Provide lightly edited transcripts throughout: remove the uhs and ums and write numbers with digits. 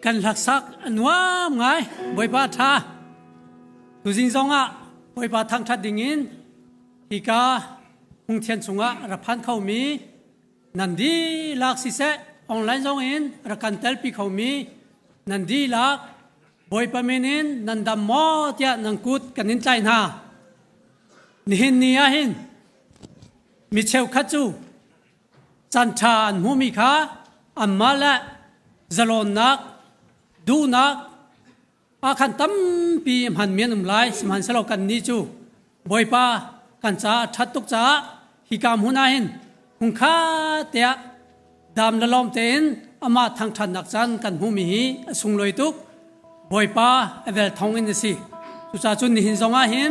กันหลักซักอันว่าไงบอยปาทาตุจิงซองอ่ะบอยปาทางทัดดิ่งินฮิกาหงเทียนสุงอ่ะรับพันเขามีนันดีลักสิเซออนไลน์ซองอินรักันเตลปีเขามีนันดีลักบอยปาเมนินนันดามอเตียนังกุดกันนินใจนานิหินนีอาหินมิเชลคัจูจันทานหูมิคาอัมมาละจลอนนักดูนักอาคันตั้มปีหันเมียนไลสมันสโลกันนี้จูบอยปากันจ้าทัดตุกจ้าฮิกามหุนาหินหุงข้าเตียดามละลอมเต็นอามาทางทันนักจันกันหูมีสุงลอยตุกบอยปาเอเวลทองอินสิสุจาจุนนิหินซองอาหิน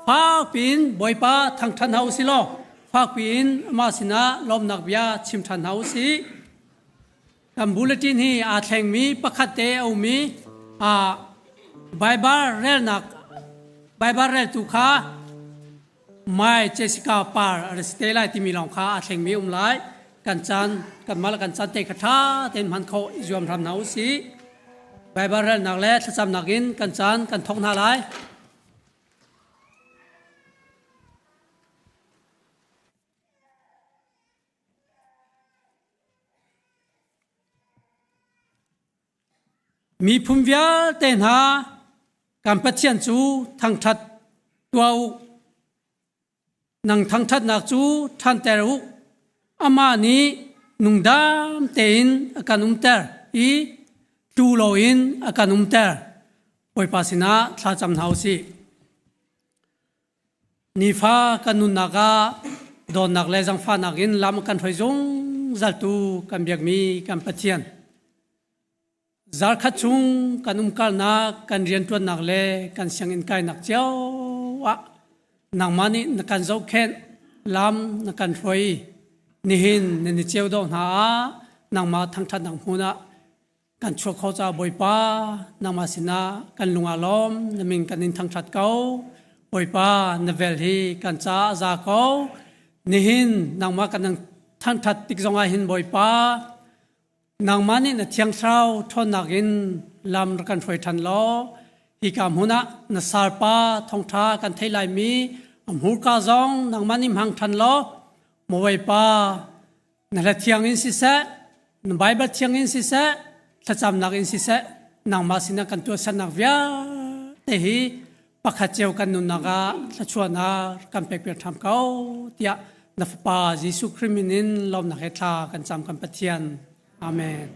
ฟากปีนบอยปาทางทันเฮาสิโลฟากปีนอามาสินะลอมนักเบียชิมทันเฮาสิกันบุลตินฮีอาแทงมีปะคัดเตอมีไบเบิลเรลนักไบเบิลเรลตุขาไม่เจสิก้าปาร์สเตล่าที่มีหลังคาอาแทงมีไลกันจันกันมาลกันจันเตะคาถาเต็นมันเขาอิจวมทำหนาวสิไบเบิลเรลนักเล่ถ้าจำนักอินกันจันกันทงนาไลมีภูมิวิทย์เต็นหาการปฏิเสธจูทางทัดตัวนังทางทัดนักจูทันเตรุอามานี้นุ่งดามเต็นอาการเตอร์อีดูโลอินอาการเตอร์ปอยภาษินาทาจำหาวสินิฟ้ากันนุนนักโดนนักเลจังฟ้านักอินลำกันไฟจงจัลตูกันเบียกมีกันปฏิเสธจาร์คัดชุงกันการนักกันเรียนตัวนักเลกันเสียงอินกายนักเจ้าวะนักมันนี่นักการเจ้าเข็นลำนักการไฟนิหินนิเจ้าดอนหานักมาทั้งทัดนักหัวนะกันชัวเขาจะบอยป้านักมาสินะกันลุงอารมณ์นักมิงกันนินทั้งทัดเก้าบอยป้านักเวลีกันจ้าจ้าเก้านิหินนักมากันทั้งทัดติกจงอาหินบอยป้านางมันนี่นะเทียงเช้าทนนักอินลำรักันไฟทันล้อฮิกามหุนะนะสารปาทองท้ากันเทลายมีอำหูกาซองนางมันนี่หังทันล้อมวยปานะละเทียงอินสิเสนะไบเบิลเทียงอินสิเสถ้าจำนักอินสิเสนางมาสินะกันตัวสันนักวิาเตหีปักขัดเจียวกันนุนนักละชวนนากันเปรียบทำเขาเตียนับปาจิสุคริมินินลมนักเฮตากันจำกันปะเทียนอาเมน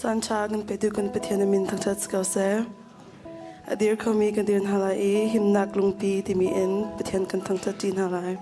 จันชากันไปดูกันไปเทียนมินทั้งชัดสกาวเซอดีตเขามีกันเดือนฮาลายหิมนักลุงปีที่มีเอ็นไปเทียนกันทั้งชัดจีนฮาลาย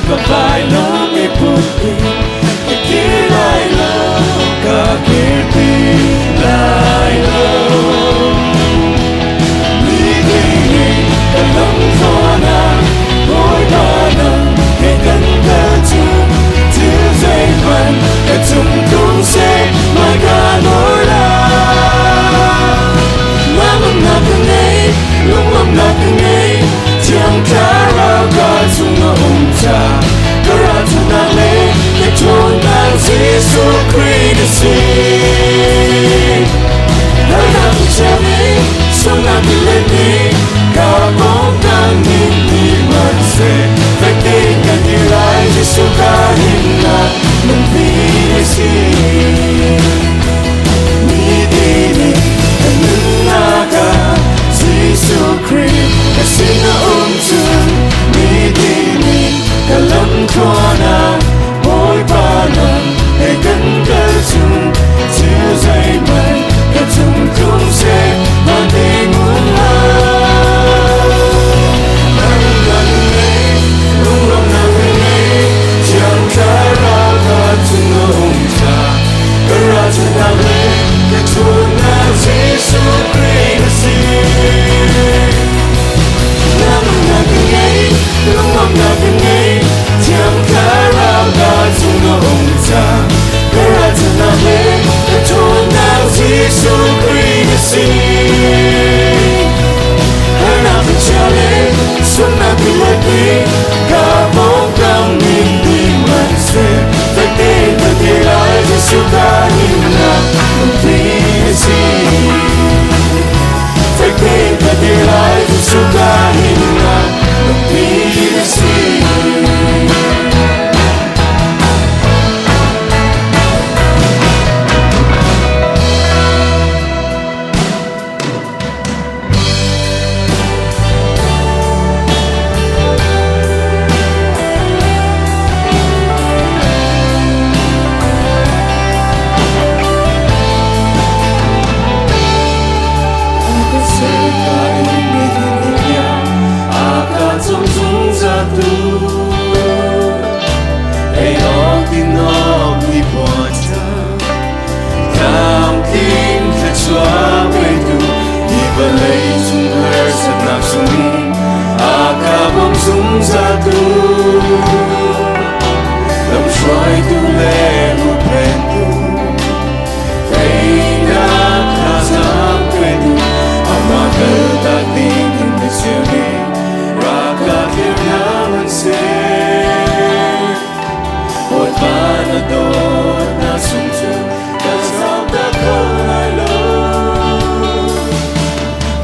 Goodbye.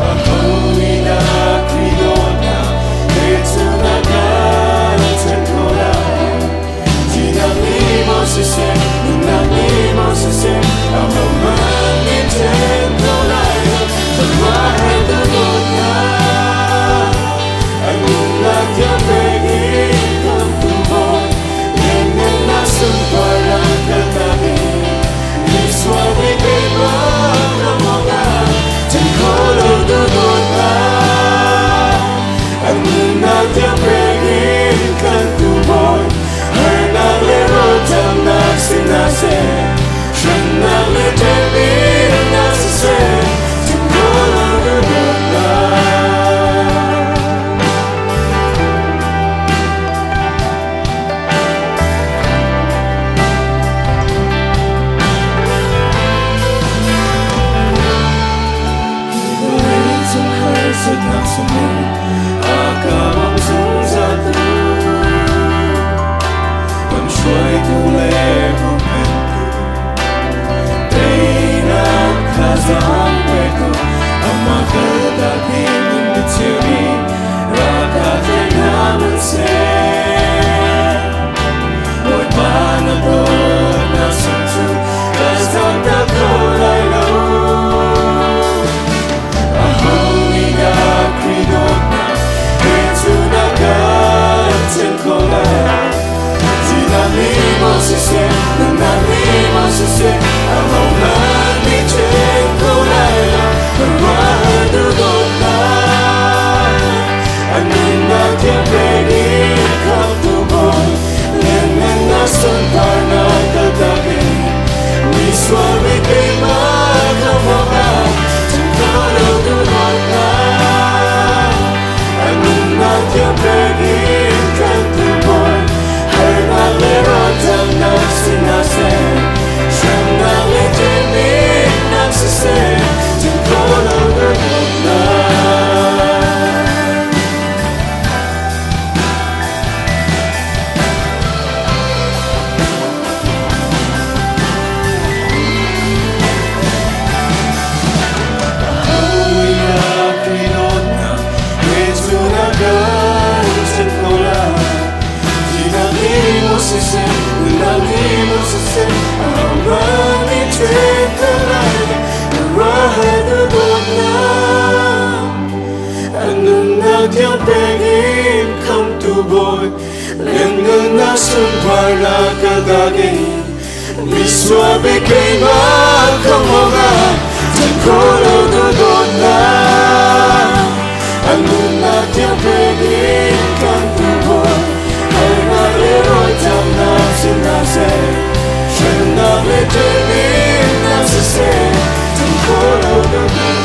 Aku ni nak ridona, itu nak boy Lengan na sumpah na kadagi Miswa bigay magkamoga Tangkolo dudona Ano na tiyang pwedeng kantuboy Ay naliroy tam na sinase Siya na betunin na sise Tangkolo dudona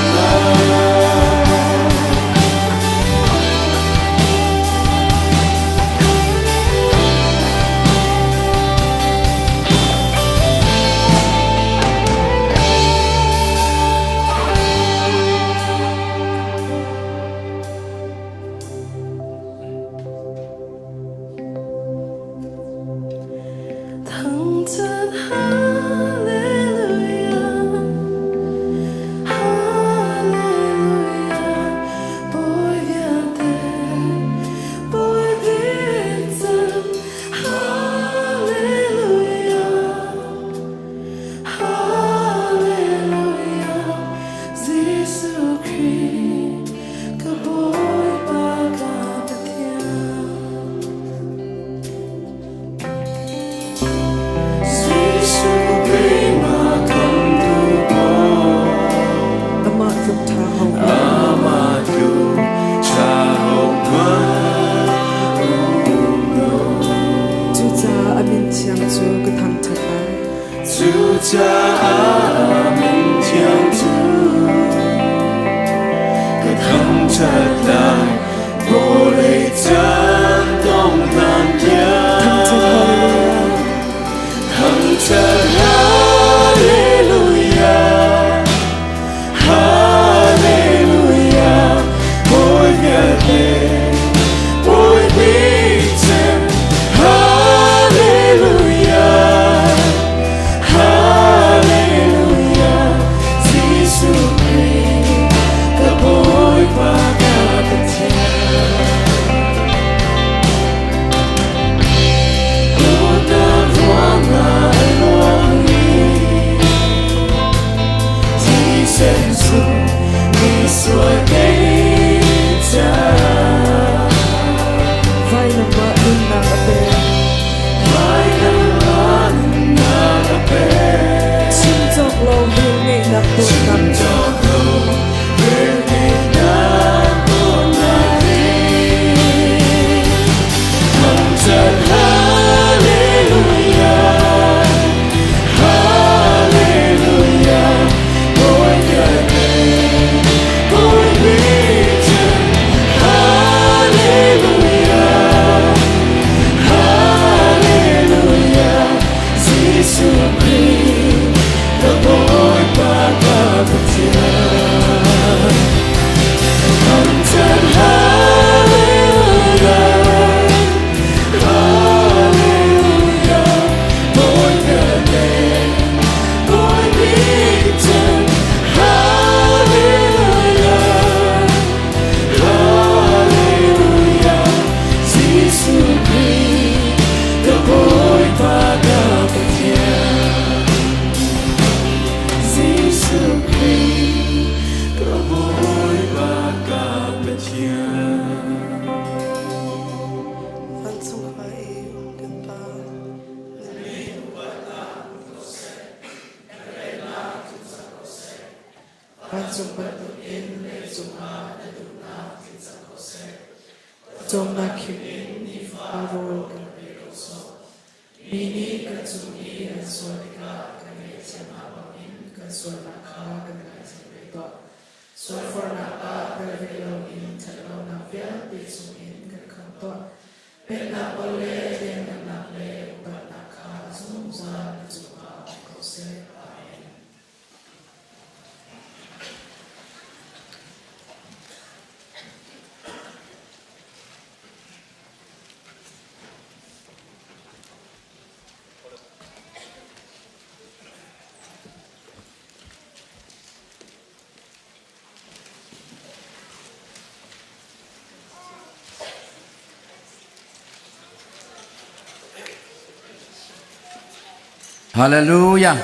Hallelujah.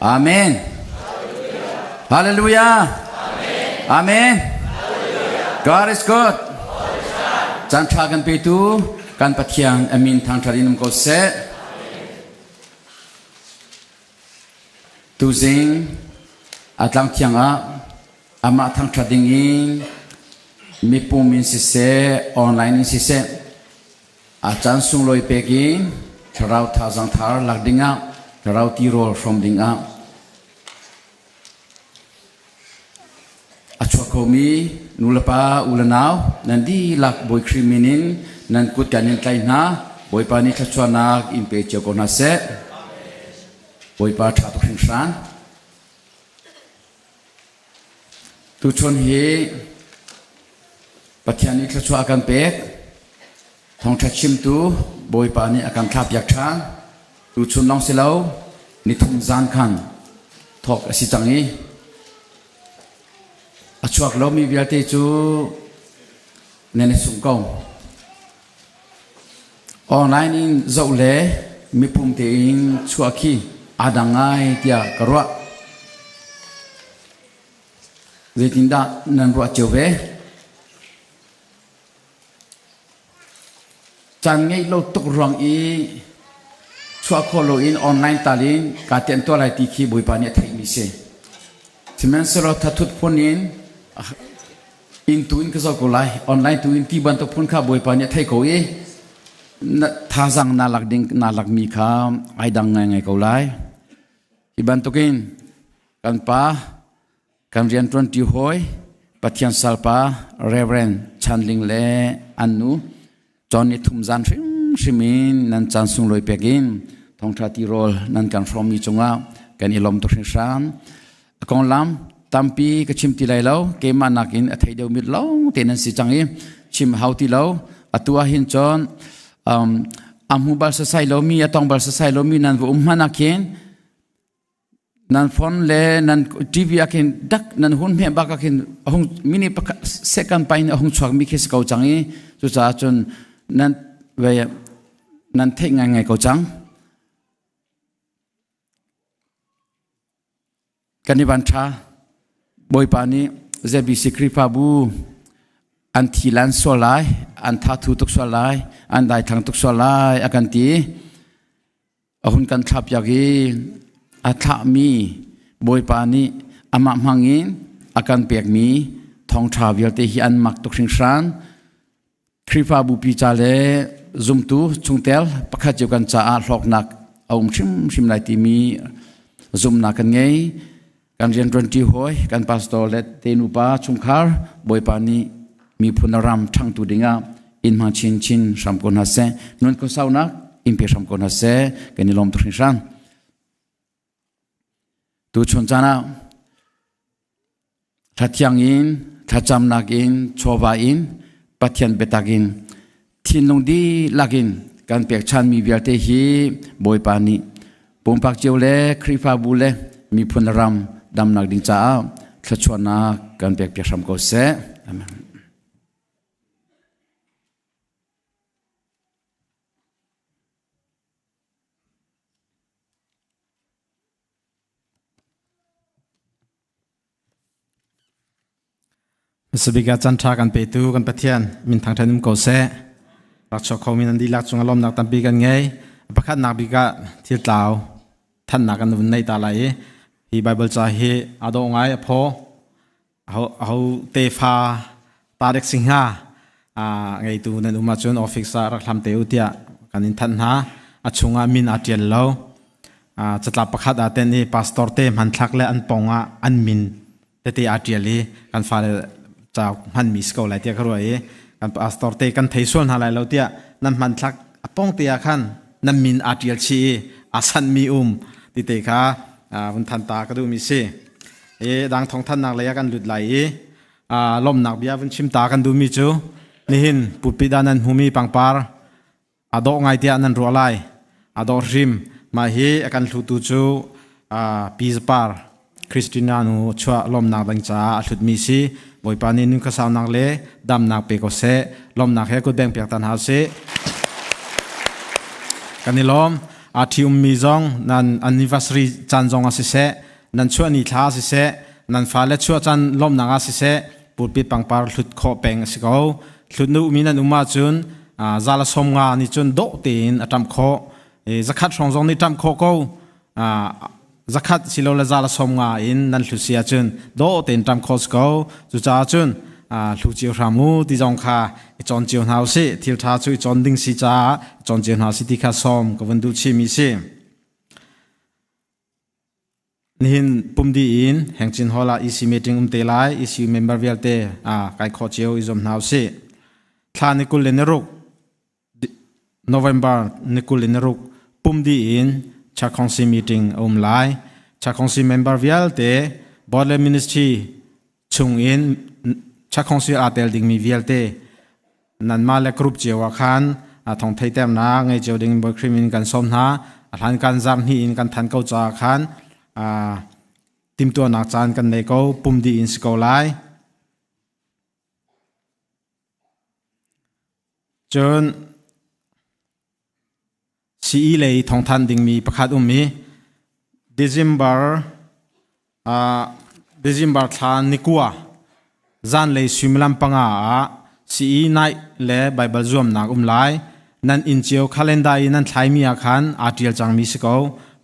Amen. Hallelujah. Amen. God is good. จันทรากันไปตูกันปะเทียนอามินทางทารินมก็เสตูซิงอัตลังเทียงอามาทางทาดิงินมีปุ่มมินสิเสออนไลน์สิเสอาจารย์สุงลอยเปกินเราท่าจังทาร์ลักดิงเราตีโรลฟรอมดิงอาชัวโคมีนุลปาอุลนาวนันดีลักบอยคริมินินนันกุดกันนินไกนาบอยปานิทัชวนักอิมเปเจโกนาเซบอยปาชาตุขิงสานตุชนเฮปัจจัยนิทัชวากันเปกทองทัชิมตูบอยปานิอาการทับยักษ์ช้างตุชนลองเสลานิทุมจานขันทอกสิจังนี้ช่วงเรามีวิธีจูเนนสุงกงออนไลน์นี่จะเล่มีปุ่มเตียงชัวขี้อาดังไงเดียกรัวเวทินดานันรัวเจวเวจันไงเราตกรวงอีชัวโคโลอินออนไลน์ตาลินการเต้นตัวอะไรตีขี้บุยปานี่ไทยมิเซ่ที่มันสโลทัดทุดพนินอินตูอินก็จะกุไลออนไลน์ตูอินที่บันทึกพูนข้าบอยปานี่ไทยเขาท่าจังนาลักดิ้งนาลักมีข้าไอ้ดังไงเขาไลที่บันทึกินกันป้ากันเรียนตรนที่หอยปัจจัยสัลปาเรเวนชันลิงเล่อันนูจอนี่ทุ่มจันทร์ชิมินนันจันสุงลอยเปกินทองทัดที่โรลนันกันฟรอมมีจงอากันอิลอมตุชิชานกองลำตัมปีก็ชิมตีไลเล่าเกมานักินอัฐเดียวมิดเล่าเตนันสิจังเอชิมเฮาตีเล่าอัตัวหินจอนอัมหูบัลสไซโลมีอัตองบัลสไซโลมีนันวุมานักินนันฟอนเลนันทีวีอากินดักนันหุ่นเมียบักอากินหงมินิเซกันไปหงชวกมีเคสเกาจังเอจุจ้าจนนันเวนันเทงไงเกาจังกันนิบันชาบอยปานีเจบิสิคริปาบูอันทีลันโซลายอันทัตุตุกโซลายอันได้ทางตุกโซลายอากันตีหุ่นกันทับยากีอัฐมีบอยปานีอามามังอินอากันเปียกมีทองชาวิลเตหิอันมักตุกสิงสานคริปาบูปีจาเลซุมตูจุงเตลประคัดเจียวกันจ้าหลอกนักเอาชิมไลตีมีซุมนักกันไงการเรียนดนตรีหอยการพาสตอร์เลตเตนุปาชุมคาร์บอยปานีมีพุนรำทั้งตุดิงาอินมาชินสามคนฮัสเซนุ่นก็สาวนักอินเปียสามคนฮัสเซกันนิลมตุริชันตุชนจานาทัดยังอินทัดจำนักอินโชวาอินปัทยันเบตักินทินลงดีลักินการเปียกชันมีเวียเตฮีบอยปานีปุ่มปักเจียวเลคริฟาบูเลมีพุนรำดำนักดิ้งจ้าขชวนาการเปียกเปียกสามก็เสอาเมนสบิกาจันทรากันไปตูกันปะเทียนมินทางทานุมก็เสรักชอบเขามินันดีลักจงอารมณ์นักตัมปีกันไงประคัดนักบิกาที่ลาวท่านนักกันวันในตาไหลที่ไบเบิลจะเฮอาดงไงพอเขาเตฟ้าตาเด็กสิงหาไงตูนันอุมาจนออฟฟิศรักทำเตอุเตียกันนินทันหาอาชงอามินอาเจียนเราจะตับประคัดอาเตนี่พาสตอร์เตมันทักและอันปองอันมินเตอาเจียลีกันฟ้าจากมันมิสเกาไหลเตียกรวยกันพาสตอร์เตกันไทยส่วนอะไรเราเตียนั่นมันทักปองเตียขันนั่นมินอาเจียลชีอาสันมีติเตค่ะวันทันตาก็ดูมิเซดังทองท่านนักเลยกันหลุดไหลลมหนักเบียวันชิมตากันดูมิจูนี่หินปุปิดานันหูมีปังปาร์อดอกไงเตียนันรัวไลอดอกริมมาเฮกันหลุดตูจูปีสปาร์คริสตินานูชัวลมหนักดังจ้าหลุดมิซีบอยปานีนุ้งกษาวนักเล่ดำนักเปโกเซลมหนักเฮกุดแบงเปียกตันหาเซกันนี่ลมอาทิอุมมีจงนันอันนิวาสรีจันจงอาศิเซนันชัวนิทาอาศิเซนันฟ้าเล็ชัวจันลมนักอาศิเซปุปิปังปาร์หลุดโคเปงสิโก้ หลุดนูมีนันอุมาจุนซาลสมงานี่จุนโดตีนจำโคสักขัดสองจงนี่จำโคก็สักขัดสิโลละซาลสมงาอินนั่นหลุดเสียจุนโดตีนจำโคสก็จุจ้าจุนหลุดเจียวรามูที่จงค่ะจอนเจียวหาวสิทิลท้าจุยจอนดิ้งสิจ้าจอนเจียวหาวสิที่ข้าสมก็วันดูชิมิสินี่ปุ่มดีอินแห่งจินฮอลาอีซีมีติ้งเตลัยอีซีเมมเบอร์เวลเตไก่ขอเจียวอิจอมหาวสิทานิคุลเลนรุกโนเวมเบอร์นิคุลเลนรุกปุ่มดีอินชักคองซีมีติ้งไลชักคองซีเมมเบอร์เวลเตบอลเลมินิสทรีชุงอินชักคองซีอาเตลดิ้งมีเวลเตนันมาเลกรุ๊ปเจียวขันทองไทยเต็มนาไงเจียวดิ้งบอลครีมินกันสมนาทันกันจำฮีอินกันทันเก้าจาขันทีมตัวนักจานกันในเขาปุ่มดีอินสกอลไลจนซีเลยทองทันดิ่งมีประคาดมีเดซิมบาร์ทานนิกัวจานเลยซิมลัมปังอาซีไนเล่ไบเบิลจวมนักไลนั่นอินเจียวคาเลนดาร์นั่นไทยมีอาคารอาร์ติเอลจังมีสกอ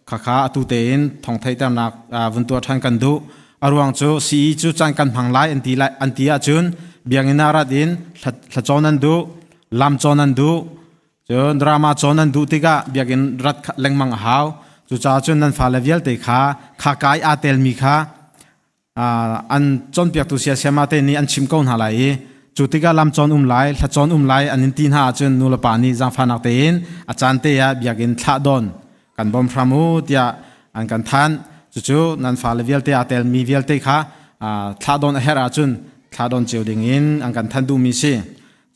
ข้าข้าตุเตนทองไทยตามนักวันตัวทันกันดูอารวงจูซีจูจังกันพังไลอันตีอาจุนเบียงอินาราดินหลัดจอนันดูลำจอนันดูจนดราม่าจอนันดูติกาเบียงอินรัดเล็งมังหาวจูจ้าจุนนั้นฟาเลเวลเตข้าข้ากายอาเตลมีข้าอันจนเปียกตุเสียเสียมาเตนี่อันชิมก้นหาไหลจุติกาลำจอนไลหลัดจอนไลอันนินตีนหาจุนนูลปานีจังฟานักเตนอาจารย์เตียเบียงอินท่าดอนกันบอมพรามูเตียอันกันทันจู่ๆนั้นฟาเลเวลเตอาเตลมีเวลเตค่ะท่าดอนเฮราจุนท่าดอนเจียวดิ่งอินอันกันทันดูมีสิ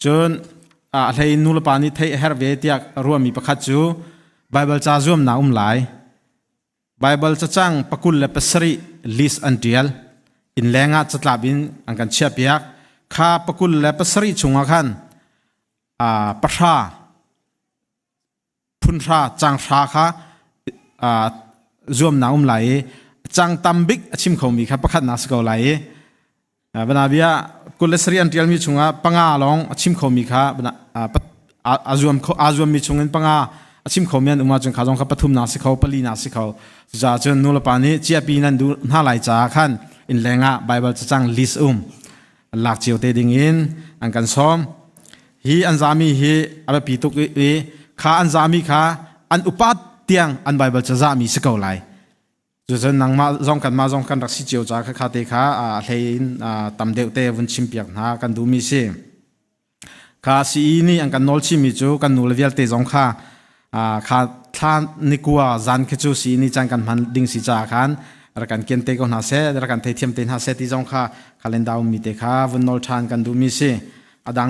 จนอะไรนูลปานิเทเฮรเวเตียรวมมีประคัดจูไบเบิลจ้าจวมนาไลไบเบิลจะจังปกุลเลปสรีลิสอันเดียลอินแรงจัตลาบินอันกันเชียบยักข้าปกุลเลปสรีชงอาคันปะชาพุนชาจังชาค่ะจวมนาไหลจังตัมบิกชิมเขามีครับประคัดนาสกอไหลบรรดาเบียกุลเลสเรียนเทียลมีชงปังอาลองชิมเขามีค่ะบรรดาอาจวมมีชงเงินปังอาชิมเขามีอันอุมาจงขาจงขับปฐุมนาสิเขาปลีนาสิเขาจะจนนูลปานีเจียปีนันดูน่าไหลจ้าขันอินแรงะไบเบิลจะจังลิสหลักเจียวเตดิงอินอันกันซ้อมฮีอันจามีฮีอาเบปีตุกข้าอันจามีข้าอันอุปัตเตียงอันไบเบิลจะจามีสกอไลจุดนั้นนังมาจงกันรักสิเจียวจากข้าเตข้าเฮียนตำเดียวเตวันชิมเปียกนากันดูมีสิข้าสีนี่อันกันนอลชิมิจูกันนูเลเวลเตจงข้าข้าท่านนิกัวจันคิจูสีนี่จังกันมันดิ่งสิจาขันรักกันเกียนเตก็น่าเสดรักกันเทียมเตน่าเสที่จงข้าคาเลนดาวมีเตข้าวันนอลทานกันดูมีสิดัง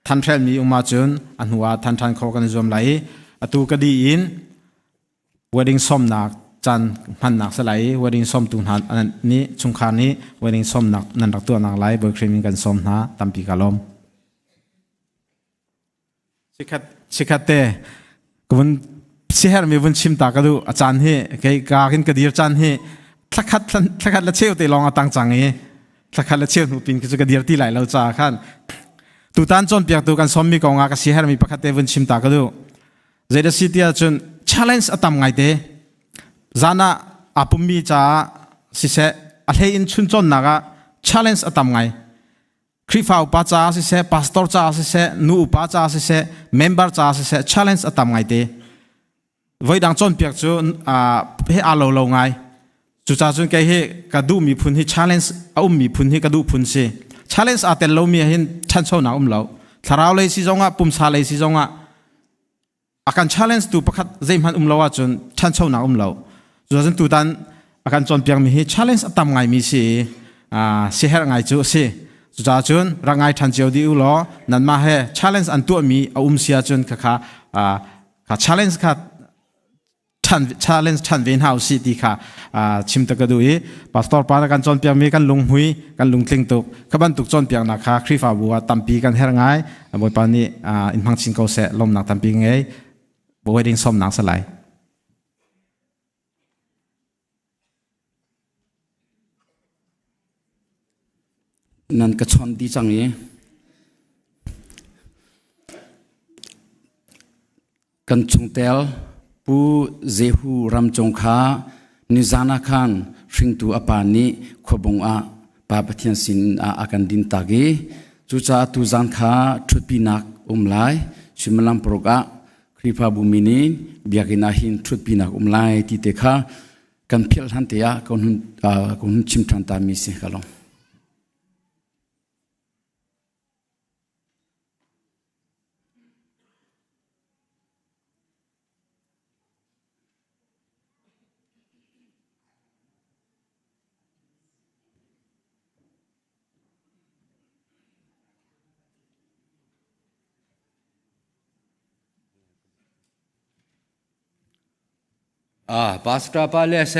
ท่านเทรมีอุมาจุนอันหัวท่านขอกันจวมไหลตูกดีอินwedding ส้มนักจันมันนักสลาย wedding ส้มตุนหันอันนี้ชุงคานี้ wedding ส้มนักนันรักตัวนักไหลเบิกครีมิงกันส้มนะตัมปีกาลมสิขัดเตกุนเสียมีวันชิมตากระดูอาจารย์เฮกกากินกระดีอาจารย์เฮทักขัดละเชี่ยวเตลองอาตังจังเฮทักขัดละเชี่ยวหนูปินกิจกระดีที่ไหลเราจ้าขันตูตันจนเปียกตูกันส้มมีกองอากาศเสียมีประคัตเตวันชิมตากระดูเจดสิทธิ์จน challenge อาตมไงเตจานะอาปุ่มมีจ้าสิเสอะไรอินชุนจนนัก challenge อาตมไงคริฟ้าอุปจ้าสิเส pastor จ้าสิเสนูอุปจ้าสิเส member จ้าสิเส challenge อาตมไงเตวัยดังจนเปียกจูให้อาโลไงจุจ้าจนแกให้กระดูมีพุนให้ challenge อามีพุนให้กระดูพุนสิ challenge อาเตลโลมีให้ชันโซนาเราถ้าเราเลยสิจงอ่ะปุ่มซาเลยสิจงอ่ะอาการ challenge ตัวประคัดเจมันเราจนชันเช่าหนาเราส่วนตัวนั้นอาการจนเปียงมี challenge ตามไงมีสิเสียไงจูสิส่วนจนร่างไงทันเจียวดีอุลอนั่นมาให้ challenge อันตัวมีเสียจนค่ะ challenge ค่ะchallenge ทันเวนเฮาสิที่ค่ะชิมตะกระดูยปัสตอร์ปาการจนเปียงมีกันลุงหุยกันลุงติงตุกขบันตุกจนเปียงนะคะคริฟ้าบัวตัมปีกันเฮรไงบอยปานี่อินพังชิงเขาเสลมนักตัมปีไงบวยดิ้งส้มหนังสลาย นันกระชอนดีจังนี้กันชงเตลปูเจหูรำจงค้านิจานาคันริงตูอปานิขบงอาปาปะเทียนสินอากันดินตากีจูจาตูจานค้าทุดปีนักไลชิมลัมโปรกะคริปาบุมินีเบียกินาหินทุดปีนักไลติเตคะกันเพียลทันเตียคนชิมทันตามิเสกลองปาสตาปาเลเซ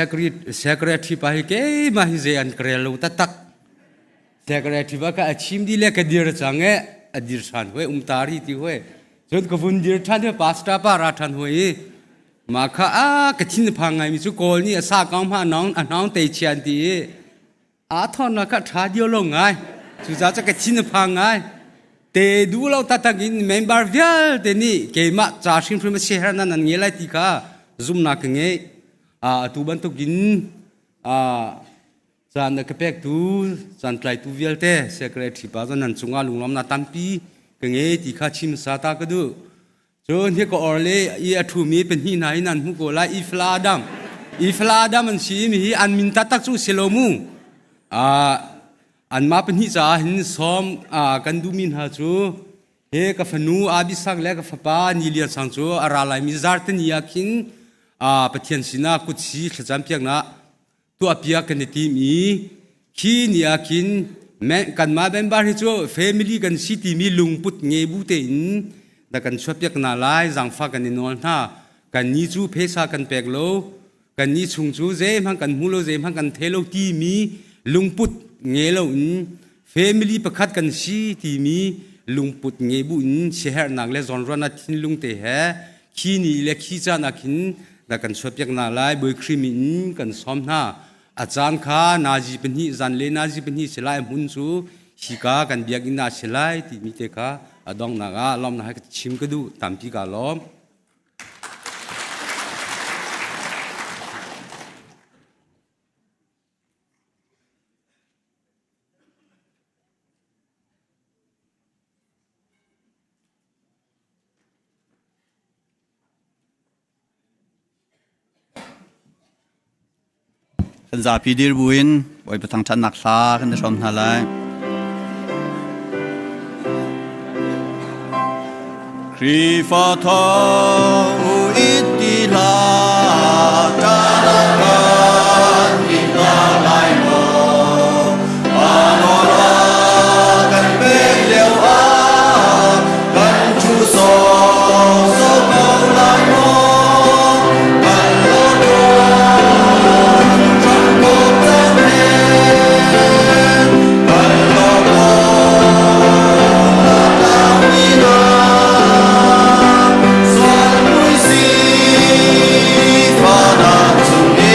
กเรทีปาฮิเกมาฮิเซอันเครลูตักเซกเรทีปากะชิมดีเลกดีร์จังเออดีร์ชันเวตารีติเวจนกฟุนดีร์ชันเวปาสตาปาราชันเวมาค่ะกะทินพังไงมิสุโกลนี่สากองพาน้องเตชิอันตีทอนนักชาเดียวลงไงสุดท้ายจะกะทินพังไงเตดูเราตัดกินเมมเบอร์เวลเตนี่เกมาจ่าชิมพรมเชฮร์นั่นเงี้ยไรติกาzoom nak nge tu ban tu gin chan na kapek tu chan tlai tu vialte secretary pa zan nan chunga lunglom na tampi ke nge ti kha chim sa ta ka du chon he ko orle I athu mi pen hi nai nan hu ko la ifladam an si mi hi an min ta tak chu selomu an ma pen hi cha hin som kan du min ha chu he ka fanu abisak le ka fapa ni lia sang chu ara lai mi zar ten yakinปะเทียนสินากุศลจำเพียงนะตัวเปียกันในทีมีขี้นี่อากินแม้กันมาเป็นบ้านที่ชัวเฟมิลี่กันสิทีมีลุงพุทธเงบุเตอินแต่กันชอบเปียกนาลายจังฟ้ากันในนอนท่ากันนี้จูเพศากันแปลกโลกันนี้ชุงจูเจมังกันมูโลเจมังกันเทโลทีมีลุงพุทธเงโลอินเฟมิลี่ประคัดกันสิทีมีลุงพุทธเงบุอินเชฮร์นักเลจอนรันทินลุงเตะขี้นี่และขี้จานักินแต่กันชอบยังนาลายบอยครีมินกันซ้อมหน้าอาจารย์ข้านาจีเป็นหิจันเลนาจีเป็นหิเสลายมุนซูชิกากันเบียกินนาเสลายที่มีเตกาอดองนากาล้อมนาให้ชิมกระดูตามที่กาล้อมกันจะพิดีรบุญไว้ประทังชันนักษากันจะชมทลายครีฟาทออุอิติลาจารักันอิตาไลโมปานอรากันเป็นเลียวอากันชูโซโซเบลไลโมกันโลโดFather to me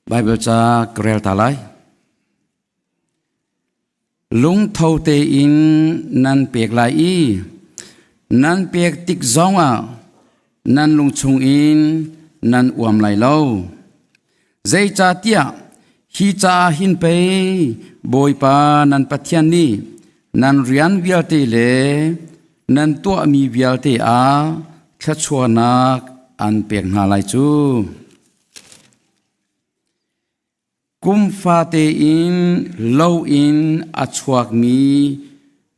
ไบเบิลจากเกรลตาไลลุงเท่าเตอินนันเปียกลายอีนันเปียกติกซองอ่ะนันลุงชงอินนันอวมไหลเล่าใจจ่าเตียฮีจ่าหินไปบอยปานันปัทยานีนันเรียนวิลเตเลนันตัวมีวิลเตอาแค่ชัวนักอันเปียกหาไหลจูกุมฟาเตอินโลอินอัชวกมี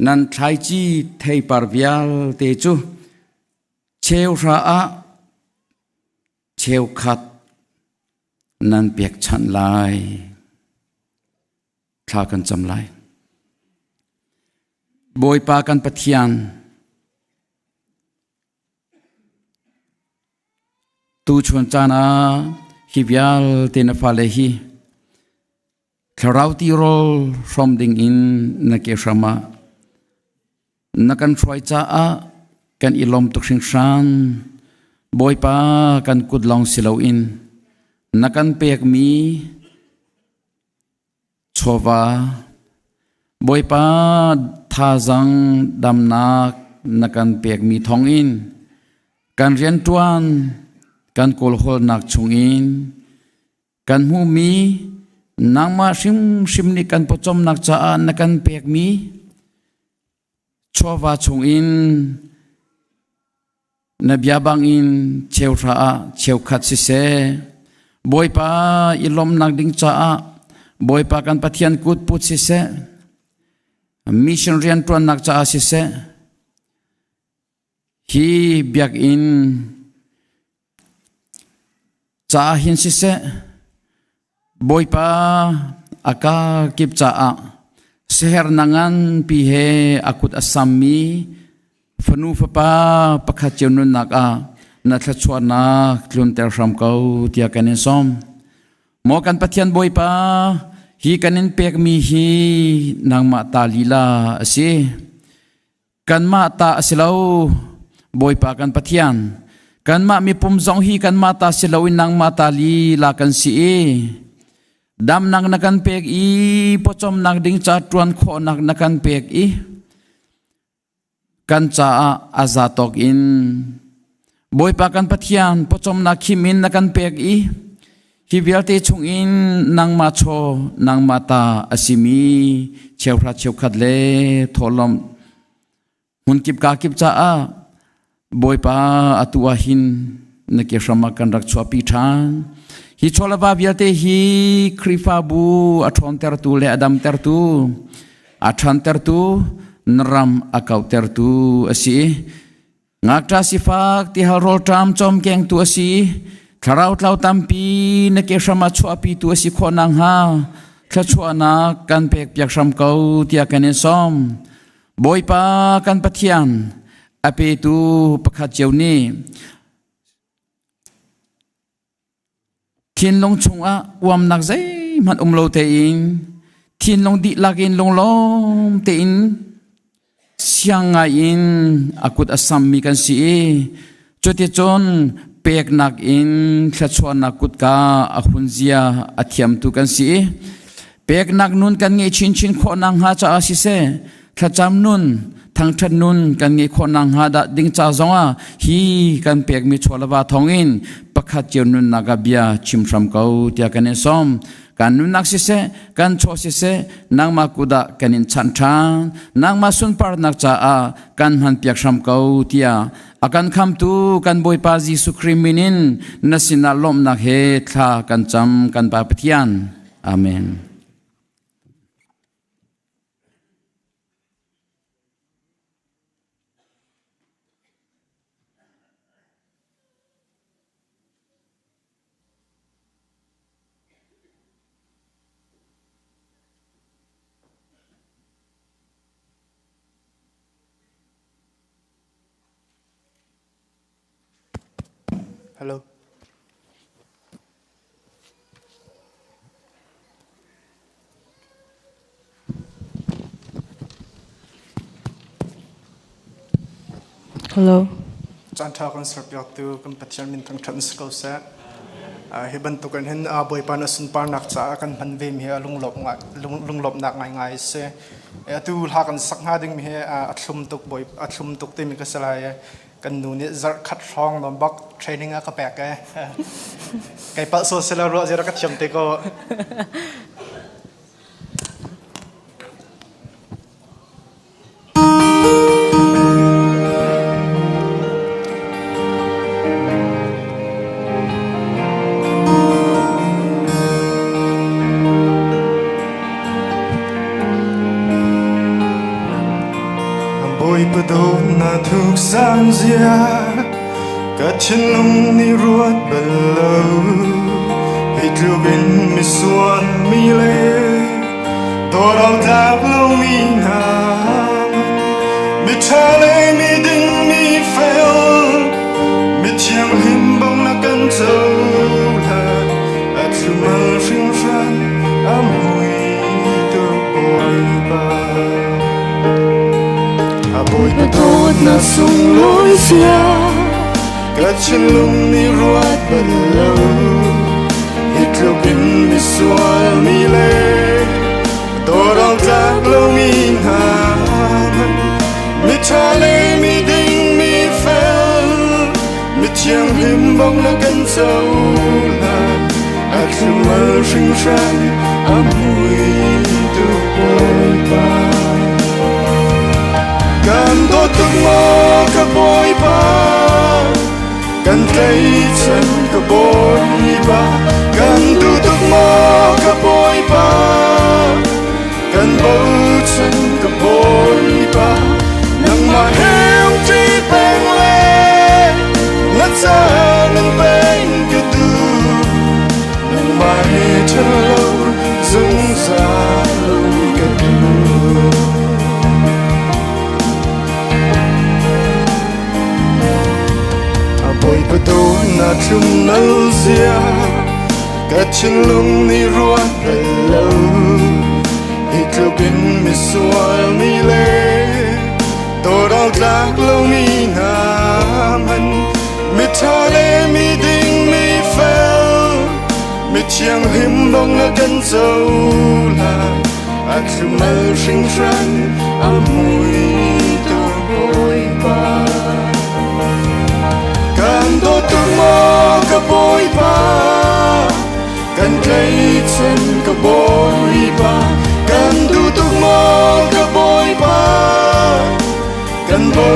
นันไทจีเทปาร์วิลเตจูเชวราอะเชวขัดนันเปียกฉันลายคลากันจำลายบอยปากันปะเทียนตูชวนจานาฮิวิลเตนฟาเลฮีคราวที่รอฟรอมดิงอินนักเกษมานักันช่วยจ้ากันอิลอมตุกชิงชันบอยปากันกุดลองสิลาอินนักันเปียกมีชวาบอยปาทาจังดำนักันเปียกมีทองอินกันเรียนตวนกันโกลโฮนักชงอินกันหูมีนางมาชิมนี่กันปจมนักจ้านักันเปียกมีชวาชงอินนบยาบังอินเชวราเชวขัดสิเซบอยปาอิลอมนักดิงจ้าบอยปากันปะเทียนกุดปุดสิเซมิชชันเรียนตัวนักจ้าสิเซฮีเบียกอินจ้าหินสิเซบอยปาอากากิบจ้าเสหนังันปีเฮอากุดอัสสัมมีฟนูฟปาปะขัดเจนุนนักนัทชวนนักลุนเตอร์ฟรัมเกาเตียกันนิสอมมอกันปะเทียนบอยปาฮีกันนินเปียกมีฮีนางมาตาลีลาสิกันมาตาสิลาวบอยปากันปะเทียนกันมามีปุ่มจงฮีกันมาตาสิลาวินนางมาตาลีลากันสิดำนักนักันเปียกอีปจอมนักดิ่งจัดตวนขอนักนักันเปียกอีกันจ้าอาซาตอกอินบอยปากันปะเทียนปจอมนักขิมินนักันเปียกอีฮิวิลเตชงอินนางมาโชนางมาตาอสิมีเชวพระเชวขัดเลทอลมหุนกิบกากิบจ้าบอยปาอตัวหินนักเกษรมากันรักชัวปีทานฮิชอลบาวิลเตฮิคริฟาบูอัทอนเตอร์ตูเลอดัมเตอร์ตูอัทอนเตอร์ตูนรำอากาเตอร์ตูอสิงักตาสิฟักที่ฮารอลตามจอมแกงตัวสิคราวเราตัมปีนักเกษรมาชัวปีตัวสิขอนังฮาแค่ชัวนักกันเปียกเปียกชมเกาที่อากันเนซอมบอยปากันปะเทียนอเปตูปะขัดเจวนีทินลงชงวมนักใจมันโลเตอินทินลงดิลักอินลงล้อมเตอินเสียงอินอากุดอัสสัมมีกันสิจุดที่จนเปียกนักอินแค่ชวนนักกุดกาอาคุนเซียอาเทียมตุกันสิเปียกนักนุนกันเงยชินขอนังหาจ้าสิเซแค่จำนุนทางชันนุนกันเงยขอนังหาดดิ่งจ้าจงฮีกันเปียกมีชวลบาทองอินประคัดเจนุนนักเบียชิมชมเกาเตียกันเนซอมกันนุนนักสิเซกันโชสิเซนางมากุดะกันอินชันชานนางมาสุนปาร์นักจ้ากันหันเปียกชมเกาเตียอาการคำตูกันบอยปาจิสุคริมินินนัสินาลมนักเฮทากันจำกันปาปเทียนอาเมน Hello. Hello. Chan thao kan serpiak tu kan pathian min thang that skau se hi ban tu kan hen boi pan asun par nak cha kan man ve mi lung lop nak ngai se tu ha kan sak ha ding mi he atlum tuk te mi ka salai kan nu ni zar khat rong nom bak training a ka pek ke kai pa so sela ro zera ka cham te ko thuk sang zia cả chân lung ni ruột bần lâu hít lưu bên mi xuân mi lê tô đau đáp lâu mi nam mi cha lê mi đinh mi phèo mi chiang him bông na cân châu là thu mơ phim phan ám hui tô bồi ba bồi ba tốt na sung lối xia cả chân lung ni ruột bần lâu hít lưu bên mi xuân mi lê tô đau đáp lâu mi nam mi cha lê mi đinh mi phèo mi chiang him bông na cân châu là thu mơ phim phan ám hui tô bồi baกันตัวตึงมอกับบอยปากันใจฉันกับบอยปากันตัวตึงมอกับบอยปากันเบาฉันกับบอยปานั่งมาเฮงที่เป็นเล่นัดจะนั่งเป็นกระดูนั่งมาให้ฉันเล่าสงสารกระดูbồi ba tô na chung nâu zia cả chân lung ni ruột bần lâu hít lưu bên mi xuân mi lê tô đau đác lâu mi nam hân mi cha lê mi đinh mi phèo mi chiang him bông na cân châu là thu mơ sinh phan ám hui tô bồi baกันตัวตึงมอกับบอยปากันใจฉันกับบอยปากันตัวตึงมอกับบอยปากันเบา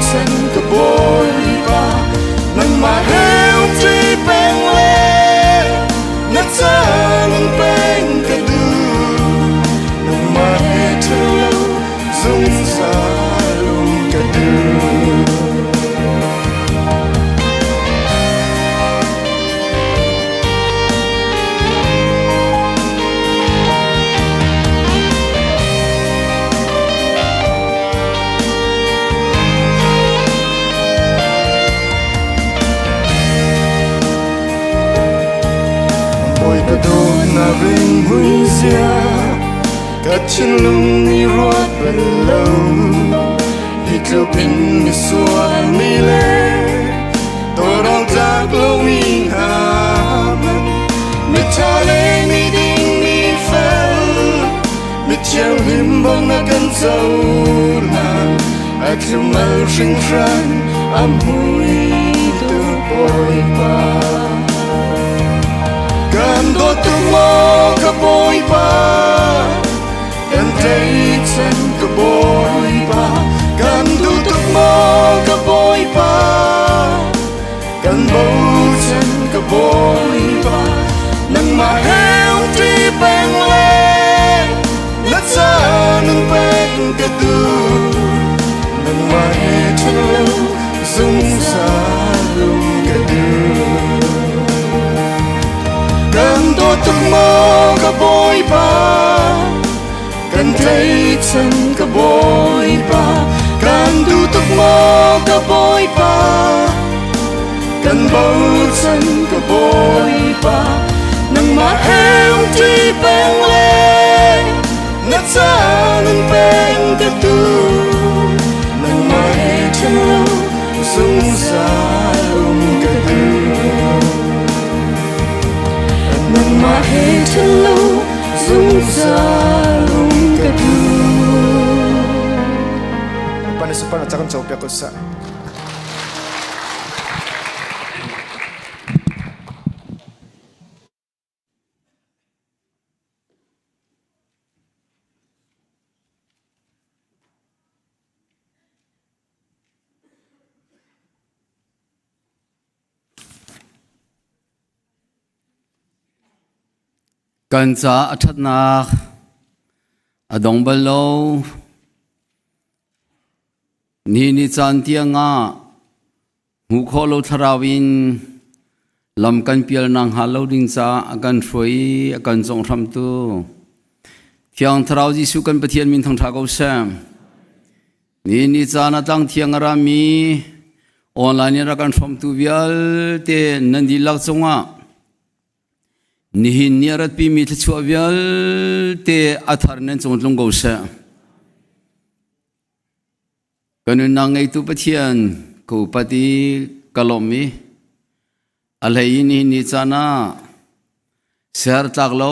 ฉันกับบอยปานั่งมาเฮลที่เป็นเล่นัดจะนั่งเป็นกระดูนั่งมาให้เธอเล่าสงสารกระดูbồi ba tô na ring hui zia cả chân lung ni ruột bần lâu hít lưu bên mi xuân mi lê tô đau đác lâu mi nam mi cha lê mi đinh mi phèo mi chiang him bông na cân châu là thu mơ sinh phan ám hui tô bồi baกันตัวตึงมอกับบอยปากันใจฉันกับบอยปากันตัวตึงมอกับบอยปากันเบาฉันกับบอยปานั่งมาเฮลที่เป็นเล่นัดจะนั่งเป็นกระดูนั่งมาให้ฉันเล่าสงสารกระดูกันตัวตึงมอกับบอยปากันใจฉันกับบอยปากันตัวตึงมอกับบอยปากันเบาฉันกับบอยปานั่งมาเฮลที่เป็นเล่นัดจะนั่งเป็นกระดูนั่งมาให้ฉันเล่าสงสารกระดู จักรโจเปียกุศลกันจะอัฐนาอดงเบลโลนี่จันเตียงอ่ะหูโคโลทราวินลำกันเปียลนางฮาโลดิงซากันฟอยกันจงทำตัวเที่ยงทราวจิสุกันปะเทียนมินทางทากเอาเซมนี่จานตั้งเที่ยงรามีออนไลน์รักันทำตัวเวียลเตนันดีลักจงอ่ะนี่เนี่ยรัดปีมีทชัวเวลเตอัฐารนันจงลงกูเสกันนังไอตุปะเทียนกูปฏิกลมีอะไรนี่จานะเสียร์ตักโล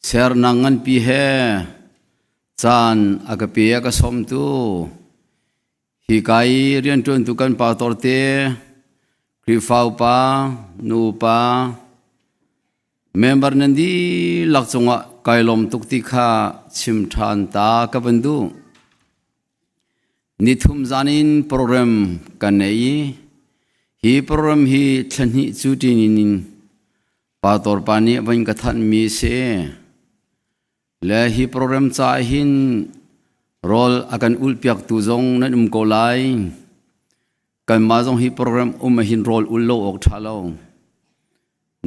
เสียร์นังกันปีเหจานอากปียกสมตุฮิกายเรียนจนตุกันปาตอร์เตคริฟาวปานูปาmember nandi lakchunga kailom tukti kha chimthan ta ka bandu nithum zanin program kanei hi program hi thlani chutinin pator pani bain ka than mi se le hi program cha hin rol akan ulpiak tu zong nanum ko lai kan ma zong hi program hin rol ullo ok thalo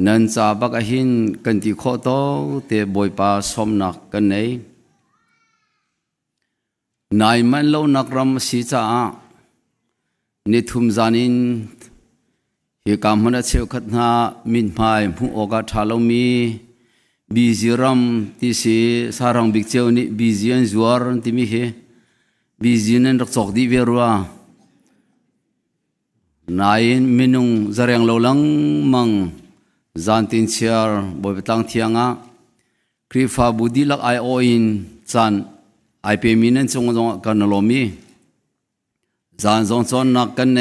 นันจาบักหินกันที่ข้อโตเตบอยปาสมนักกันไหนนายมันเล่านักรำสีจ้านิทุมจานินเหตุการณ์มันเชี่ยวขัดหามินพายผู้โอกาสทาลมีบีจิรำที่สีสารังบิกเจ้านี่บีจิอันจวรที่มีเหบีจินันรักษาดีเวรัวนายมินุงจารยังเล่าลังมังจานตินเชียร์บอยตั้งเทียงอ่ะคริฟาบุดีลักไอโออินจานไอเปมินันจงกันลมีจานจงนักกันไหน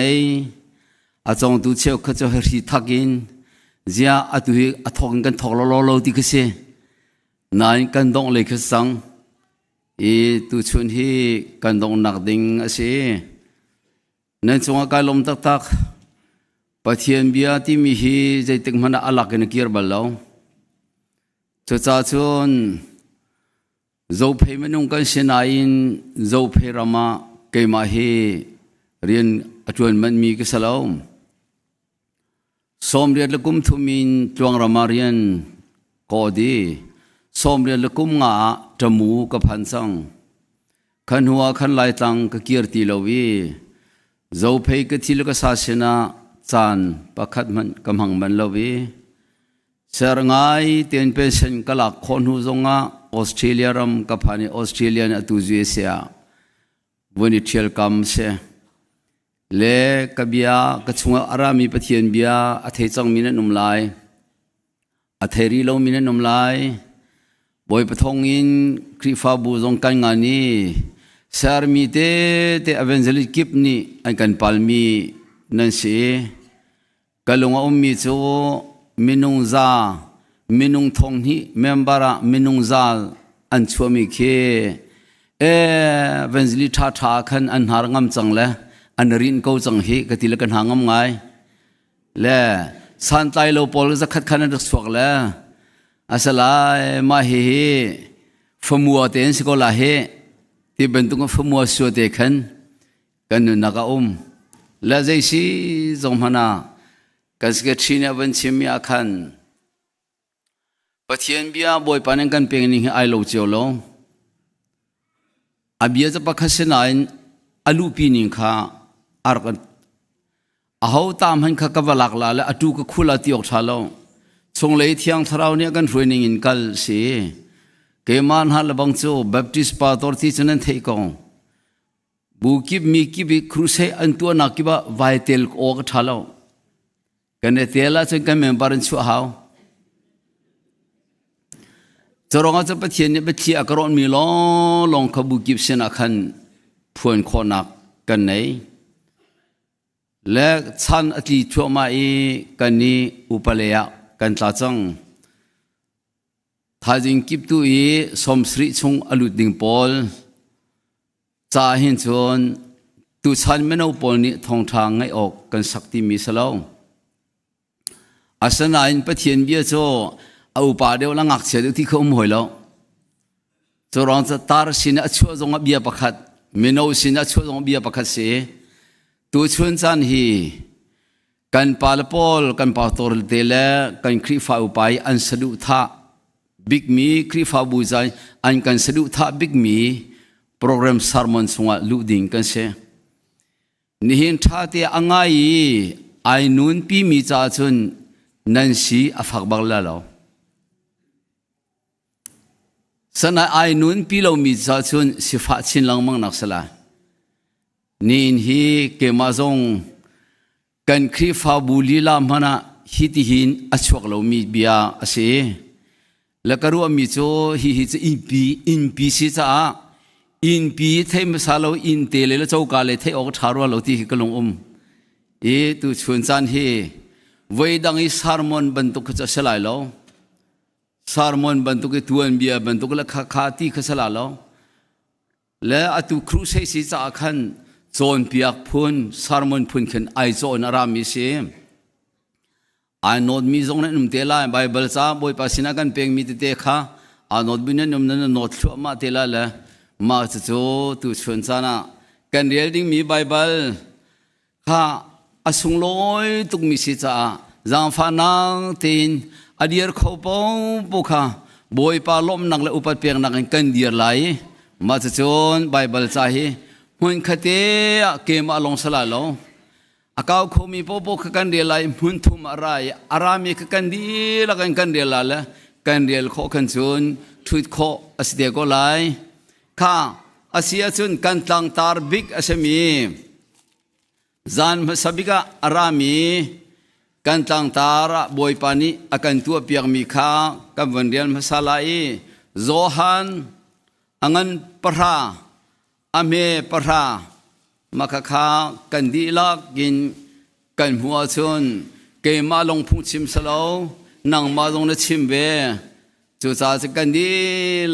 อาจงดูเชี่ยวขจรหิทักินเจ้าอาตุยอาทองกันทอกโลดิกเสนายกันดงเลยขสังอีตุชุนฮีกันดงนักดิงเสนั่นจงการลมตักปะเทียนเบียที่มีฮีใจตึงมันอลักกันเกียร์บาลาวจะจ่าชนโจเพย์มันนุ่งกันเชนายน์โจเพย์รามาเกมาฮีเรียนจวนมันมีกิสลาวสมเรียนละกุมทุมินจวงรามาเรียนกอดีสมเรียนละกุมงาจมูกกับพันสังขันหัวขันไหลตังกับเกียร์ตีลาวีโจเพย์กับที่ละกษาเชนาจานประคัดมันกำหังมันลวีเser ngai ten pension kala khon hu zonga Australia ram kapani Australian atu Asia woni thial kam se le kabia kachunga arami pathian bia athei chang min num lai atheri lo min num lai boy pathong in krifa bu zong kan ngani ser mi te evangelist kip ni an kan palmi nan se kalunga ummi chu minung za minung thong hi membera minung za an chuami khe evangelist tha khan an har ngam changle an rin ko chang hi katil kan hangam ngai le san tai lo pol za khat khan rak swak le asala ma hi famua ten si ko la he ti bentung famua so te khan kan na ka la zai si zong hana kasge thina ban chimya khan pathian bia boy panen kan peng ni ai lo cholo abia cha pakhasinain alu pi ning kha ar kan ahau tam han kha kabalak la la atu ka khula tiok thalo chonglei thiang tharau ni kan ruining in kal si keman hal bang chu baptist pa tor ti chanan thei ko bukip mi ki bi kruse antu na ki ba vital o ka thalo kan tela chen kan member chu hau choronga cha pathian ni bathi akron mi lo long kha bukip sen akhan phuan khonak กันไหนและชันอติชัวมาอีกันนี้อุปเลยกันตาจังถ้าจิงกิบตุอีสมสริชงอลุดดิงปอลจ่าเห็นชนตุชันไม่เอาปอลนี้ทองทางให้ออกกันสักทีมีสลาวอาสนาอินปะเทียนเบียโจเอาป่าเดียวละงักเสียที่เขาหมวยแล้วจะรองจะตาร์สินะชัวจงเบียประคัดไม่เอาสินะชัวจงเบียประคัดเสียตัวชวนจันฮีกันปาลปอลกันปาตอร์เตเลกันครีฟ้าอุปายอันสะดุท่าบิ๊กมีครีฟ้าบูใจอันกันสะดุท่าบิ๊กมีโปรแกรมสารมันสงะลุดิ่งกันเสียนี่เห็นท่าที่อ่างไงไอ้นุ่นปีมีจ่าจนนั่นสิอฟักบักละแล้วสนายไอ้นุ่นปีเรามีจ่าจนสิฟ้าชินลังมังนักสละนี่ฮีเกมาจงกันครีฟ้าบุลีลามันนะฮิติหินอชวกเรามีเบียอาเสแล้วก็รู้ว่ามีโจฮิจะอินปีสิจ้าอินปีเทมสาเราอินเตเลแล้วเจ้ากาเลเทออกทารัวเราที่กลงตุชวนจันเฮไว้ดังอีสารมอนบรรทุกจะสลายแล้วสารมอนบรรทุกตัวเบียบรรทุกละขาที่ขสลายแล้วและอตุครูเซสิจ้าขันโซนเปียกพุนสารมอนพุนขันไอโซนอารามิเซอันโนดมีจงนั้นนุ่มเตล่าไบเบิลซาบอยปัสนากันเพียงมีเตค่ะอันโนดบินนุ่มนั้นโนดชัวมาเตล่าละมาจะโจตุชวนจานะกันเรียลดิ้งมีไบเบิลค่ะอาสุงลอยตุกมิสิจ้าจางฟานังตินอดีร์เขาปองปุค่ะบอยปาล้มนักและอุปเปียงนักกันเดียร์ไหลมาจะโจนไบเบิลใจหุ่นคดีเกมอลงสลายแล้วอากาศเขามีปปกันเดียร์ไหลหุ่นทุ่มอะไรอารามีกันดีละกันเดียร์ไหลละกันเดียร์เขากันโจนทุดเขาอสเดียก็ไหลข้าอาเซียโจนกันตั้งตาร์บิกอาเซมีจานมาสบิกะอารามีกันตั้งตาระบอยปานีอากันตัวเปียกมีข้ากันวันเรียนมาสลายโจฮันอังันปราอเมปรามาข้ากันดีลักกินกันหัวชนเกมาลงพุ่งชิมสลาวนั่งมาลงในชิมเวจุดจะกันดี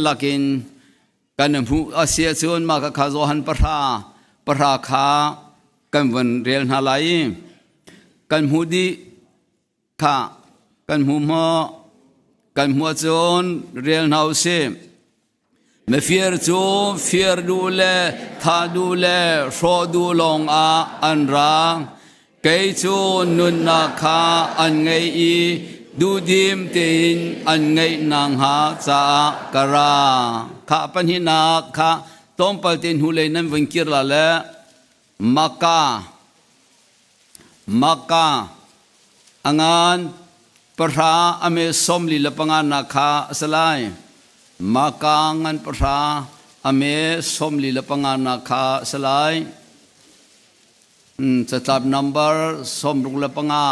ลักกินกันหัวอาเซียชนมาข้าโจฮันปราข้ากันวันเรียนหาไลกันหูดีข้ากันหูมากันหัวจนเรียนหาเสมเฟียร์จูเฟียร์ดูเลทาดูเลโชดูลงอันรังเกยจูนุนนาคาอันไงอีดูดิมตินอันไงนางหาจากราข้าปัญหินาข้าต้มปลตินหูเลยนั้นวันกิรละเลมักกาอังานปราอเมสมลีละปังานาคาสลายมักกางันปราอเมสมลีละปังานาคาสลายจะตับนัมเบอร์สมรุงละปังา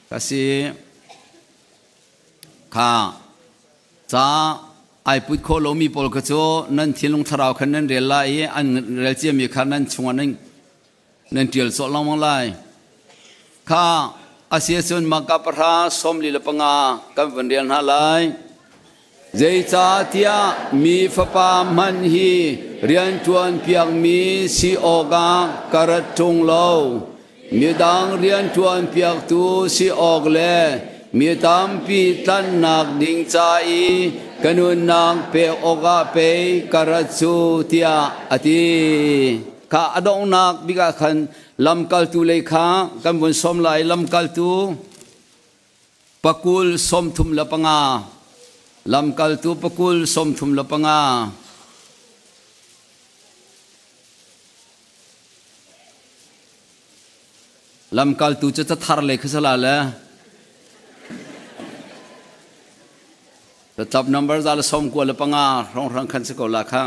กสิข้าจ้าไอพุทธโคโลมีปอลกโจนั่นที่ลงทราวขันนั้นเรียลไลอันเรียลเจียมีขันนั้นชงนั้นนั่นเดียลสอลมังไลข้าอาเซียชนมักกะปราสมลีละปังากันวันเรียนหาไลใจจ่าเตียมีฟปามันฮีเรียนชวนเพียงมีสีโอกากระทุงโลมีดังเรียนชวนเพียงตูสีออกเลมีตามปีตันนักดิ่งใจกันุนนางเปโอกาเปกระจูเตียอติข้าอดองนักบิกาขันลำกัลตูเลยข้ากันบนสมไหลลำกัลตูปะกุลสมทุมละปังาลำกัลตูปะกุลสมทุมละปังาลำกัลตูจะทาร์เลยขสลาละแต่จับนัมเบอร์จะละสมกว่าละปังารองรังคันสกุลละข้า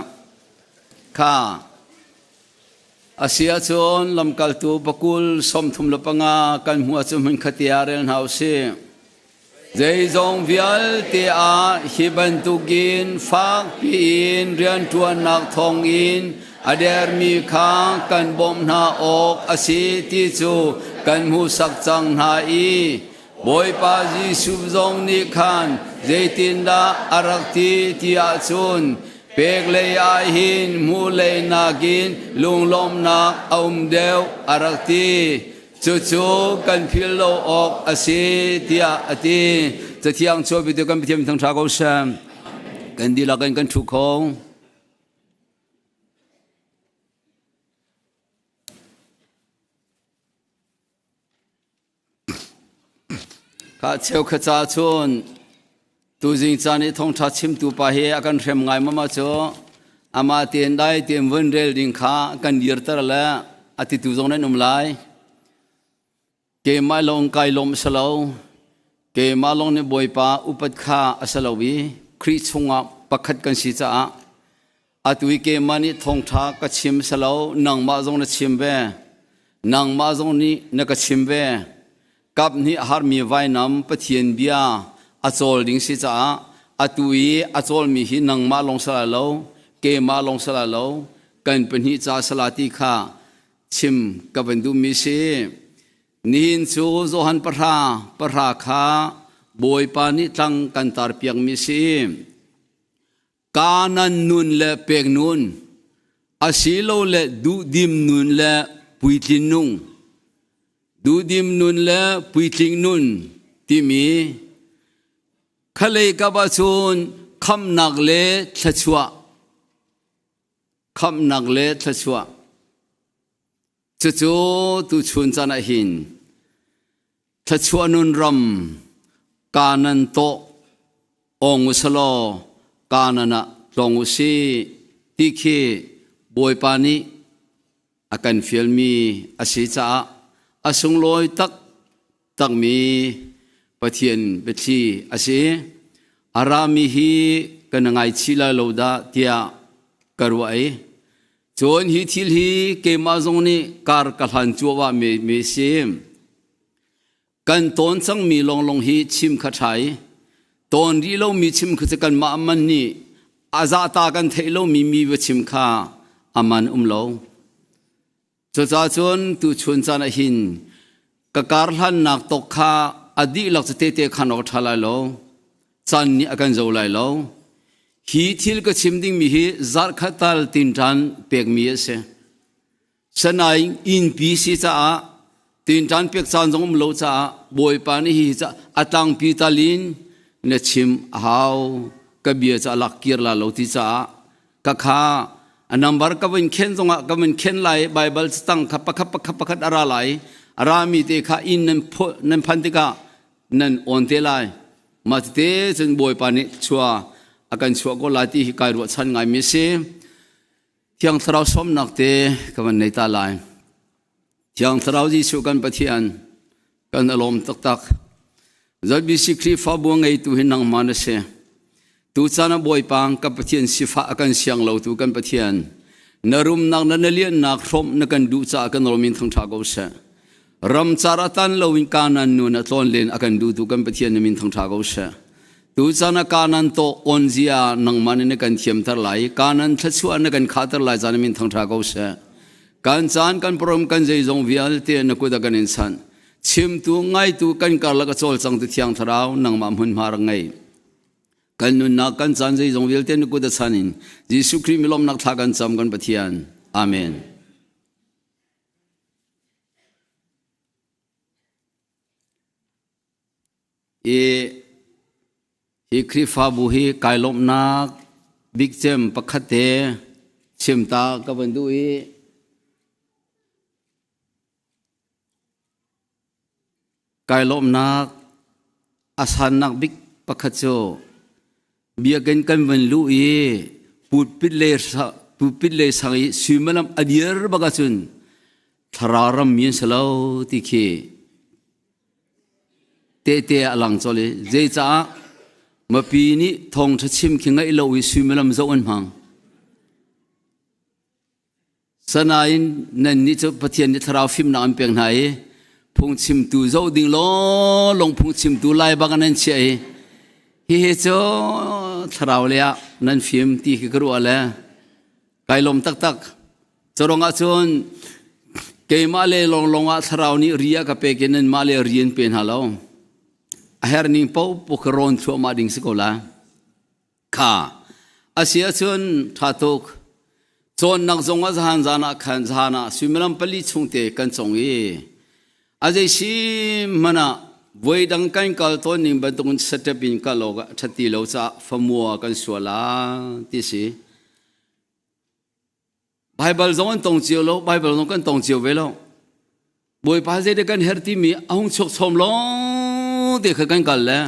อาเซียชนลำกัลตูปะกุลสมทุมละปังกันหัวจุมันขัดยาเรนเฮาซีใจจงวิลเตียฮิบันตุกินฟักปีนเรียนทวนนักทองอิน อเดรมีค้างกันบ่มนาอกอสีที่จูกันหูสักจังนาอีบอยปาจีสุบจงนิคันเจตินดาอารักตีที่อาจุนเปกเลยอาหินมูเลยนากินลุงลมนักอมเดวอารักตีจู่ๆกันพิลโลออกอสีที่อาตีจะเที่ยงโชว์ไปด้วยกันไปเที่ยวทั้งชาเขาเชมกันดีละกันทุกคนข้าเชี่ยวข้าจ้าชนตัวจริงจานี่ทงทัดชิมตัวไปเฮอากันเรียมไงมาจ่ออามาเตียนได้เตียนวันเรลดิงข้ากันยืดตระละอาทิตย์ตัวจงนั้นนุ่มไหลเกมาลงไกลมสลาวเกมาลงในบอยป้าอุปถัมภ์สลาวีคริสชงปักขัดกันสิจ้าอาตุยเกมานี่ทงทักกชิมสลาวนังมาจงนัชิมเบนังมาจงนี่นักชิมเบกับนี่หารมีไว้นำปะเทียนเบียอาโจลดิ้งสิจ้าอาตุยอาโจลมีหินังมาลงสลาโลเกมาลงสลาโลกันเป็นหิจ้าสลาติข้าชิมกับเป็นดูมิเชนินซูโจหันปราคาบอยปานิตังกันตารเปียงมิเชกานันนุนและเปียงนุนอาศิโลและดูดิมนุนและปุยทินนุงดูดิมนุนและปุยทิงนุนที่มีขเลยกับอาชุนคำนักเล่ทัชวะคำนักเล่ทัชวะจู่ๆตุชุนจานะหินทัชวะนุนรำกานันโตองุสโลกานันะตองอุสีติเคบอยปานิอากันฟิลมีอาศิจ้าอาสุงลอยตักมีปะเทียนเบทีอาศิอารามีฮีกันงไงชิลาโลดาเตียกรวายจวนฮีทิลฮีเกมาจงนี้การกลันจัวว่าเมเซมกันตอนสังมีลงฮีชิมขัดไฉตอนที่เรามีชิมขัดกันมามันนี่อาซาตากันเทเรามีวชิมข้าอามันเราจะจ่าจวนตุชนจานหินกะการหันนักตกข้าอดีหลักจะเตะขันออกทลายเราจันนี่อากันจะไหลเราฮีทิลก็ชิมดิ้งมีฮีจัดขัดตัลตินจันเปียกมีเสสนายอินปีซีจ้าตินจันเปียกจันจงเราจ้าบอยปานี่ฮีจ้าอัตังปีตาลินเนชิมหาวกะเบียจ้าลักกีร์ลาเราที่จ้ากะข้าอันนัมบาร์กับมันเข็นจงกับมันเข็นไลไบเบิลสตังขับขัดอะไรอารามีเตข้าอินนันพันติกานันอ่อนเตลัยมาเตจนบอยปานิชัวอาการชัวก็ลาที่กายรัวชันไงมิเซที่ยังสาวสมนักเตกับมันในตาลายที่ยังสาวที่ชัวกันปะเทียนกันอารมณ์ตักจะบิสิครีฟ้าบัวไงตัวหินังมาเนเซตูจานะบอยปังกับปะเทียนสิฟ้าอาการเสียงเราตัวกันปะเทียนนรุมนักนันเลียนนักรมนักันดูจากกันอารมณ์ทั้งชาโกเซรำจาระตันเราวินกานันนูนตอนเล่นอากันดูตัวกันปะเทียนมินทั้งชาโกเซตูจานะกานันโตออนเซียนังมันนักันเทียมตะไลกานันทัชวนักันขาตะไลจานมินทั้งชาโกเซการจานกันพร้อมกันใจจงวิอัลเตนักดักันอินสันชิมตัวไงตัวกันการละก็โจลจังติที่ยังทราวนังมาหุ่นมารังไงกันนุนนักกันจานใจจงวิอัลเตนักดัชันินยิสุครีมิลอมนักทากันจำกันปะเทียนอาเมนฮีคริฟาบุฮีกายลมนักบิ๊กเจมปักขัดเตชิมตากับบันดูอีกายลมนักอาสานักบิ๊กปักขัดโจเบียกันบันลูอีปูดปิดเลสังอีสุมาลำอดีร์บักจุนทารารมมีนสลาวติเคเตะหลังโจเลยเจจ้ามาปีนี้ทองทัชิมขิงไอเราวิสุมาลำเจ้าอันพังสนายนั่นนี่จะปะเทียนทราฟิมน้ำเปียงไหนพงชิมตูเจ้าดิ่งล้อลงพงชิมตูไล่บางนั้นเชยเฮ้เจ้าทราวเลยนั่นฟิมที่กรัวแล้วไกลลมตัก จะรองอาจนเกมาเลลงอาทราวนี้เรียกับเปกินันมาเลเรียนเป็นฮัลโหลเฮร์นิงปูปุกรอนชัวมาดิ่งสกุลาค่ะอาเซียชนท่าตุกจนนักจงอาจารย์จานะขันจานะสุมิลัมปลีชงเตกันจงเออาเจชิมันอะวัยดังกันกัลตัวนิมบันตุนสเตปินกัลโลกทัติโลจะฟมัวกันสัวลาที่สิไบเบิลจงกันตรงเจียวโลไบเบิลจงกันตรงเจียวเวโลบอยพาเจเดกันเฮร์ติมีอาหงชกชมโลเด็กกันกัลเลย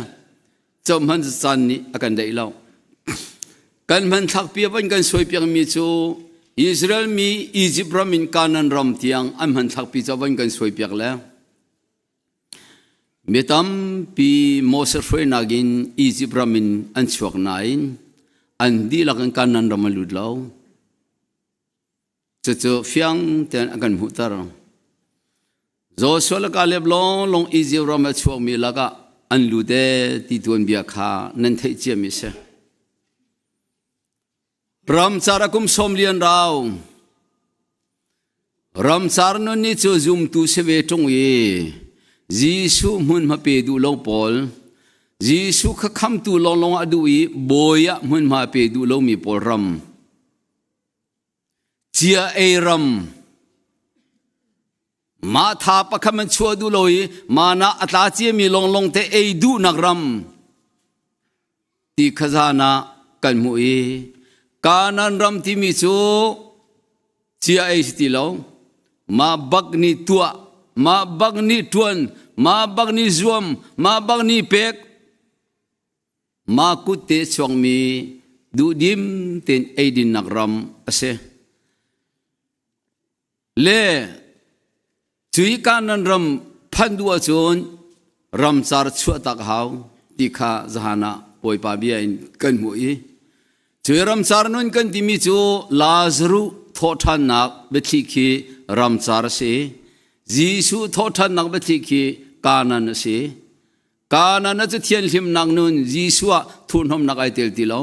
จอมมันจันนี่กันได้โลกันมันทักเปียบันกันสวยเปียงมีจูอิสราเอลมีอียิปต์รามินกานันรำเตียงอันมันทักปีจะบันกันสวยเปียกแล้วเมื่อตั้มปีโมเสสเฟนักินอียิปต์รามินอันชวกนายอันดีลักกันนันรำมาลุดแล้วจะเฟียงเตียนกันมุตระโจสวลกาเลบลงอียิปต์รามินชวกมีลักอันลุดเดติดวนเบียขานันเทเจมิเซรำสารกุมสมเลียนเรารำสารนนี่จะจุมตุเสวตงเอยิสุมุนมาเปดูลงปอลยิสุขคำตุลงอดูอีบอยะมุนมาเปดูลงมีปอลรำเจียเอรำมาทาปะคำมันชัวดูลอยมานะอัตาเจียมีลงเตเอดูนักรำที่ขจานะกันมุเอkanan ram timi chu chia ai stilo ma bagni tua ma bagni tuan ma bagni zuam ma bagni pek ma kutte chongmi du dim ten aidin nakram ase le chui kanan ram phandua chon ram char chu tak hau tikha jahana poi pa bia in kan mu i chui ram char non kan timi chu lazru thothan nak bethi ki ram char se jisu thothan nak bethi ki kanan se kanan chu thian hlim nak nun jisu a thun hom nak ai tel tilo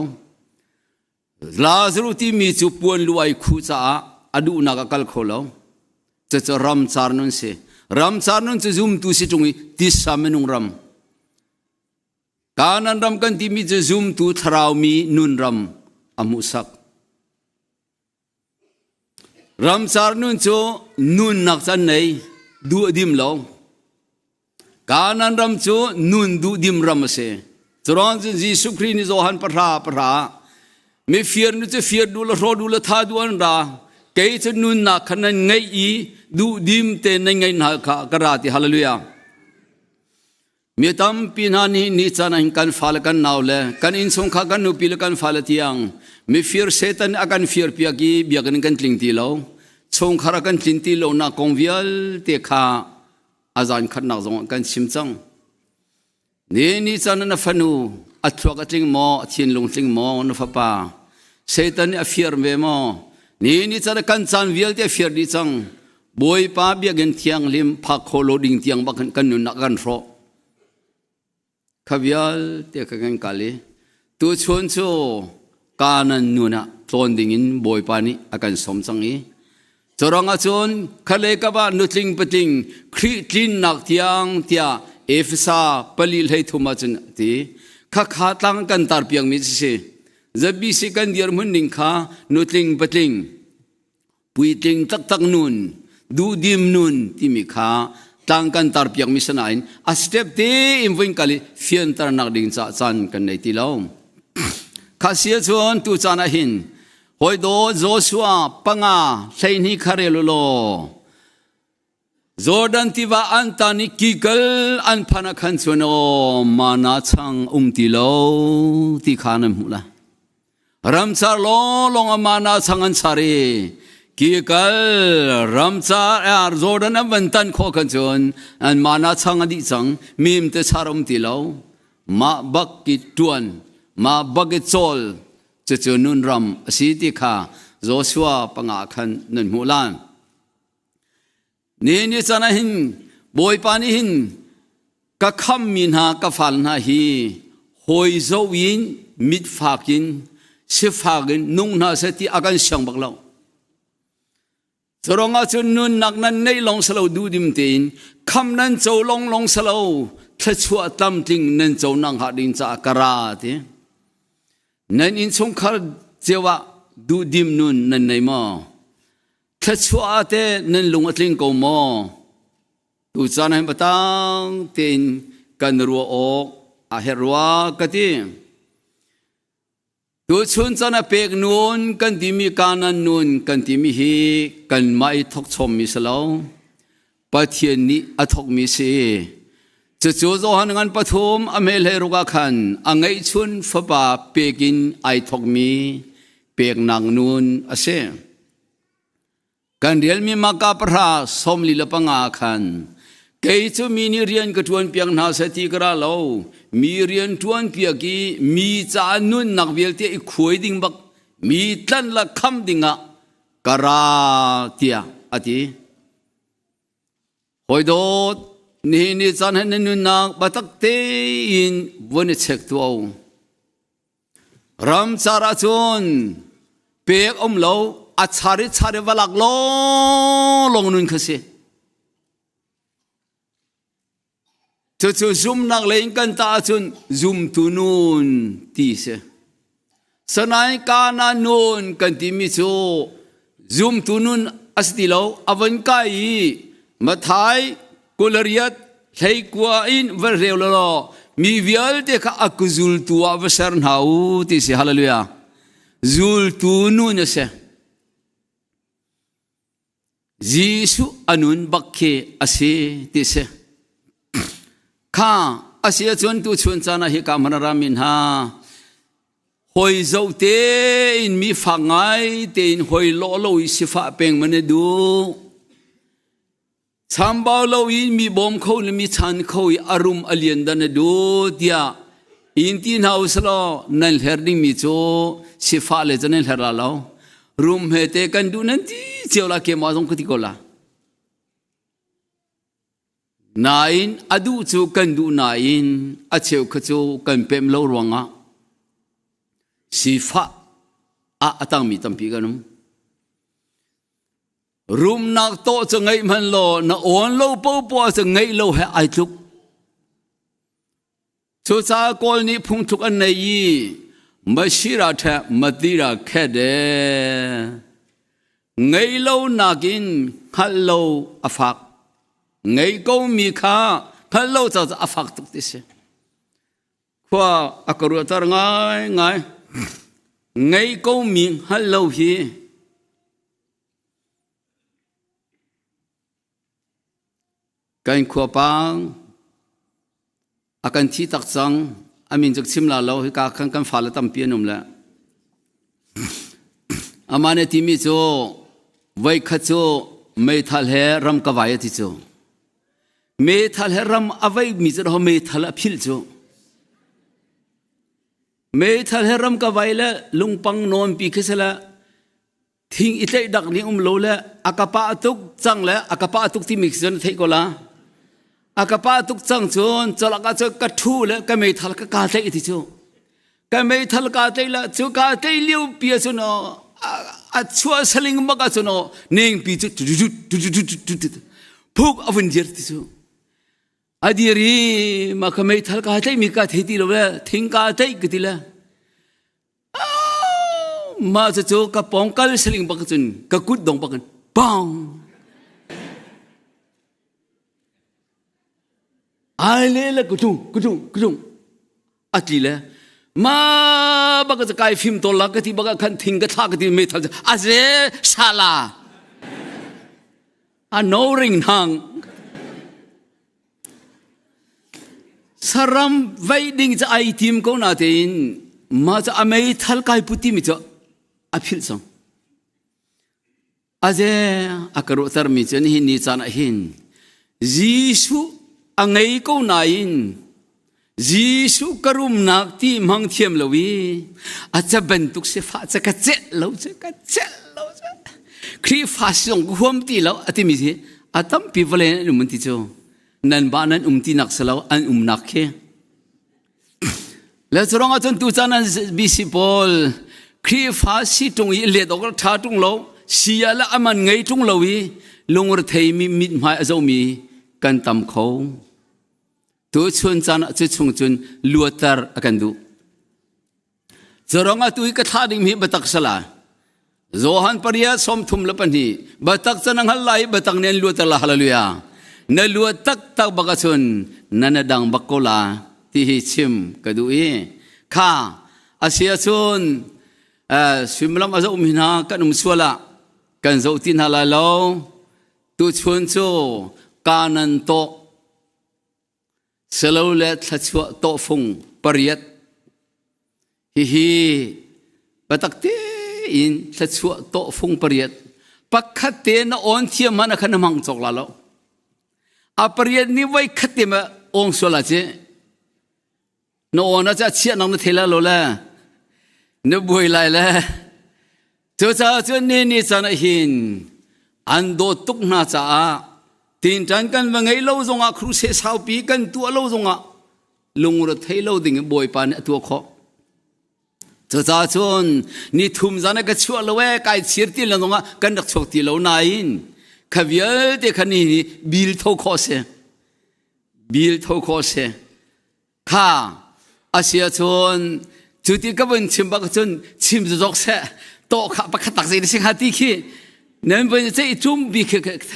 lazru timi chu puan luai khu cha adu nak kal kholo cha ram char nun se ram char nun chu zum tu se tungi ti samenung ram kanan ram kan timi chu zum tu tharau mi nun ram amusak ram char nun chu nun nak chan nei du dim lo kanan ram chu nun du dim ram se churon chu jisu christ ni johan pra me fear nu chu fear du la ro du la tha du an ra ke chu nun na khanan ngai i du dim te nai ngai na kha karati hallelujah mi tam pinani ni chana kan fal kan naule kan in song kha kan nu pil kan fal tiang mi fear satan akan fear pia ki biakan kan tling ti lo chong khara kan tling ti lo na kongvial te kha azan khat nak zong kan simchang ni chana na fanu athwa tling mo thin long tling mo na fa pa satan a fear me mo ni chana kan chan vial te fear di chang boy pa biagan thiang lim pha kholo ding tiang ba kan nu na kan ro khavial te kan kali tu chon cho kanan nuna tlondingin boy pani akan somchangi choranga chon khale ka ba nutling pating khri tlin nak tiang tia efsa palil hei thuma chen ti kha kha tang kan tar piang mi se zabi se kan dir mun ning kha nutling pating puiting tak tak nun du dim nun ti mi kha tang kan tar piang mi sanain a step te im wing kali fian tar nak ding cha chan kan nei ti lo khasia chon tu chana hin hoi do joshua panga thaini kharelo lo jordan tiwa antani kikal an phana khan chono mana chang ti lo ti khanam hula ramchar lo long mana changan sare kikal ramchar ar jordan avantan kho khan chon an mana chang adi chang mim te charom ti lo ma bak ki tuan ma bagit chol chu nun ram asiti kha joshua panga khan nun mulan ni chana hin boy pani hin ka kham min ha ka fal na hi hoi zo win mit fakin se fagin nung na se ti agan sang baklo จรองอาจุนนุนนักนั้นในลงสลาวดูดิมตีนคำนั้นเจ้าลงสลาวถ้าชัวตำจริงนั้นเจ้านังหาดินจากกราตีนั้นอินสงขารเจ้าดูดิมนุนนั้นในมอถ้าชัวเตนั้นลงอัตลิงกูมอดูจานให้ปตังตีนกันรัวออกอาเหรัวกติดูชนจานเป็กนูนกันที่มีการนันนูนกันที่มีฮีกันไม่ทกชมมิสลาวปะเทียนนี้อทกมิเสจะจูโจหันงานปฐมอเมลเฮรุกาขันอังไอชนฟบาเป็กินไอทกมีเป็กนางนูนอาเซกันเรียลมีมากาปราสมลีลปังอาขันเกยจูมีนิเรียนกทวนเปียงนาสติกราโลมีเรียนทวนเปียกีมีจานุนนักเวลเตอีขวยดิ่งบักมีตันละคำดิ่งะกราเตียอติหอยโดดนี่จานให้นุนนักบัตักเตอินวันเช็คตัวรำสาราจุนเปียกโลอัจฉริวลักลงนุนขสิจะซุ่มนักเลงกันตาจุนซุ่มตุนูนตีเสสนายกานานูนกันที่มิโซซุ่มตุนูนอัสติโลอวันกายมาทายกุลริยัตใช้กว่าอินเวรเรลโลมีวิลเดกอักซุลตัวเวสร์นฮาวตีเสฮาเลลูยาซุลตุนูนเสYesu anun bakke ase tise kha asia chon tu chun chana hi kamara min ha hoi zau te in mi fangai te in hoi lo sifa peng mane du chambao lo in mi bom kho mi chan kho arum alien dan du dia in tin house lo nal herding mi cho sifa le janel herla lo room hete kan du nanti ciola ke ma jong kutikola nain adu chu kan du nain a cheu khachu kan pem lo ronga sifa a atang mi tampi ganum room nak to changai man lo na on lo po po changai lo he ai tuk chu cha kol ni phung thuk an nei yi Masira tha matira khede ngai lo nakin khallo afak ngai ko mi kha khallo cha afak tuk tise kwa akaru tar ngai ngai ko mi hallo hi kain khwa pang akan thi tak chang amin jak simla lo hi ka kan fala tam pianum la amane timi cho vai khacho mai thal he ram ka vai ti cho me thal he ram avai mi cho ho me thal phil cho me thal he ram ka vai la lungpang non pi khesala thing itai dak ni lo la akapa tuk chang la akapa tuk ti mix jon thei ko la akapa tuk chang chon chalaka cha ka thu le ka me thal ka ka thei ti chu ka me thal ka thei la chu ka thei liu pi chu no a chua saling ma ka chu no ning pi chu phuk avun jer ti chu adiri ma ka me thal ka thei mi ka thei ti lo la thing ka thei ki ti la ma chu ka pongkal saling ba ka chun ka kut dong ba kan bang ai le kudung atli le ma baga kai film to la ka ti baga khan thing ka tha ka ti me thal aze sala a no ring hang saram wedding cha ai team ko na tin ma cha amei thal kai puti mi cha a phil song aze akaro tar mi chen hi ni chan hin jisu angai ko nain jisu karum nak ti mang thiam lowi acha bentuk se fa cha ka che lo khri fa song hom ti lo ati mi si atam pi vale mun ti cho nan ba nan ti nak salo an nak khe la chorong a chon tu chan an bisi pol khri fa si tung i le dok tha tung lo เสียละมันไงจงเลวีลงรถไทยมีมิดหมายอาจจะมีกันตำเขาตัวชนจานจะชงจนลัวตาร์กันดูจะร้องตัวอีกท่าดิ่งมีบัตักสลาโจฮันปริยาสมทุมละปันฮีบัตักจะนั่งหันไหลบัตักเนียนลัวตาละฮาเลลูยานั่นลัวตักตักบักชนนั่นดังบักโกลาที่ฮิชิมกระดูอีข้าอาเซียชนสิมลำอาจจะมินากันสวละกันโจตินฮาลาโลตัวชนโจกานันโตสลาวเลทชัวโตฟงปริยัตฮิบัตักเตอินชัวโตฟงปริยัตปักขัดเตนออนเทียมันขันมังจกลาโลอาปริยัตนี่ไว้ขัดเตมาองสวละเจนออนจะเชียนังนเทลาโลละนบุยไลละเจ้าเจ้านี่จะนะหินอันโดตุกนาจ้าทีนจันกันว่าไงเล่าจงอ่ะครูเสสาวปีกันตัวเล่าจงอ่ะลุงรถไทยเล่าดิ่งบ่อยปานตัวเขาจ้าชนนี่ทุ่มจานก็ชัวร์เลยไก่เสียตีแล้วจงอ่ะกันดักชกตีเล่านายขวิลเด็กคนนี้บิลท่าคอเสบิลท่าคอเสข้าอาเซียชนจุดที่ก็เป็นชิมบักชนชิมจะจกเสโตข้าปักขัดตักใจในสิ่งหาที่ขี้นั่นเป็นใจจุ่มบิกเท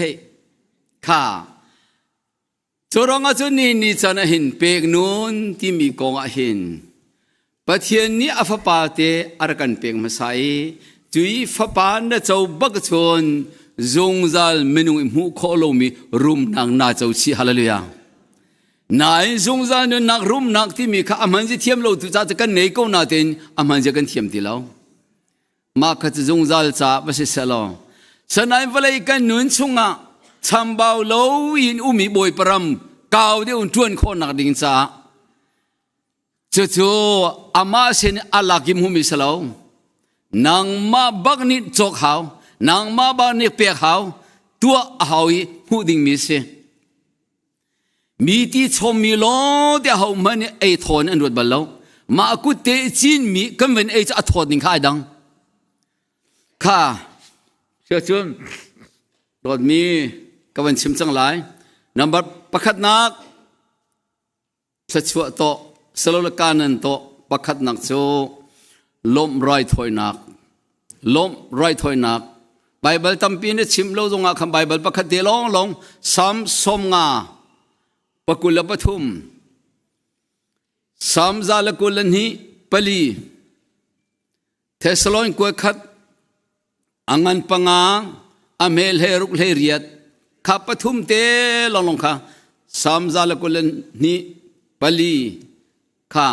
ข้าจรองอาจารย์นี่จะน่ะเห็นเป็กนูนที่มีกองอาเห็นประเทศนี้อาฟปาเตอารักันเป็กมาใส่จุยฟปานน่ะเจ้าบักชนจงจัลเมนูมุขโลมีรุมนางนาเจ้าชีฮาเลลูยานายจงจัลเนี่ยนักรุมนักที่มีข้าอามันจะเทียมเราตุจ้าจะกันไหนก็น่าเต็นอามันจะกันเทียมที่เรามาขัดจงจัลจ้าไม่ใช่เสลอฉะนั้นเวลากันนุนชงอ่ะชำบ่าวโลอินอุมีบอยปรำกาวเดียวจวนคนนักดิ่งจ้าจู่ๆอามาเซนอาลักิมหุมิสลาวนางมาบักนิดจกเขานางมาบักนิดเปียกเขาตัวเขาอีหูดิ่งมิเซมีที่ชมมีล้อเดียวเขามันไอทอนอันรวดบัลลามากุเตจินมีกันเป็นไอจะทอดดิ่งข้าดังข้าเชื่อชนรถมีก็เป็นชิมจังหลายนับบัดประคัดนักสัจวะโตสโลลกานันโตประคัดนักโจลมไรถอยนักลมไรถอยนักไบเบิลตั้มปีนี้ชิมโลจงอาคำไบเบิลประคัดเดลองซ้ำสมงาปกุลปทุมซ้ำซาลกุลนี้ปลีเทสโลนกวยขัดอังันปังอาอเมลเฮรุกเฮเรียดข้าปทุมเตลองข้าสามซาลกุลนี้ปลีข้า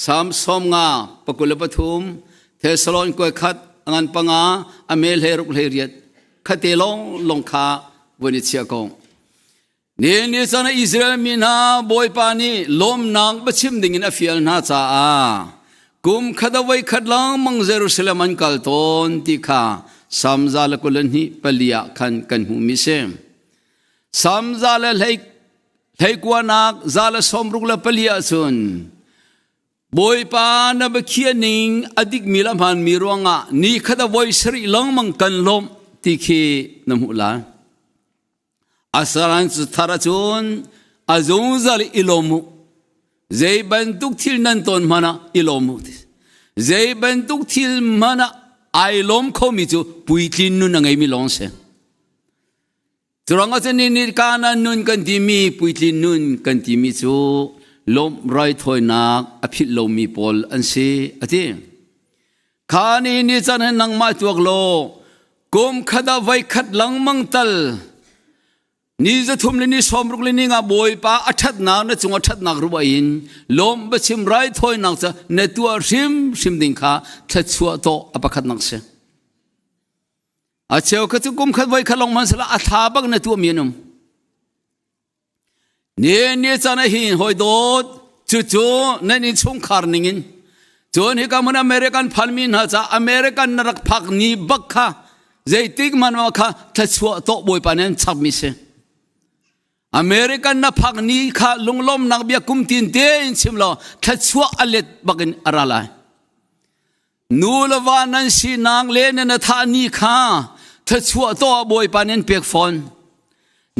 สามสมงาปกุลปทุมเทสโลนกวยขัดอังันปังอาอเมลเฮรุกเฮเรียดข้าเตลองข้าวันนี้เชียกงนี่สันอิสราเอลมีนาบอยปานีลมนางบัชิมดิ่งนัฟยัลนาจ้ากุมขัดไว้ขัดลังมังเยรูซาเล็มกัลตอนที่ข้าสามซาลกุลนี้ปลียกันหูมิเซสามซาลให้กว่านักซาลสมรุกละปลียส่วนบอยปานบเขียนิงอดิกมิลามันมีรวงะนี่ขัดไว้สริลังมังกันลมที่ขี้น้ำหูลาอาสารันสุธาราชนอาจงซาลอิลมุใจบรรทุกทิลนันตอนมานะอิลมุใจบรรทุกทิลมานะไอลมเขามีจูปุยทินนุนไงมีลองเสียตรังอาจารย์นี่การนั้นนุนกันที่มีปุยทินนุนกันที่มีจูลมไรถอยนักอภิลมมีปอลอันเสียอธิข้านี่จะให้นังมาตัวโลกุมขัดไว้ขัดหลังมังตัลนี่จะทุ่มเลยนี่สมรุกเลยนี่งาบอยป้าอัฐนักนะจงอัฐนักรู้ว่าอินลมบัชิมไรถอยนักจะในตัวชิมดิ่งข้าทัดชัวโตอปขัดนักเสียอาเชียวก็จะกุมขัดไว้ขัดลงมันสละอัฐาบักในตัวมีนุ่มนี่จะนะหินหอยโดดจู่ๆนั่นนี่ชงคาร์นิงินจนที่กำมันอเมริกันพันมินหาจะอเมริกันนักพักนี่บักข้าใจติกมันว่าข้าทัดชัวโตบอยปานันชักมิเซอเมริกันนับพักนี้ข้าลุงล้มนักเบียกุมตินเตนชิมลอทัดชัวอเล็ดบักนอะไรนูลวานันสีนางเลนนท่านี้ข้า ถ้าชั่วตัวบอยปานินเปียกฝน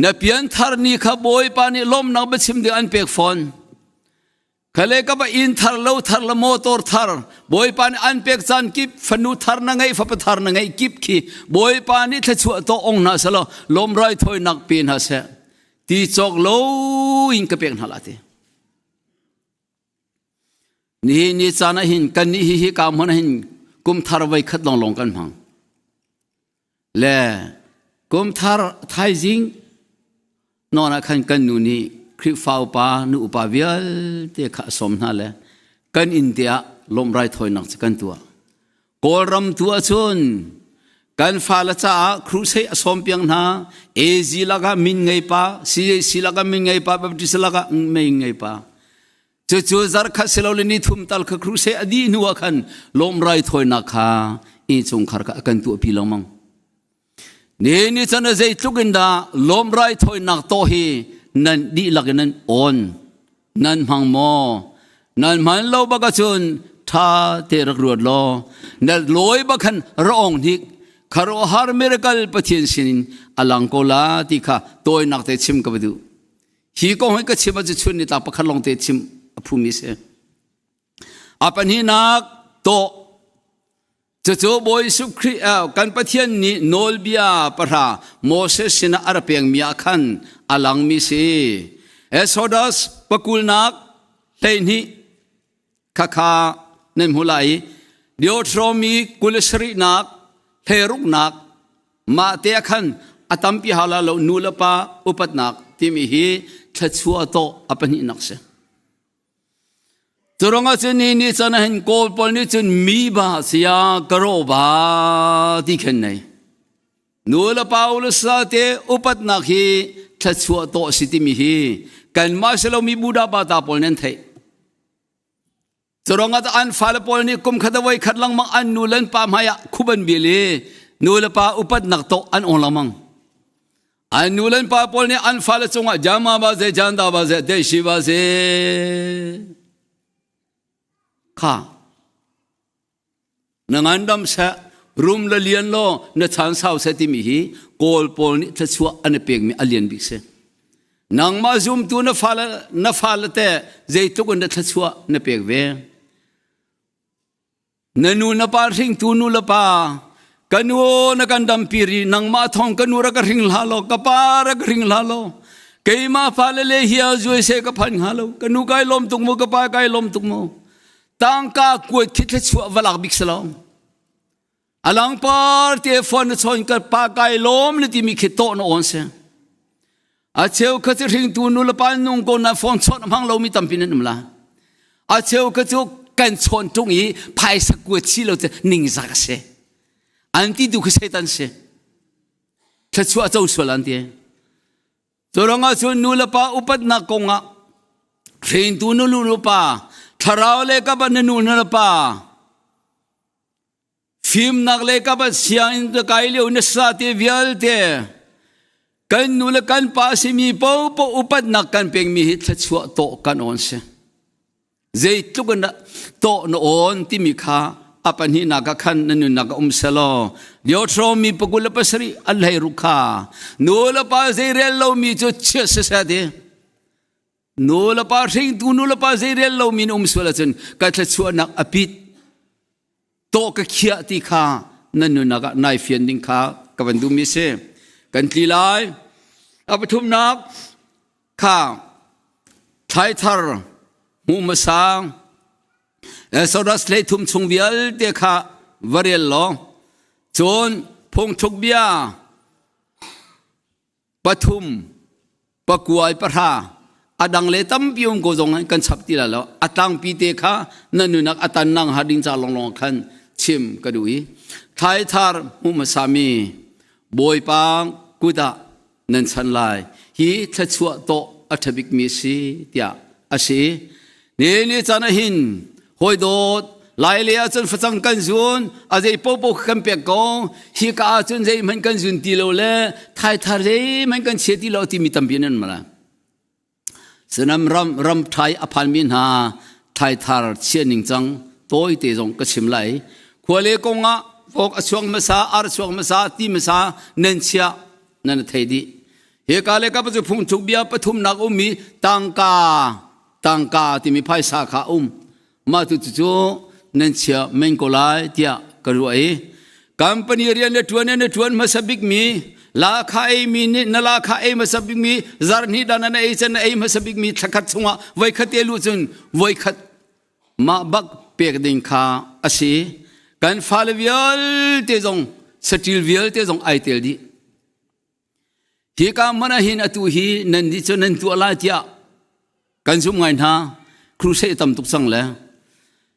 นับเปลี่ยนทาร์นี่ขบอยปานิลมนักบัชิมเดือนเปียกฝนเขาเลยก็ไปอินทาร์เลวทาร์ละโมตอร์ทาร์บอยปานิอันเปียกจันกิบฟนูทาร์นังไงฟับทาร์นังไงกิบขีบอยปานิถ้าชั่วตัวองค์น่ะสละลมไรถอยนักเปลี่ยนฮะเสตีจอกโลอินกเปียกนั่นละทีนี่จานะหินกันนี่ฮิกามมันหินกุมทาร์ไว้ขัดลงกันพังเล่กุมทาร์ไทยจิงนอนขันกันนูนี่คริฟ้าปานูปาเวียลเตะข้าสมนั่นแหละกันอินเดียลมไรถอยนักสักกันตัวโกรำตัวชนกันฟ้าละจ้าครูเสียสมเพียงนาเอจิลักามินไงปาซีลักามินไงปาแบบดิสลักาไม่ไงปาจู่ๆจาร์คัสเลวเลนิทุมตัลคครูเสียอดีนัวขันลมไรถอยนักฮาอินจงขารกันตัวพิลมังนี่ฉันจะทุกินดาลมไรถอยนักโตฮีนั่นดีลักนั่นอ่อนนั่นพังโมนั่นมันเล่าบักจุนท่าเตรักรวดล้อนั่นลอยบักขันร้องดิกคารวหาร์มิรกัลปะเทียนสินอลังโกลาติค่ะตัวนักเตชิมกับดูฮีก็ให้กับชิมจะชุนนี่ตาปะขันลงเตชิมภูมิเสอาปันฮีนักโตจู่ๆบอยสุครีกันปะเทียนนี่โนลเบียปะราโมเสสนะอาร์เปียงมีอาคันอลังมิเสเอสโอดัสปะกุลนักเลนี่ข้าข้าเนมหุไลเดียวทรมีกุลสรีนักเทรุกนักมาเตะขันอาตัมพิฮาลาโลนูลปาอุปัตนักที่มีฮีทัดชัวโตอาปันฮีนักเสจรองอาจารย์นี่จะนั่งโกลปอลนี่จะมีบาสยากรอบาที่เข็นไหนนูลปาอุลสาเตอุปัตนักฮีทัดชัวโตสิที่มีฮีกันมาเสลมีบูดาบาตาปอลนั่นเถจรองอาจารย์ฟาลปอลนี่กุมขัดไว้ขัดลังมังอันนูลันปามหายคุบันบิลีนูลปาอุปัตนักโตอันองละมังอันนูลันปาปอลนี่อันฟาลจงว่าจามาบาเซจันดาบาเซเดชิบาเซข้านังอันดำเสรุมละเลียนโลนชันสาวเสติมีฮีโกลปอลนี่ทัชัวอันเปียกมีอเลียนบิกเสนังมาซุมตัวนฟาลเตใจตุกันนทัชัวนเปียกเวนนูนปาริงตูนูลปากันโวนกันดำปีรีนังมาทองกันนูรักริงลาโลกปารักริงลาโลเกยมาฟาลเลฮีอาจุยเสกพันฮาโลกันนูไกลมตุกโมกปาไกลมตุกโมตั้งกากวดคิดชัววลักบิกสลามอลังปาร์ตีฟอนชนกับปากไกลมนี่ที่มีคิดโตนอนเสอาเชลก็จะริงตูนุลปานุงกนันฟอนชนมังเรามีตั้มปินันมละอาเชลก็จะกันชนตรงนี้ภายสักวดที่เราจะนิ่งสักเสอันที่ดูคือเซตันเสชัชัวเจ้าส่วนอันที่จรองอาชนนุลปาอุปัตนักกงะริงตูนุลปาทาราวเลกับนนูนลปาฟิล์มนักเลกับเสียงตะไคร้เลี้ยวนสาติวิลเตกันนูเลกันป้าสิมีปูปูอุปัตนักกันเพียงมีหิตชัวโตกันอ่อนเสใจทุกันโตนอ่อนที่มีค่าอาปันหินักขันนนูนักสลอเดี๋ยวทรมีปกุลปัสรีอะไรรุขานูเลป้าใจเรลเรามีจุดเชื่อเสียเดนูลปาริงตูนูลปาเซเรลเรามินสวลจันกัดชัวนักอภิตโตกะเขียติขานั่นนูนักนายเฟียนดิงขากับดูมิเซกันทีไลอปทุมนักข้าไททาร์มูมาสางเอสอดัสเลทุมชงเบียลเดข้าวาริลโลจนพงทุกเบียปทุมปะกวยปะราอดังเลตัมพิวงโกจงกันสับตีละแล้วอตังปีเตค่ะนั่นนูนักอตันนังหาดิงจาลงขันชิมกระดุยไทยทาร์มุมสามีบอยปังกุดานันสันไลฮีทัชวโตอัฐบิกมิสีเตียอาศีนี่จานะหินหอยโดดไล่เลี้ยจนฟังกันจุนอาเจปปกันเปียกงฮีกาจนใจมันกันจุนตีโลเล่ไทยทาร์ใจมันกันเสียตีโลที่มีตัมพินันมาละสนามรำไทยอภันมินหาไทยทาร์เชียนิงจังโตยเตจงกชิมไหลขวเลกงะ พวกช่วงมาซาอาร์ช่วงมาซาตีมาซาเนินเชียนั่นเทดีเฮกาเลกับจุพุงทุกเบียปฐุมนักมีตังกาที่มีไพ่สาขามาตุจุนั่นเชียเมงโกลายเตียกระรวยกัมปนีเรียนเนทวนมาสบิกมีลาคาเอมีนี่นลาคาเอมาสบิกมีจารนีดานันเอเจนเอมาสบิกมีทักขัดสงะไว้ขัดเตลุจุนไว้ขัดมาบักเปียกดิงคาอาศัยกันฟาลวิอลเตจงสติลวิอลเตจงไอเตลดีฮีกามันหินอตุฮีนันดิจนันตัวลาเตียกันซุ่มไงนะครูเซตัมตุกสังเลย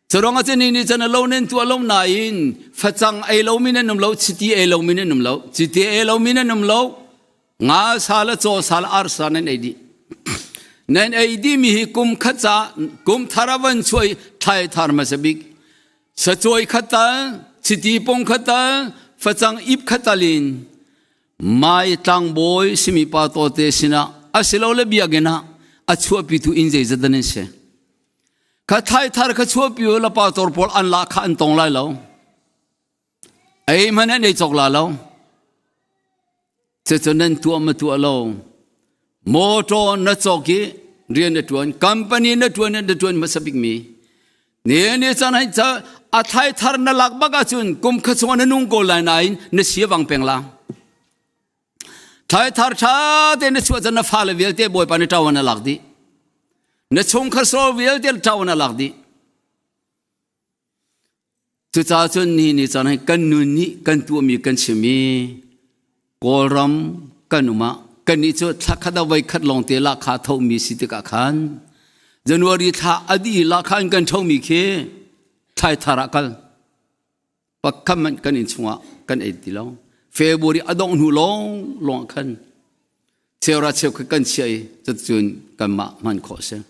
จะร้องอาจารย์นี่จะนั่งเล่าเน้นตัวเล่าหนาอินฟัดจังไอเล่ามินนุ่มเล่าจิตไอเล่ามินนุ่มเล่าจิตไอเล่ามินนุ่มเล่างาสาลโจสาลอาร์สานันไอดีนั่นไอดีมีฮิกุมขัดจ้ากุมทาราวันช่วยไทยทาร์มาสบิกสะช่วยขัดตาจิตปงขัดตาฟัดจังอิบขัดตาลินไม่ตั้งบอยสิมีปาโตเตสินะอาศัยเราเลบียกันนะอาชัวปิตุอินเจจะดันเสข้าไทยทาร์ข้าชัวปิวละปาโตร์พอลอันละข้าอันตรงไล่เราไอ้มันนั่นไอ้จกลาเราจะนั้นตัวมาตัวเราโมโตนัดจกีเรียนนัดวันคัมพานีนัดวันมาสบิกมีเนี่ยจะไหนจะอาไทยทาร์นั่นลักบักจุนกุมข้าชัวนั่นนุ่งโกลายนายนเสียวังเปงลาไทยทาร์ชาเตนชัวจะนับฟาลเวลเตบอยปานิตาวันลักดีนชงขสโรเวลเตลตาวันลักดีจุดจ้าจนนี่จะให้กันนุนี่กันตัวมีกันชิมีกอรัมกันอุมากันนี่จุดทักขัดไว้ขัดลงเตลักขาเท่ามีสิทธิกาขันจันวารีท่าอดีลักขันกันเท่ามีเคไทยทารักกันปักคำมันกันอินชัวกันเอ็ดดีแล้วเฟบรีอดองหูลงขันเชื่อราเชื่อกันเชื่อจะจุนกันมามันขอเสีย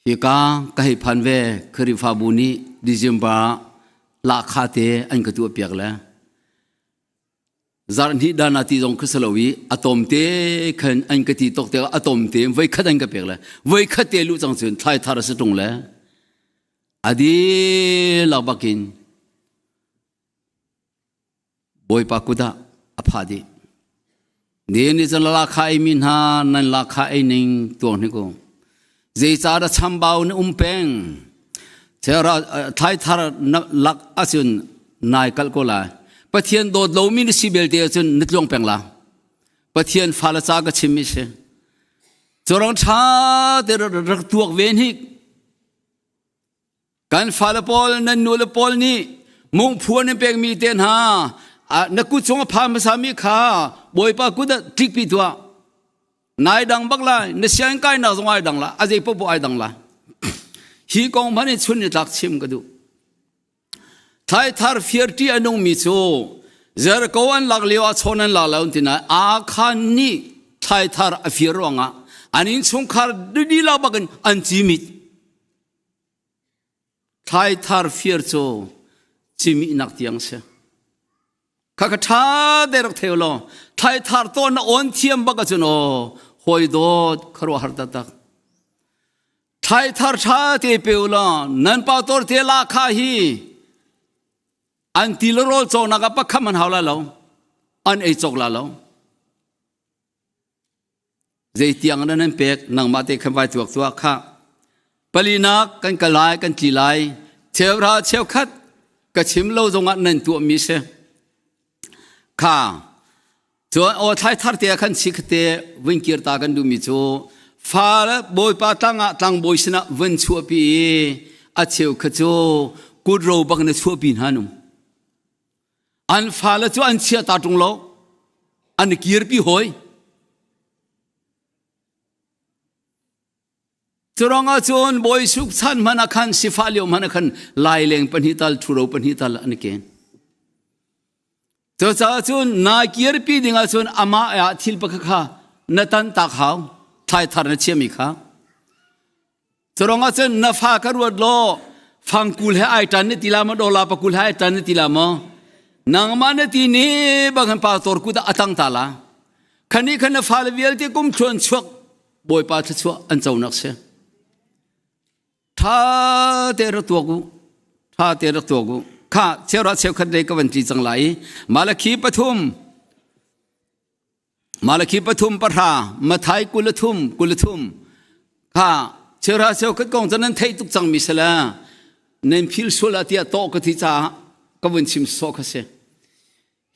ฮีกาก็ให้พันเวคริฟาบุนีดิจิมบาลาคาเตอันก็ตัวเปียกแล้วจารย์ที่ดานาตีจงคุสลาวีอะตอมเตขันอันก็ตีตกเตอะตอมเตไว้ขัดอันก็เปียกแล้วไว้ขัดเตลุจังจุนไทยทาร์สตรงแล้วอดีลาบักินบอยปากุดาอภาดีเนี่ยนี่จะลาคาไอมินฮานั่นลาคาไอหนึ่งตัวนี้ก็เจสาระชัมบาวน์เป็งเจ้าไทยทาร์ลักอาศัยนายกัลโกลาปะเทียนโดดโลมินสิเบลเตียจนนิดลงเป็งละปะเทียนฟาลซากชิมิเชจรองชาเดรักตัวเวนิกการฟาลปอลนันนูลปอลนี่มุงพัวนี่เป็งมีเตียนหานักกุศลพามาสามีข้าบอยปากุดทิกปีตัวนายดังบักลายนเสียงกายนักสงายดังละอาจจะพบไอดังละฮีกองมันชุนนี่ตักชิมกันดูไทยทาร์ฟิร์ตีอันงมิโซเจอร์กวันลักเลียวชนันลาลาอุนตินาอาคันนี่ไทยทาร์ฟิร์รองะอันนี้สงครามดีลาบักันอันจิมิตไทยทาร์ฟิร์โซจิมินักเตียงเสข้าก็ท้าเดรักเทวโลไทยทาร์ต้นอ่อนเทียมบักจุนโอหอยโดดครัวหาร์ตักไทยทาร์ชาเตเปวโลนันปาตอร์เทลาคาฮีอันติลโรลโจนักปักขมันหาวลาโลอันเอจกลาโลเจตียงนั้นเป็กนังมาเตคำไว้ตัวข้าปลีนักกันกลายกันจีไลเชวราเชวคัดกระชิมโลจงอันนั้นตัวมิเชข้าจวนโอไทยทาร์เตียขันสิกเตวินเกียร์ตากันดูมิโจฟ้าละบอยปาตังบอยสนะวินชัวปีอาเชวขโจกูโรบักนชัวปีนานุอันฟ้าละจวนอันเชียตาตรงโลอันเกียร์ปีหอยจรองอาจวนบอยสุขสันมันขันสิฟ้าเลียวมันขันลายเลงปนิตัลทุโรปนิตัลอันเกนจ้าจุนนาเกียร์ปีดิ่งอาจุนอามาอาทิลปะข้านัตันตาขาวไทยทาร์นเชียมิข้าจรองอาจุนนาฟ้ากระวดโลฟังกุลให้ไอตันเนติลามะโดลาปะกุลให้ไอตันเนติลามะนางมันเนตินีบังคันปาตอร์กุดอัตังตาลาคันนี้คันฟ้าเลเวลที่กุมชวนชวกบอยปาทชวกอันเจ้านักเสียท่าเตระตัวกู ข้าเชราเชลคัดเลยกวันจีจังไหลมาลคีปทุมปะทามาไทยกุลทุมข้าเชราเชลคัดกองจันนั้นไทยตุกจังมิสละเน้นพิลสุลาติอาโตกติจ้ากวันชิมโซกเส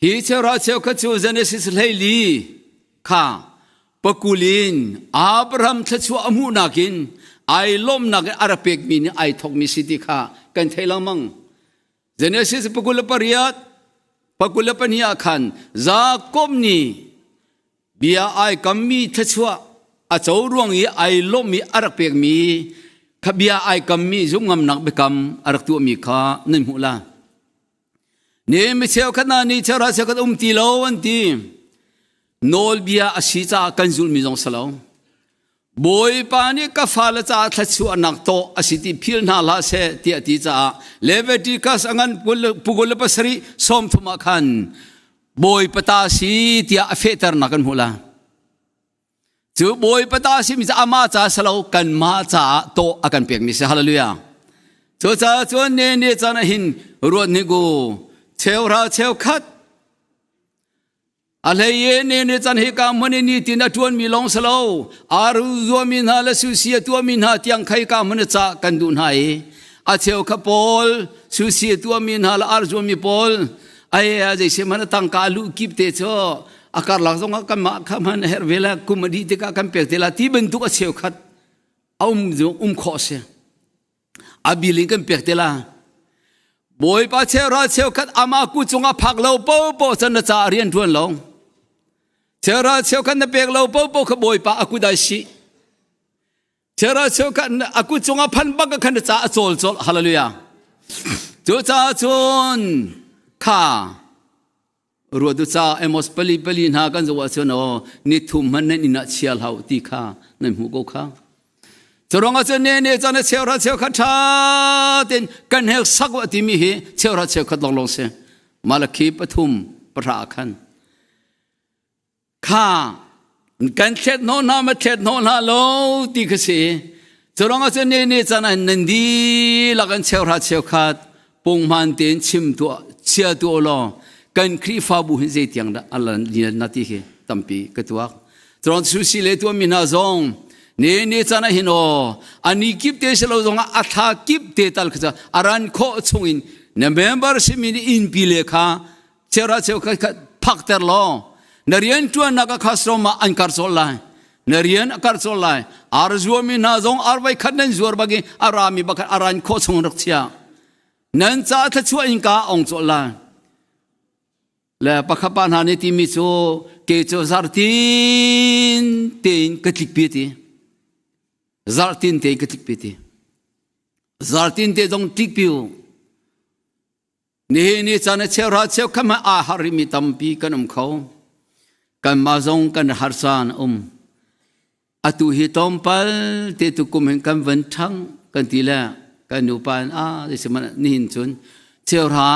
ฮีเชราเชลคัดจูเจเนซิสเลลีข้าปกุลินอับราฮัมทัชวามูนักินไอล้มนักอาราเปกมินไอทอกมิสิติข้ากันไทยละมังเจเนซิสปกุลปริยัตปกุลปนิยาขันซาคอมนีเบียไอกัมมีทัชวาอาเจ้ารวงอีไอล้มมีอาราเปกมีขบียไอกัมมีจุงงำนักเบกัมอารักตัวมีข้านั่นหูละเนี่ยไม่เชื่อขนาดนี้เชื่อราเชื่อกันตีโลวันตีโนลบียอาศิจากันจุลมิจงสลาวบอยปานีกัฟาลจ้าทัชวนักโตอาศิติพิลนาลาเสติอติจ้าเลเวติกัสอันปุกลปัสรีสมทุมาขันบอยปตาสีติอาเฟตร์นักันหูละจูบอยปตาสีมิจอามาจ้าสลาวกันมาจ้าโตอากันเปียกมิเสฮาเลลูยาจูจ้าจวนเนเนจ้านะหินรวดนิกูเชวราเชวคัดอะไรเย็นเนี่ยจันเหกามันนี่ตินาทวนมีลงสลาวอารุจวมินหาละสุเสียตัวมินหาที่ยังใครกามันจะกันดูนายอาเชวขปอลสุเสียตัวมินหาละอารุจวมีปอลไอ้อาจจะมันตั้งกาลุกิบเตชออาการหลังสงกันมาขมันเฮรเวลาคุมดีเตกันเปียกเตลาที่บรรทุกอาเชวขัดเอาขอเสียอาบิลิงกันเปียกเตลาบอยป้าเชราเชวขัดอามากุจงอาพักเราโปจันจะเรียนทวนลงเชราเชวขัดนับเปียกเราโปขบอยป้าอากุได้สิเชราเชวขัดอากุจงอาพันบักขันจะโจลฮาเลลูยาจูจ้าจนข้ารัวดูจ้าเอมอสเปลีนากันจะว่าเชนอนิทุมมันนี่นัดเชียลเฮาตีข้านั่นหูกูข้าจะร้องอาจารย์เนี่ยจะเนี่ยเชวราเชวขัดชาตินกันเฮกสักวันที่มีเหเชวราเชวขัดลงเสมาลคีปทุมปราคันข้ากันเช็ดโนนามาเช็ดโนนาโลตีกษีจะร้องอาจารย์เนี่ยจะเนี่ยนันดีละกันเชวราเชวขัดปุ่งมันเตียนชิมตัวเชียตัวโลกันครีฟ้าบุหินเจียงอัลลันลีนาทีเหตั้มปีกตัวจะร้องสุสิเลตัวมินาซองเนี่ยจะนะเห็นอันนี้กิบเตชเราจงอาทากิบเตตัลก็จะอารันโคชงอินเนี่ยเมมเบอร์ชิมินอินพิเลขาเชราเชวก็พักเตอร์ลอนเรียนตัวนักข้าสมาอันคาร์โซลายนเรียนคาร์โซลายอาร์จัวมินาจงอาร์ไว้ขัดนั้นจัวบางอารามีบักอารันโคชงรักเชียนั่นจะทัชวอินกาองโซลายและปักปันหานิติมิโซเกจซาร์ตินเตนกติกพิธีzartin te ketik piti zartin te dong tikpiu ni chana chera cheu khama a harimi tampi kanum khau kan ma zong kan harsan atu hi tompal te tu kum hen kan van thang kan tila kan nu pan a seman nin chun chera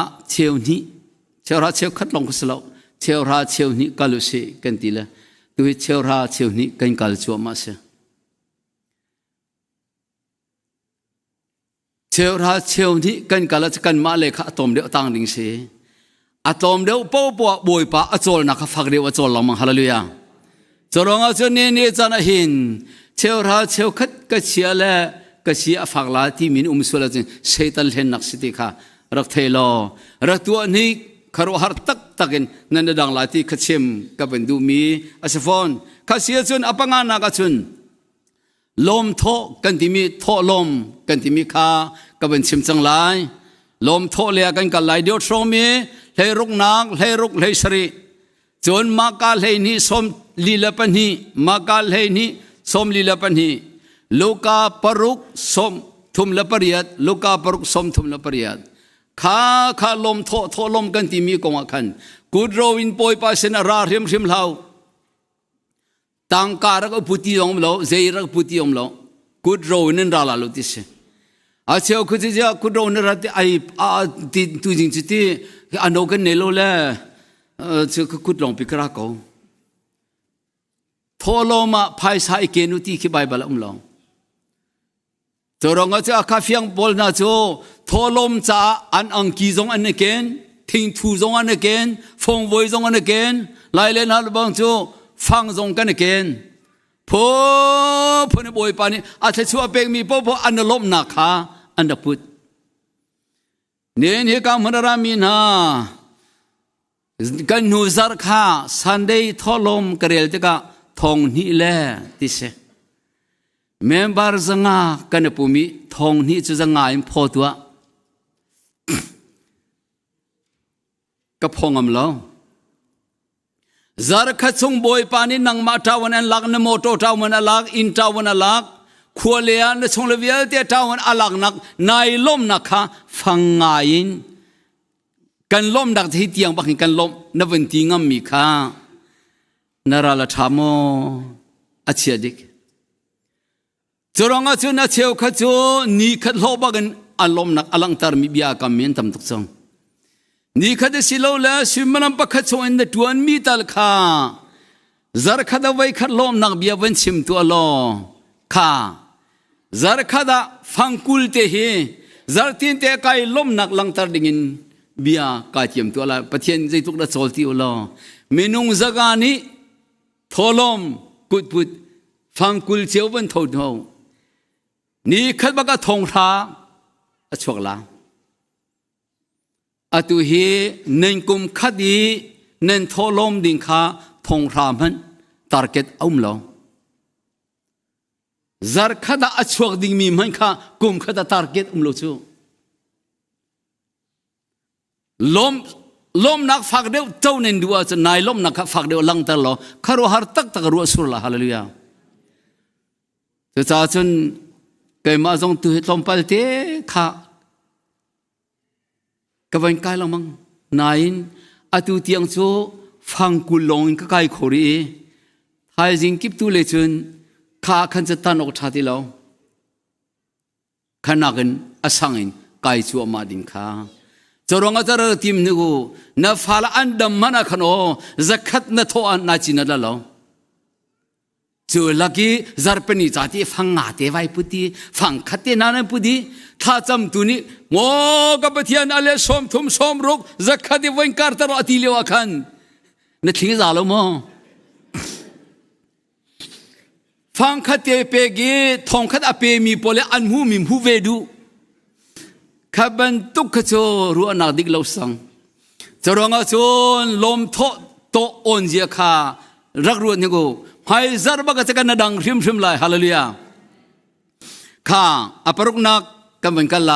cheu khat long slo chera cheu ni kaluse kan tila tu chera cheu ni kan kal chu ma seเชลราเชลนี้กันกาลจะกันมาเลยค่ะตอมเดียวต่างดิ่งเสอะตอมเดียวปูปัวบอยปะอโจลนักฟักเดียวอโจลลมังฮาเลลูยาจะร้องอาจารย์เนี่ยจะน่าเห็นเชลราเชลคัดกระเชียและกระเชียฟักลาที่มินสุลาจินเซตัลเห็นนักสิทธิค่ะรักเทโลรักตัวนี้คารวหาตักตักินนั่นดังลาที่ขัดเชมกับเป็นดูมีอาเซฟอนขัดเสียจนอปังงานนักจุนลมโทกันที่มีโทลมกันที่มีข้าก็เป็นชิมจังไลลมโทเลียกันกันไหลเดียวโทมีเฮรุกนักเฮรุกเฮสรีจนมากาเฮนี้สมลีลาปันฮีมากาเฮนี้สมลีลาปันฮีลูกาปรุกสมทุมละปริยัดลูกาปรุกสมทุมละปริยัดข้าลมโทลมกันที่มีกองขันกูดโรวินปอยปาเซนาราริมเหลาตังการก็พุทธิยมเราเจรักพุทธิยมเรากุดโรนันราลาลุติเสอาเชียวคุจิจ้ากุดโรนันรัตไอติตุจิงจิติอันโอกันเนโลเล่เชื่อกุดลงพิกราโกทอลมาภายสายเกนุติขี้ใบบัลเรา จรองจะข้าเฟียงบอลนาโจทอลมจ้าอันอังกีจงอันเกนทิ้งทูจงอันเกนฟงไว้จงอันเกนไล่เล่นฮัลบังโจฟังจงกันเกนพอในบอยปานี่อาจจะชัวเป็กมีพออันลมนักขาอันดับพุทธเนี่ยนี่กำมันรามีนากันนูซาร์ข้าสันเดย์ทอลมกระเรลจะกะทองนี่แหละที่เสเมมบาร์จังอากันปุมิทองนี่จะจังอาอิมพอตัวกับพงอมแล้วซาร์ข้าชงบอยปานี่นังมาทาวันอันลักนโมโตทาวันอันลักอินทาวันอันลักขัวเลียนชงเลเวียเตทาวันอันลักนักนายล้มนักข้าฟังงายินกันล้มดักที่เตียงบักหิกันล้มนวันที่งามมีข้านาราลธรรมอาเชียดิกจรองอาจุนอาเชียวขจูนี่ขัดโลบักันอารมณ์นักอลังตารมีบิอาคำเมียนทำตุกซงนี่ขัดสิโลละสิมันปักขจูอินเดตวันมีตัลข้าซาร์ขัดเอาไว้ขัดลมนักบิอาวันชิมตัวลอข้าซาร์ขัดฟังกุลเตหีซาร์ตินเตกายลมนักลังตารดิ่งเบียกาเทียมตัวละปะเทียนใจทุกระโจลที่อุลอเมนุงซากานีทอลมกุดปุดฟังกุลเชียวบันทอดเอานี่ขัดบักทงราอชวกลาอตุเฮนันกุมขัดดีนันทอลมดิ่งข้าทงรามันตาร์เก็ตอุ้มลอซาร์ขัดอชวกดิ่งมีมันข้ากุมขัดตาร์เก็ตอุ้มลอชูลมนักฝักเดียวเจ้าเนินดัวจะนายลมนักฝักเดียวลังตลอดคารุหาร์ตักตักรัวสุรละฮาเลลูยาจะจ่าจนเกิดมาทรงตัวลมพัดเตะข้ากวันกายละมังนายอตุเตียงโซฟังกุลงก็กายขรีไทยจิงกิบตุเลจนข้าขันจะตันออกชาติเราขณะกันอสังอินกายชัวมาดินข้าจรองอาจารย์ทีมนึกูนับฟาลอันดัมมันขโนจักขัดนัทโออันนาจินัดละจูลักกี้จาร์ปนิจาติฟังงาเตไว้พุทธิฟังขัดเตนานพุทธิท่าจำตุนีโง่กับเทียนอะไรสมทุมสมรุกจักขัดวันการตระติเลวขันนั่นทิ้งจาลมอฟังขัดเตเปกีทองขัดอเปมีโพเลอันหูมิมหูเวดูขับบันทุกขโจรัวนักดิกเลวสังจรองอาจารย์ลมโตโตอ่อนเจียข้ารักรัวนี่กูให้ซาร์บักจะกันนัดังริมริมไลฮาเลลูยาข้าอปรุกนักกันเป็นกันไล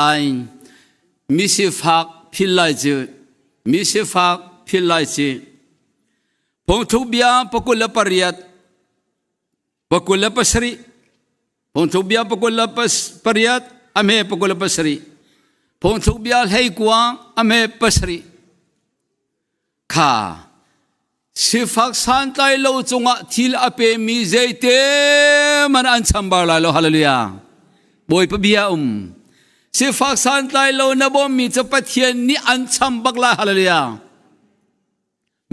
มิสิฟักพิลไลจีมิสิฟักพิลไลจีพงทุบิยาปกุลปริยัตปกุลปัสรีพงทุบิยาปกุลปริยัตอเมปกุลปัสรีพงทุบิยาให้กวางอเมปัสรีข้าสิฟักสันไตโลจงะทิลอเปมีเจเตมันอันซัมบาร์ลาโลฮาเลลูยาบอยปะเบียสิฟักสันไตโลนบอมมีจะปะเทียนนี่อันซัมบักลาฮาเลลูยา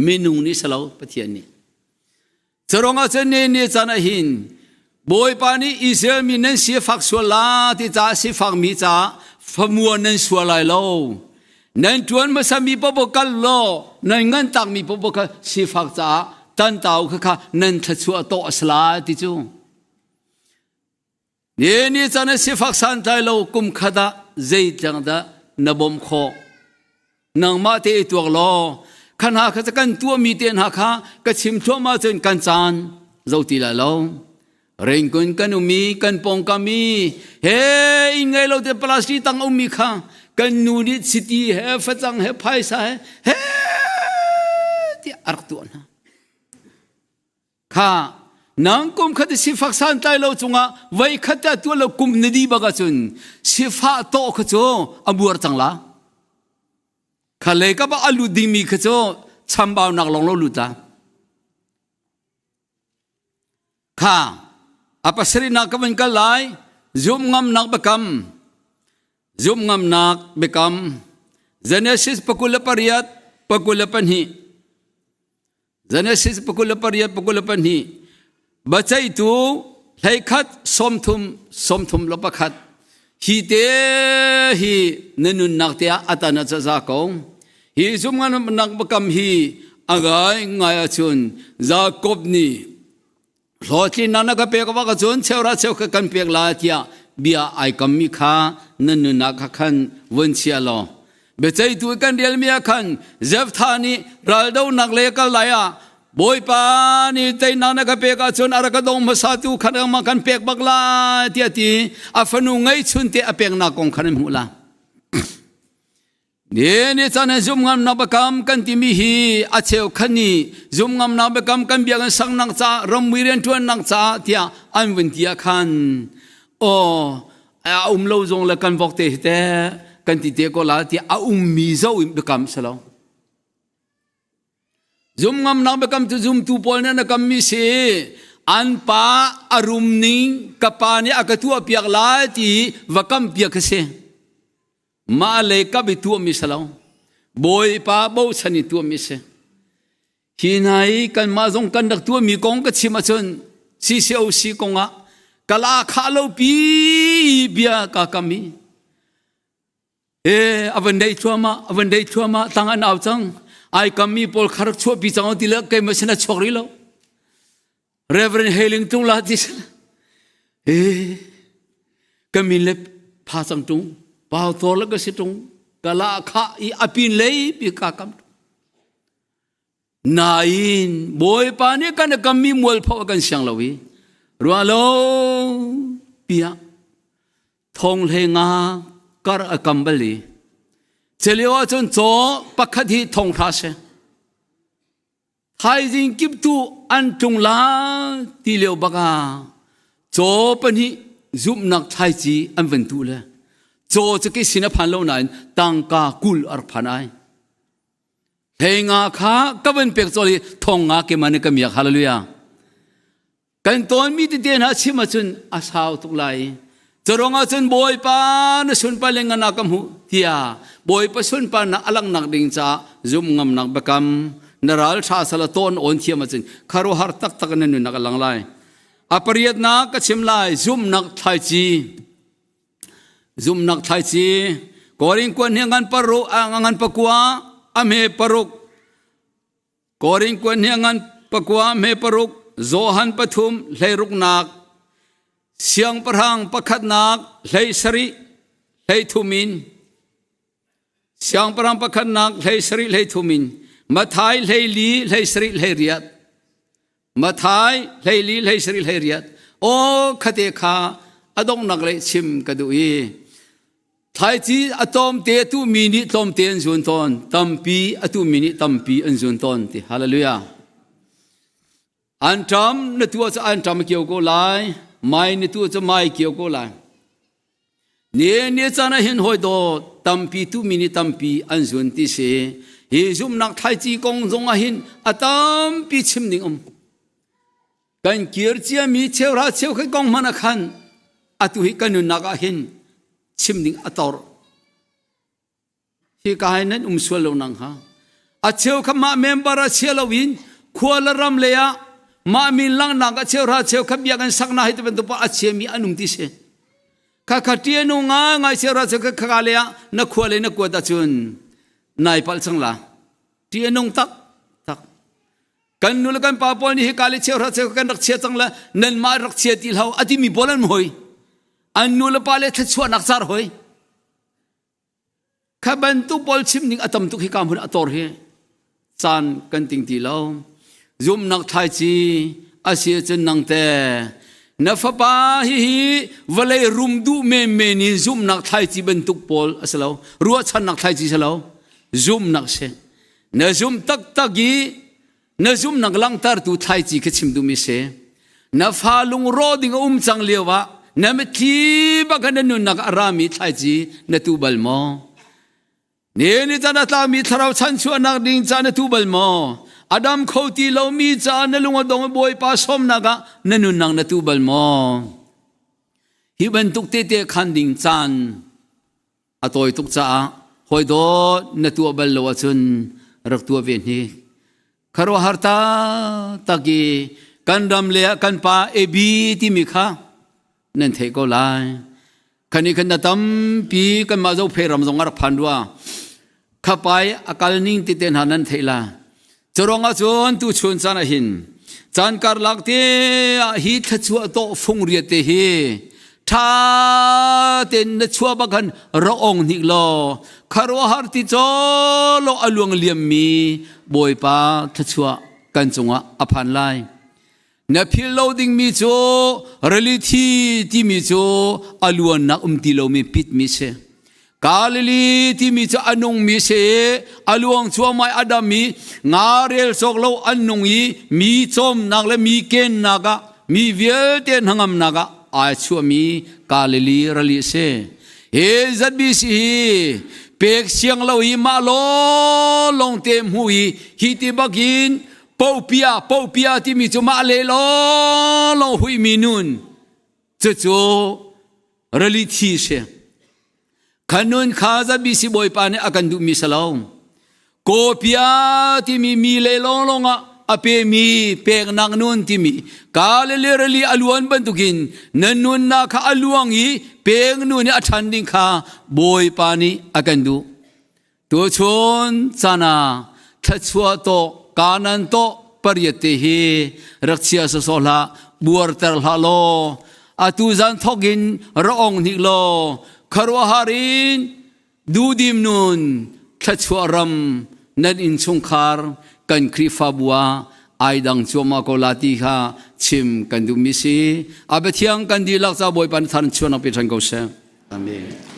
เมนูนี้สลาวปะเทียนนี่จะรองอาจารย์เนี่ยจะน่าหินบอยปานีอิสราเอลมีนั่นสิฟักสัวลาที่จะสิฟักมีจ้าฟมัวนั่นสัวลายโลนั่นจวนมาสามีปบกัลโลนั่นเงินตักมีปบกัลสิฟักจ้าตันเต่าค่ะนั่นทัดชัวโตอสลาติจูนี่จะนั่นสิฟักสันไตโลกุมขดาใจจังดานบมโคนังมาเตยตัวโลขันหาขจักันตัวมีเตียนหาค่ะกชิมทั่วมาจนกันจานเจ้าตีละโลเร่งกุนกันอุมีกันปองกามีเฮ้ยไงเราเดปลาสติตังอุมีค่ะกันนูดิสิตีเฮ้ฟัจังเฮ้ไพศาเฮ้ที่อักตัวนะค่ะนังกุมขัดสิฟักสันไตเราจงอ่ะไว้ขัดตัวเรากุมนดีบักจุนสิฟ้าโตขจรอบัวจังละข้าเลยก็บอกอลูดีมีขจรชัมบาวนักลงโลลุตาค่ะอาปัสรินักเป็นกันไลจุ่มงำนักเบกำจุ่มงำนักเบกำเจเนซิสปกุลปริยัตปกุลปันหีเจเนซิสปกุลปริยัตปกุลปันหีบัจจัยตูให้ขัดสมทุมลบขัด hi te hi nenun nak te atana cha za ko hi zum ngan nak bakam hi agai ngai achun Jacob ni lotli nana ka pe ka ba ka chun cheu ka kan pek la tia bia ai kam mi kha nenun nak khan won chia lo be chei tu kan rial mi khan Jephthah ral do nak le ka la ya boy pa ni tei nana ka pe ka chun ara ka dong ma sa tu khan ma kan pek bak la tia ti afanu ngai chun te apek na kong khan mu la ni chana zum ngam na bakam kan ti mi hi a cheu khani zum ngam na bakam kan biang sang nang cha ram wiren tuan nang cha tia an win tia khan o a lo zong la kan vok te te kan ti te ko la ti a mi zo bakam salo zum ngam na bakam tu zum tu pol na kam mi se an pa arum ning kapani akatu apiak la ti vakam piak se ma le ka bi tu mi salo boy pa bo chani tu mi se hinai kan ma zong kan dak tu mi kong ka chima chun si se o si konga kala kha lo pi bia ka kami avan dei thuma tangan aw chang ai kami pol khar chu pi chang ti la kai masina chokri lo reverend healing tung la ti kami le pha chang tung bao thor la ka situng kala kha I apin lei pi ka kam nain boy pa ni kan kami mol pho kan siang lawi rualo pia thong le nga kar akambali chelio chon cho pakhathi thong tha se thai jing kip tu an tung la ti leo baka cho pani zum nak thai chi an ven tu le cho che ke sina phan lo nan tang ka kul ar phanai henga kha kaben pek choli thonga ke mane ka miak hallelujah kan ton mi ti den ha chima chun asau tuk lai choronga chun boy pa na sun pa lenga na kam hu tia boy pa sun pa na alang nak ding cha zum ngam nak bakam naral tha sala ton on thia ma chun kharo har tak tak na nu nak lang lai apariat na ka chim lai zum nak thai chi zum nak thai chi koring kwan hengan paru angan pakwa ame paruk koring kwan hengan pakwa me paruk zohan pathum leiruk nak siang parhang pakhat nak lei sari lei thumin siang parhang pakhat nak lei sari lei thumin mathai lei li lei sari lei riat mathai lei li lei sari lei riat o khate kha adong nak lei chim kadui thai chi atom te tu mini tom te an zun ton tampi atu mini tampi an zun ton ti hallelujah antam na tu cha antam kiau ko lai mai ni tu cha mai kiau ko lai ne chana hin hoi do tampi tu mini tampi an zun ti se he zum nak thai chi kong zong a hin atam pi chim ning kan kier chia mi cheu khai kong mana khan atu hi kan nak a hin chimning ator hi kai nan swalo nang ha a cheu khama member a chelawin khwala ram leya ma min lang nang a cheu khabia kan sakna hi te ben pa a chemi anung ti se kha khatie nu nga ngai cheu kha leya na khwale na ko da chun nai pal changla ti nong tak kan nul kan pa pol ni hi kale cheu kan rak che changla nan ma rak che ti hau ati mi bolan moi anu la pale thachwa naksar hoi khaban tu pol chim ning atam tu hi kam hun ator he chan kan ting ti lo zum nak thai chi asia chen nang te na fa pa hi vale rum du me ni zum nak thai chi ben tuk pol asalo ruwa chan nak thai chi salo zum nak se na zum tak gi na zum nak lang tar tu thai chi ke chim du mi se na fa lung ro ding chang lewa na me thi bagan nu nak arami thai chi na tu bal mo ne ni chana tla mi tharau chan chu nak ding cha na tu bal mo adam khoti lo mi cha na lunga dong boy pa som naga na nu nang na tu bal mo hi ban tuk te khan ding chan atoi tuk cha hoi do na tu bal lo chun rak tu ve ni kharo harta taki kan ram le kan pa ebi ti mi kha nên thấy có lại คันนี้คันตั้มปีกันมาเจ้าเพรำสงอาพันว่าข้าไปอาการนิ่งติดเต็นหันนั้นเทลาจะรองอาจวนตุชนสานหินจานการลักเตฮิตชัวโตฟงเรียเตเฮท่าเต็นชัวบักันระองนิกลอคารวหารติจอโลอลวงเลียมมีบอยปาทัชัวกันจงอภันไลนพิลโลดิงมีโจเรลิทีที่มีโจอลวนนักติโลมีปิดมิเชกาลลีที่มีโจอนงมิเชอลวงชัวไม่อดามีงาเรลสกโลอนงยีมีจอมนักและมีเกนนักมีเวลเตนหังมนักอาชัวมีกาลลีเรลิเชเฮจัดบิสีเป็กเสียงเราหิมาโลลงเต็มหุยฮิติบักินเป่าเปียที่มีจุมาเลโลลงหุยมีนุนจะโจเรลิทีเชขนุนข้าจะบิสีบอยปานอากันดูมิสลาวโกเปียที่มีเลโลลงอเปมีเป็กนักนุนที่มีกาเลเลรลีอลวนบันตุกินนันนุนนาคาอลวงยีเป็กนุนอัชันดิงคาบอยปานีอากันดูตัวชนจานาทัชวโตกานันโตปริยเตเฮรักเชียสโซลาบัวเตลฮาโลอาตุจันทกินระองนิโลคารวหารินดูดิมนุนทัชวรัมนันอินชงคาร์กันคริฟาบัวไอดังชัวมาโกลาติฮาชิมกันดูมิซีอาเบทียงกันดีลักษาบอยปันทันชวนอภิชันโกเซอาเมน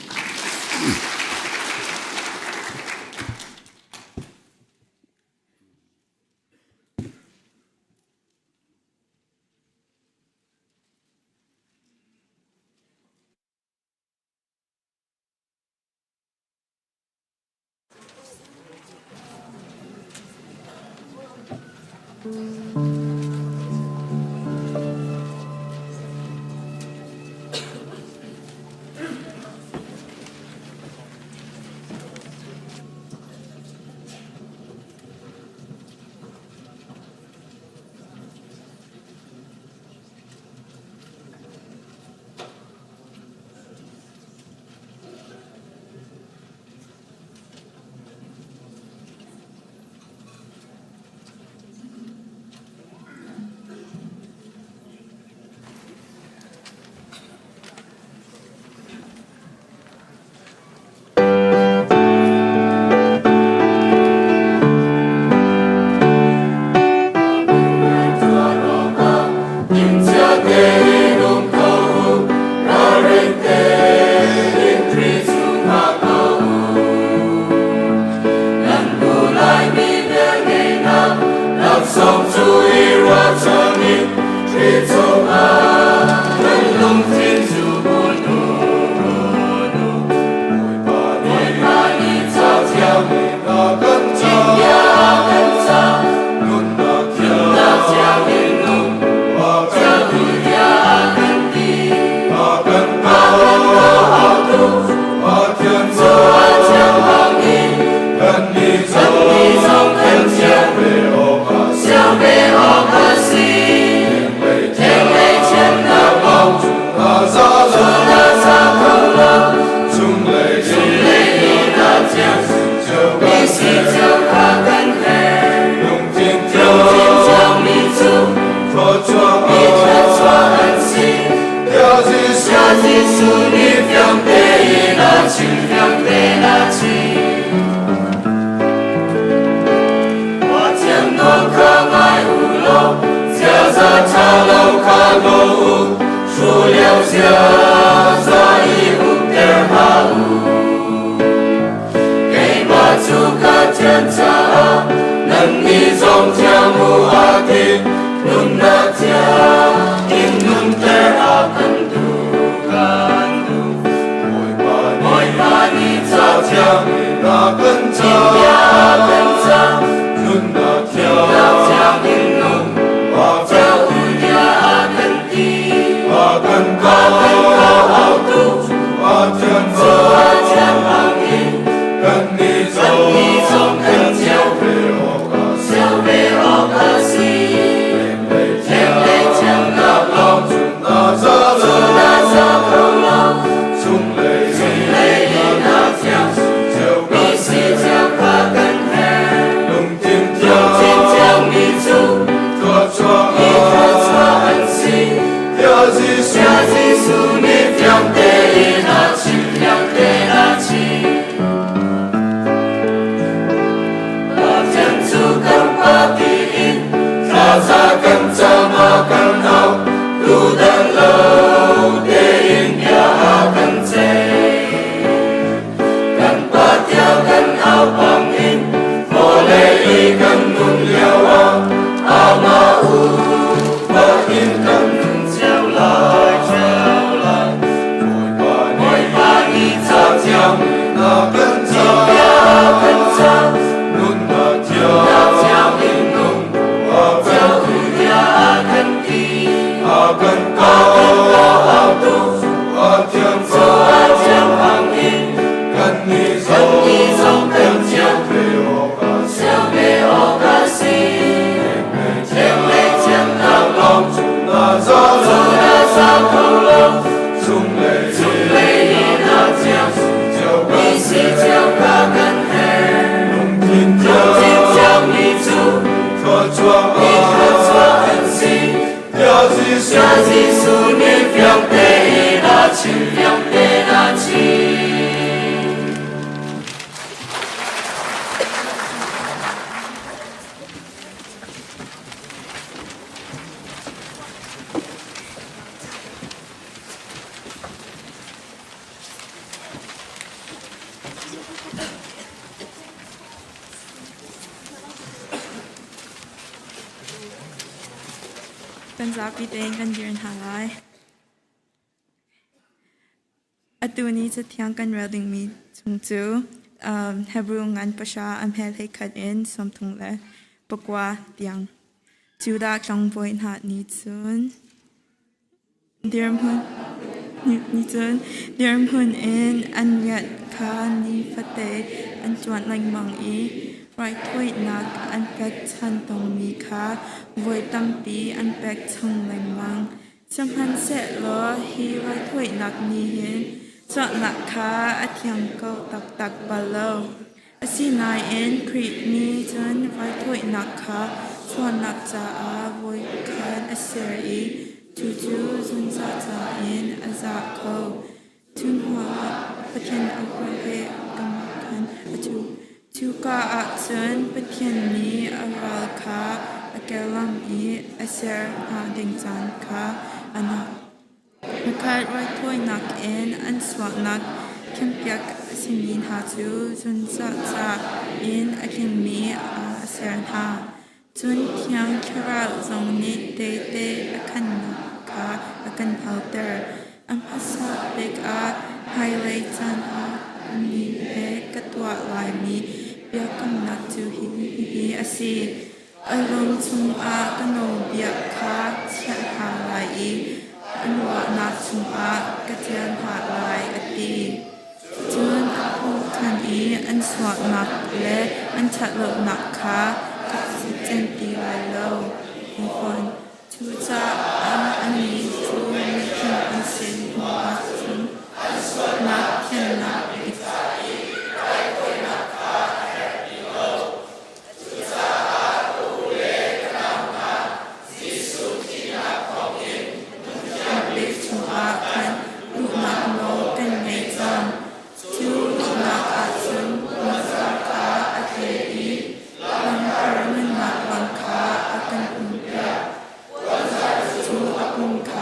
Can กันจากพี่เตงกันยืนหาลายอัตัวนี้จะเที่ยงกันเรดิงมีชงจูเฮบรูงานประชาอันเพลให้ขัดเอ็นสมทงและปกว่าเตียงจูดาจังบอยหานิจุนเดียมหุนนิจุนเดียมหุนเอ็นอันยัดคานิฟเตอันจวนลังมังอีไรถ้วยนักอันเป็กชันตรงมีค่าวยตั้มปีอันเป็กชังแรงมังจังหันเสร็จแล้วฮีไรถ้วยนักนี้เห็นจอดนักค่าอัดยังเกาตักบาลโลอาศินายเอ็นครีดนี้จนไรถ้วยนักค่าชวนนักจ่าวยคันอาเซรีจูจนจ่าเอ็นอาซาโคทุนหัวประเทศอัลเบเรกำมักันจูกาอัจฉริปะเทียนนี้อรัลคาอเกลัมอีอเซอร์หาดิงจันคาอันนักมคาดไว้ถ้วยนักเอ็นอันสวกนักเข้มเปียกสิมินหาจูจุนจ่าเอ็นอเกมีอาเซอร์หาจุนเทียงคราซงนิเตอคันนักคาอกันเผาเตอร์อันภาษาเบกอาไฮไลท์จันอามีเบกตัวลายมีเบียกำนัดจูฮีอาศีอารมณ์ชุมอากโนเบียคาเชียหาลายอันวานัดชุมอากระเทียนหาลายอตีจูนอภูทันอีอันสวดนักและอันชัดโลนักคากับสิเจนตีลายโลทุกคนจูจ่าอันนี้จูมีเพียงอันเซนหัวชุมนักเขียนนักอีกค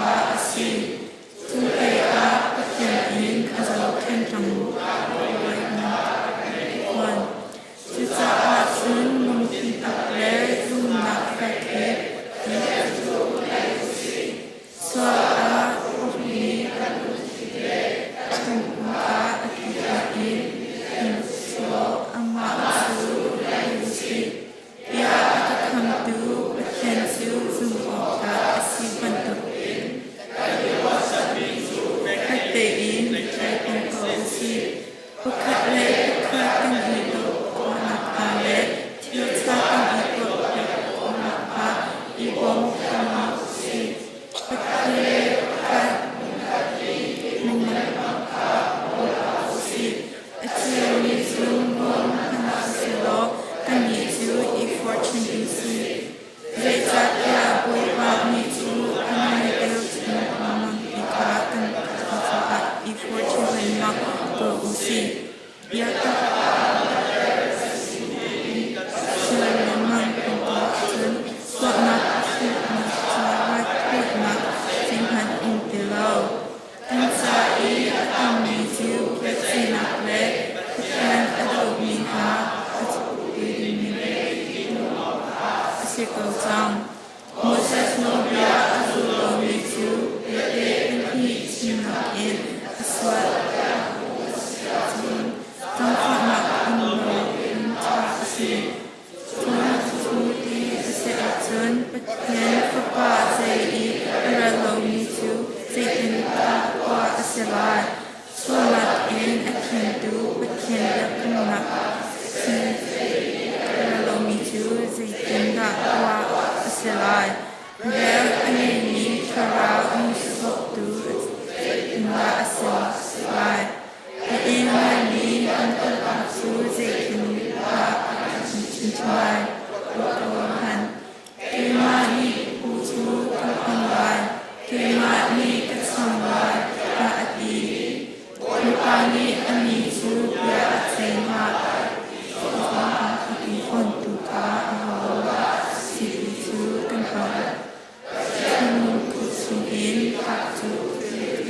in khắc chú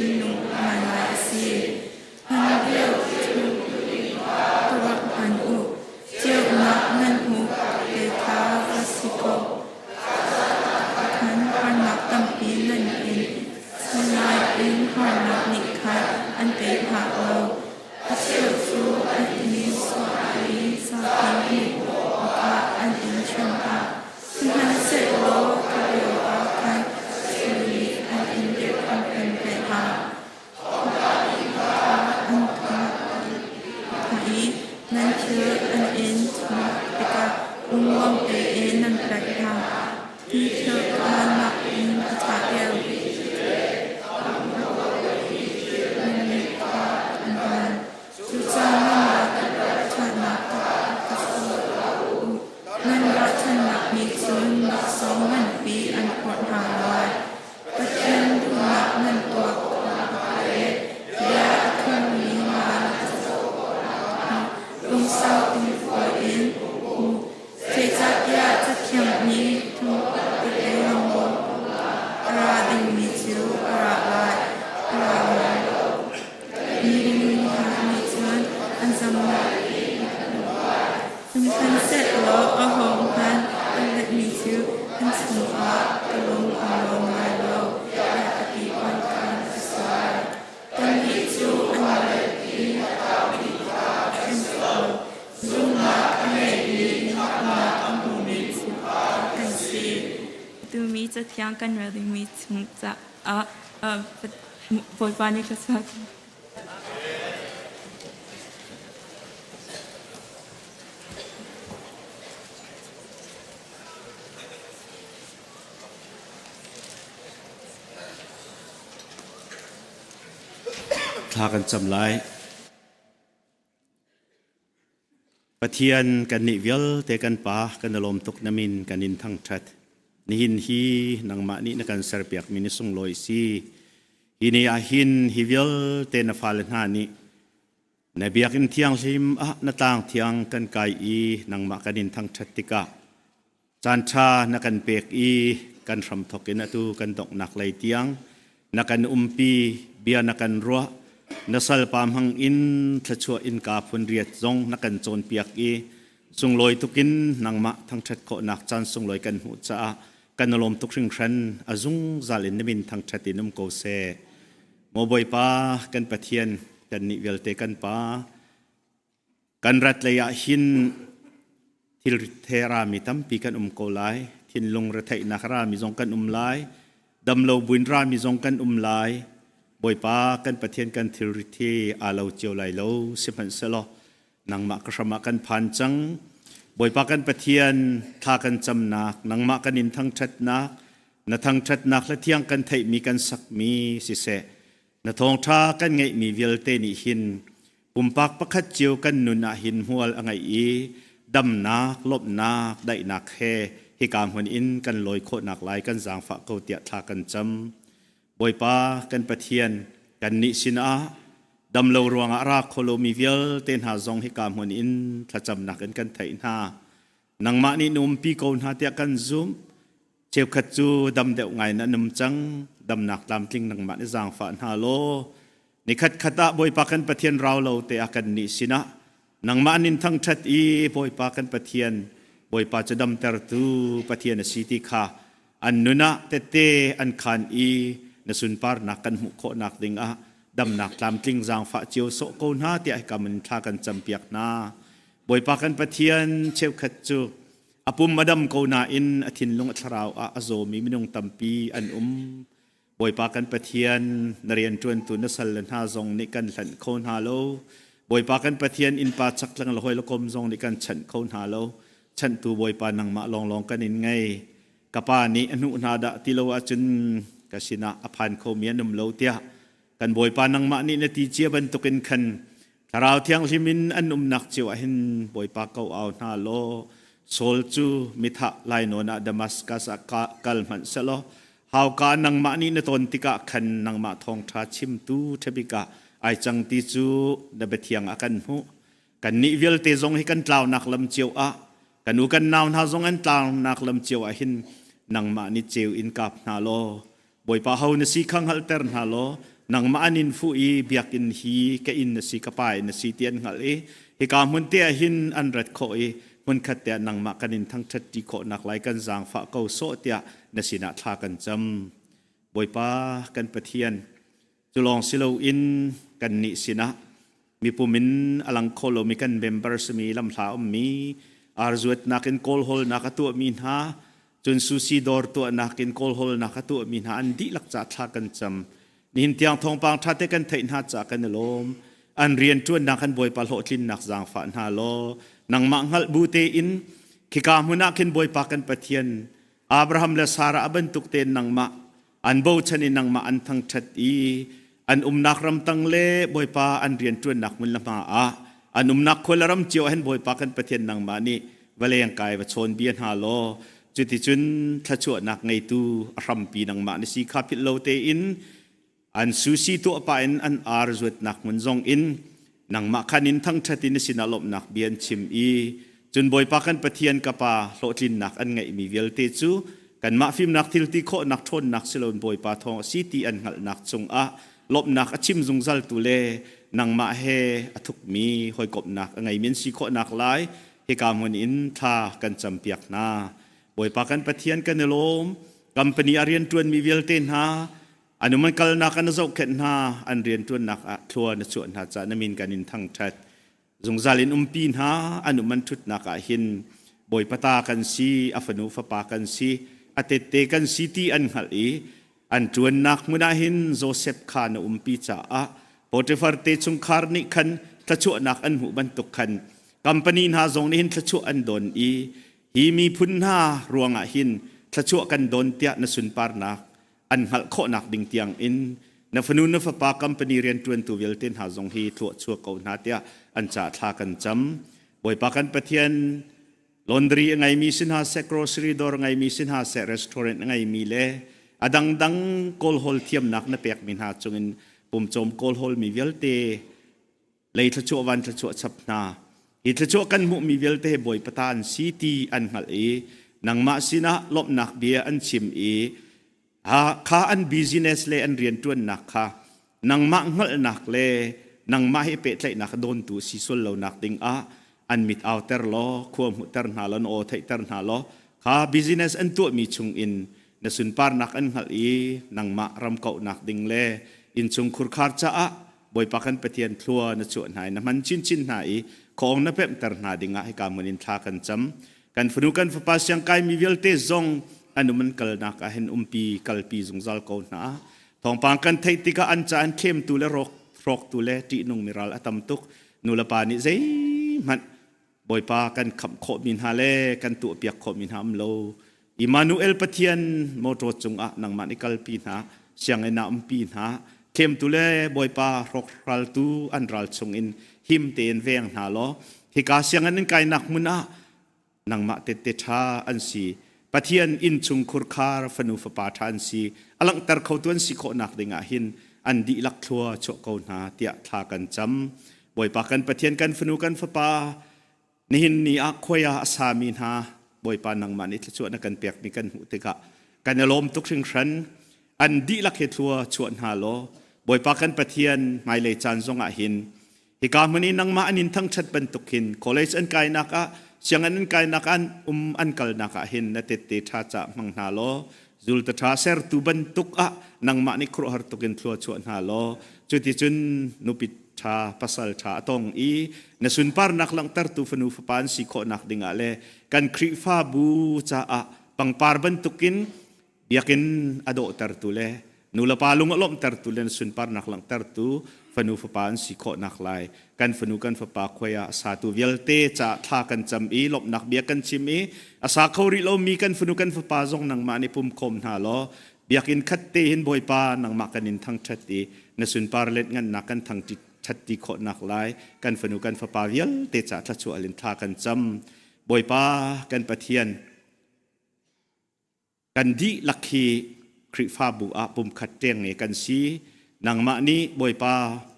in nung mà lại si hân điệu chú tọa hàn u chiêu ngọc ngân hú để tháo và si cầu khán hoàn ngọc tâm ý lần in sân lai in hoàn ngọc nị khát ăn tế hạ lâu ắt triệu chú ắt ní so ý sa tín hụ và ăn in chân hạ thân hân sẽ lô các điều áo khăn xử lý ăn in điệu không cần về hạ ăn thải nan chứa ăn in thùng tất cả vong tế in nan đại hạที่เธอก็หนักอินอัฐาเดียวทุกเจ้านั่นรักฉันนักตัดนั่นรักฉันนักมีศูนย์นัก2,000 ปีอันปวดหาลอยประเทศดูนักนั่นตัวเดียคนนี้มาลงเศร้าเป็นฝอยอินเทจัดยาจะเขียงนี้ทุกราดิมิจูราลายรามีหามิจวนอันสมบูรณ์เป็นเสร็จแล้วเอาหอมพันอันเล็กมิจูอันสมบูรณ์กระลงเอาลงมาโลและอภิวันการสายต้นมิจูอันเล็กมีเป็นตัวรุ่งมาอันเล็กมีมาอันหูมิจูกันซีดูมีจะเที่ยงกันหรือมีถึงจะบทบาทนี้ก็สักทากันจำไลปะเทียนกันนิเวลเตกันปากันลมตกน้ำมินกันนินทั้งชัดนิหินฮีนังมานี่นักันเสร์เปียกมินิสุงลอยซีฮินีอาหินฮิเวลเตนฟาเลนฮานี่ในเบียกินเทียงชิมนาต่างเทียงกันไกอีนังมากันนินทั้งชัดติกะจานชานักันเปียกอีกันรำทกินตูกันตกหนักไหลเตียงนักันปีเบียนักันรัวนัสลปามหังอินทะชัวอินกาพุนเรียดจงนักันโจนเปียกอีสุงลอยตุกินนังมาทั้งชัดโคนักจันสุงลอยกันหูจ้ากันนลมตุกริงชันอาจุงซาลินนบินทั้งชัดอินุมโกเซโมบอยปากันปะเทียนกันนิเวลเตกันปากันรัตเลยะหินทิลเทรามิตัมปีกันโกไลทินลงระเทนักรามิจงกันไลดำโลบุญรามิจงกันไลบอยปากันปะเทียนกันทิลริเทอาเลาเจียวไลโลสิบันเซโลนังมากระมากันพันจังบอยปากันปะเทียนทากันจำนักนังมากันนินทั้งชัดนักนทั้งชัดนักและเที่ยงกันไทยมีกันสักมีสิเสนทองทากันไงมีเวลเตนิหินปุ่มปากประคัดเจียวกันนุนหินหัวไงอีดำนักลบนักได้นักเฮฮิกามหันอินกันลอยโคนักลายกันจางฝากเกาเตียทากันจำบอยปากันปะเทียนกันนิสินาดำเลวรวงอาราโคโลมีเวลเต้นหาจงให้กามหัวอินถ้าจำหนักกันไทยนานังมานี่นุ่มปีโกนหาเตียกันซุมเจ้าขัดจูดำเดวไงนั่นนุ่มจังดำหนักตามทิ้งนังมานี่จางฝานฮาโลนี่ขัดขัดบอยปากันปะเทียนเราเราเตะกันนิสินะนังมานินทั้งชัดอีบอยปากันปะเทียนบอยปาจะดำเตอร์ตูปะเทียนสิติขาอันนุนะเตเตอันขันอีนสุนปาร์นักกันหุโคนักดิงดำหนักตามกลิ้งจางฝาเจียวโซโกนาเตียกำมันทากันจำเปียกนาบอยปากันปะเทียนเชวขัดจูอปุ่มมาดำโกนาอินอธินลงอัทราวอาโซมีมินงตัมปีอันบอยปากันปะเทียนนเรียนจวนตุนสัลลันฮาจงนิกันหลันโคนฮาโลบอยปากันปะเทียนอินปาจักลังละหอยละคมจงนิกันฉันโคนฮาโลฉันตูบอยปานังมาลองกันอินไงกปานี้อนุนาดะติโลอาจุนกสินะอภันโคเมียนุมโลเตียกันบอยปานังมานี่นาทีเจียบันตุกินขันทาราวเทียงชิมินอันนักเจียวหินบอยปาเกาเอานาโลโซลจูมิทะไลโนนาดามัสกัสกัลมันเซโลฮาวกานังมานี่นตนติกะขันนังมาทองทาชิมตูเทบิกะไอจังติจูดาเบเทียงอากันหูกันนิเวลเตจงให้กันกล่าวนักลำเจียวกันอุกันนาวนาจงอันกล่าวนักลำเจียวหินนังมานี่เจียวอินกับนาโล บอยปาเฮาเนสีขังฮัลเตอร์นาโลนังมาอันินฟูอีเบียกินฮีแกอินเนสีกปายเนสีเตียนฮัลฮิกามุนเตียหินอันรัดโคอีมุนขัดเตียนังมากันอินทั้งชัดจีโคนักไลกันจางฝากเกาโซเตียเนสีนาทากันจำบอยปากันปะเทียนจุลองสิโลอินกันนิสินะมีปุ่มินอลังโคโลมีกันเบมเบอร์สมีลำลาอมมีอาร์จวดนักอินโคลโฮลนักตัวมีนหาจนซูซีดอร์ตัวนักอินโคลโฮลนักตัวมีนหาอันดีลักจัดทากันจำนินเตียงทองปางทัดเตกันเทินหาจากกันลมอันเรียนจวนนักกันบอยปาโลทินนักจางฝานฮาโลนังมังฮัลบูเตอินขิกามุนักกินบอยปากันปะเทียนอับราฮัมและซาระบันตุกเตนนังมาอันโบชันินังมาอันทั้งชัดอีอันนักรำตังเล่บอยปาอันเรียนจวนนักมุลละมาอันนักคนละรำเจียวเห็นบอยปากันปะเทียนนังมานี่เวลยังกายว่าชนเบียนฮาโลจุดที่จุนทัชวนักไงตูรำปีนังมานี่สิคาพิโลเตอินอันซูซีตัวไปอันอาร์จวดนักมันจงอินนังมาคันินทั้งชัดอินสินาลบนักเบียนชิมอีจนบอยปากันปะเทียนกับปาโลจินนักอันไงมีเวลเตจูกันมาฟิมนักทิลติโคนักทนนักสิลนบอยปาทองซีตีอันหัลนักจงลบนักชิมจงซัลตุเลนังมาเฮอทุกมีหอยกบนักไงมินสีโคนักหลายเฮกามุนอินทากันจำเปียกนาบอยปากันปะเทียนกันลมกัมปนีอาเรียนตวนมีเวลเตนหาอันมันกัลนักอันเจ้าเข็นหาอันเรียนตวนนักทัวนส่วนหาจานมินกันอินทั้งชัดจงซาลินปีนหาอันมันทุดนักหินบอยปตากันซีอัฟนูฟปากันซีอเตเตกันซีตีอันหัลอันจวนนักมุนาหินโจเซฟขานปีจ่าโปรเตฟาร์เตจุงคาร์นิคันทะชวนักอันหูบันตุคันกัมปนีนหาจงนิหินทะชวอันโดนฮีมีพุนหารวงหินทะชวกันโดนเตียนสุนปาร์นักอันหัลโคนักดิ่งเตียงอินนฟนูนฟปากัมปนีเรียนจวนตัวเวลเตนหาจงฮีทัวชัวเกานาเตียอันจ่าทากันจำบอยปากันปะเทียนลอนดรีไงมีสินหาเซกโรสรีดอร์ไงมีสินหาเซรีสตอร์เรนไงมีเลอดังโกลโฮลเทียมนักนับเปียกมินหาจงอินปุ่มโจมโกลโฮลมีเวลเตเลยทะชัววันทะชัวชับนาอีทะชัวกันมุมีเวลเตบอยปตานซีตีอันหัลนังมาสินะลบนักเบียอันชิมข้าอันบิสเนสเลอันเรียนจวนนักค่ะนังมาเงลนักเลนังมาให้เปะใจนักโดนตูสิสุลเหล่านักดิงอันมิดเอาเตอร์ลอควมหุเตอร์นาลอนโอไทเตอร์นาลอข้าบิสเนสอันตัวมีชุงอินนสุนปาร์นักอันหัลนังมารำเก่านักดิงเลอินชุงคุรคาร์จ้าบอยปากันปะเทียนทัวนจวนหายน้ำมันชินหายของนับเป็มเตอร์นาดิงให้การมันอินทากันจำกันฝนุกันฝปาเสียงกายมีเวลเตซงอันมันกัลนักเห็นปีกัลปีจงซัลเกาหนาทองปางกันไทติกาอันจานเข้มตุเลรกตุเลจีนุงมิรัลอัตมตุกนุลปานิเซมันบอยปากันขับโคมินฮาเลกันตัวเปียกโคมินฮามโลอิมานูเอลปะเทียนโมโตจงนังมานิกัลปีนาเสียงไอนาปีนาเข้มตุเลบอยปารกรัลตูอันรัลจงอินหิมเตนเวงนาโลฮิกาเสียงอันนั้นไกนักมุนะนังมาเตเตชาอันซีปะเทียนอินชุงคุรคาร์ฟนูฟปาทานซีอลังตรเขาตัวนสิโคนักดิงาหินอันดีลักทัวโชกาวนาเตียทากันจำบอยปากันปะเทียนกันฟนูกันฟปานิหินนีอักขวยาสามีนาบอยปานังมานิทชวนักันเปียกมีกันหุติกะกันอารมณ์ทุกสิ่งฉันอันดีลักเหทัวชวนฮาโลบอยปากันปะเทียนไม่เลยจานทรงอาหินฮิกามันนี้นังมาอันนินทั้งชัดเป็นตุกินคอเลจอันไกนักเสียงอันนั้นกายนักอันกัลนักเห็นนัดเตชาจะมังนาโลจุลตชาเซอร์ตุบันตุกนังมานิครัวฮาร์ตุกินทัวชวนฮาโลจุดที่จุนนุปิชาปัสสัลชาตองนสุนปาร์นักลังตรตุฟนูฟปานสิโคนักดิงาเลกันคริฟาบูชาปังปาร์บันตุกินเบียกินอโดตรตุเลนูละปาลุงอลมตรตุเลนสุนปาร์นักลังตรตุฟนูฟปานสิโคนักไลกันฟนูกันฟปาขวยาสาตุเวลเตจะทากันจำลบนักเบียกันชิมีอาสาเขาริโลมีกันฟนูกันฟปาจงนังมาในปุ่มคมหาล้อเบียกินคัดเตหินบอยปานังมากันอินทั้งชัดตีนสุนปาร์เล็ดงันนักกันทั้งชัดตีโคนักไลกันฟนูกันฟปาเวลเตจะทัชวลินทากันจำบอยปากันปะเทียนกันดีลักขีคริฟาบุอาปุ่มขัดเตียงเนกันซีนังมานี้บอยปา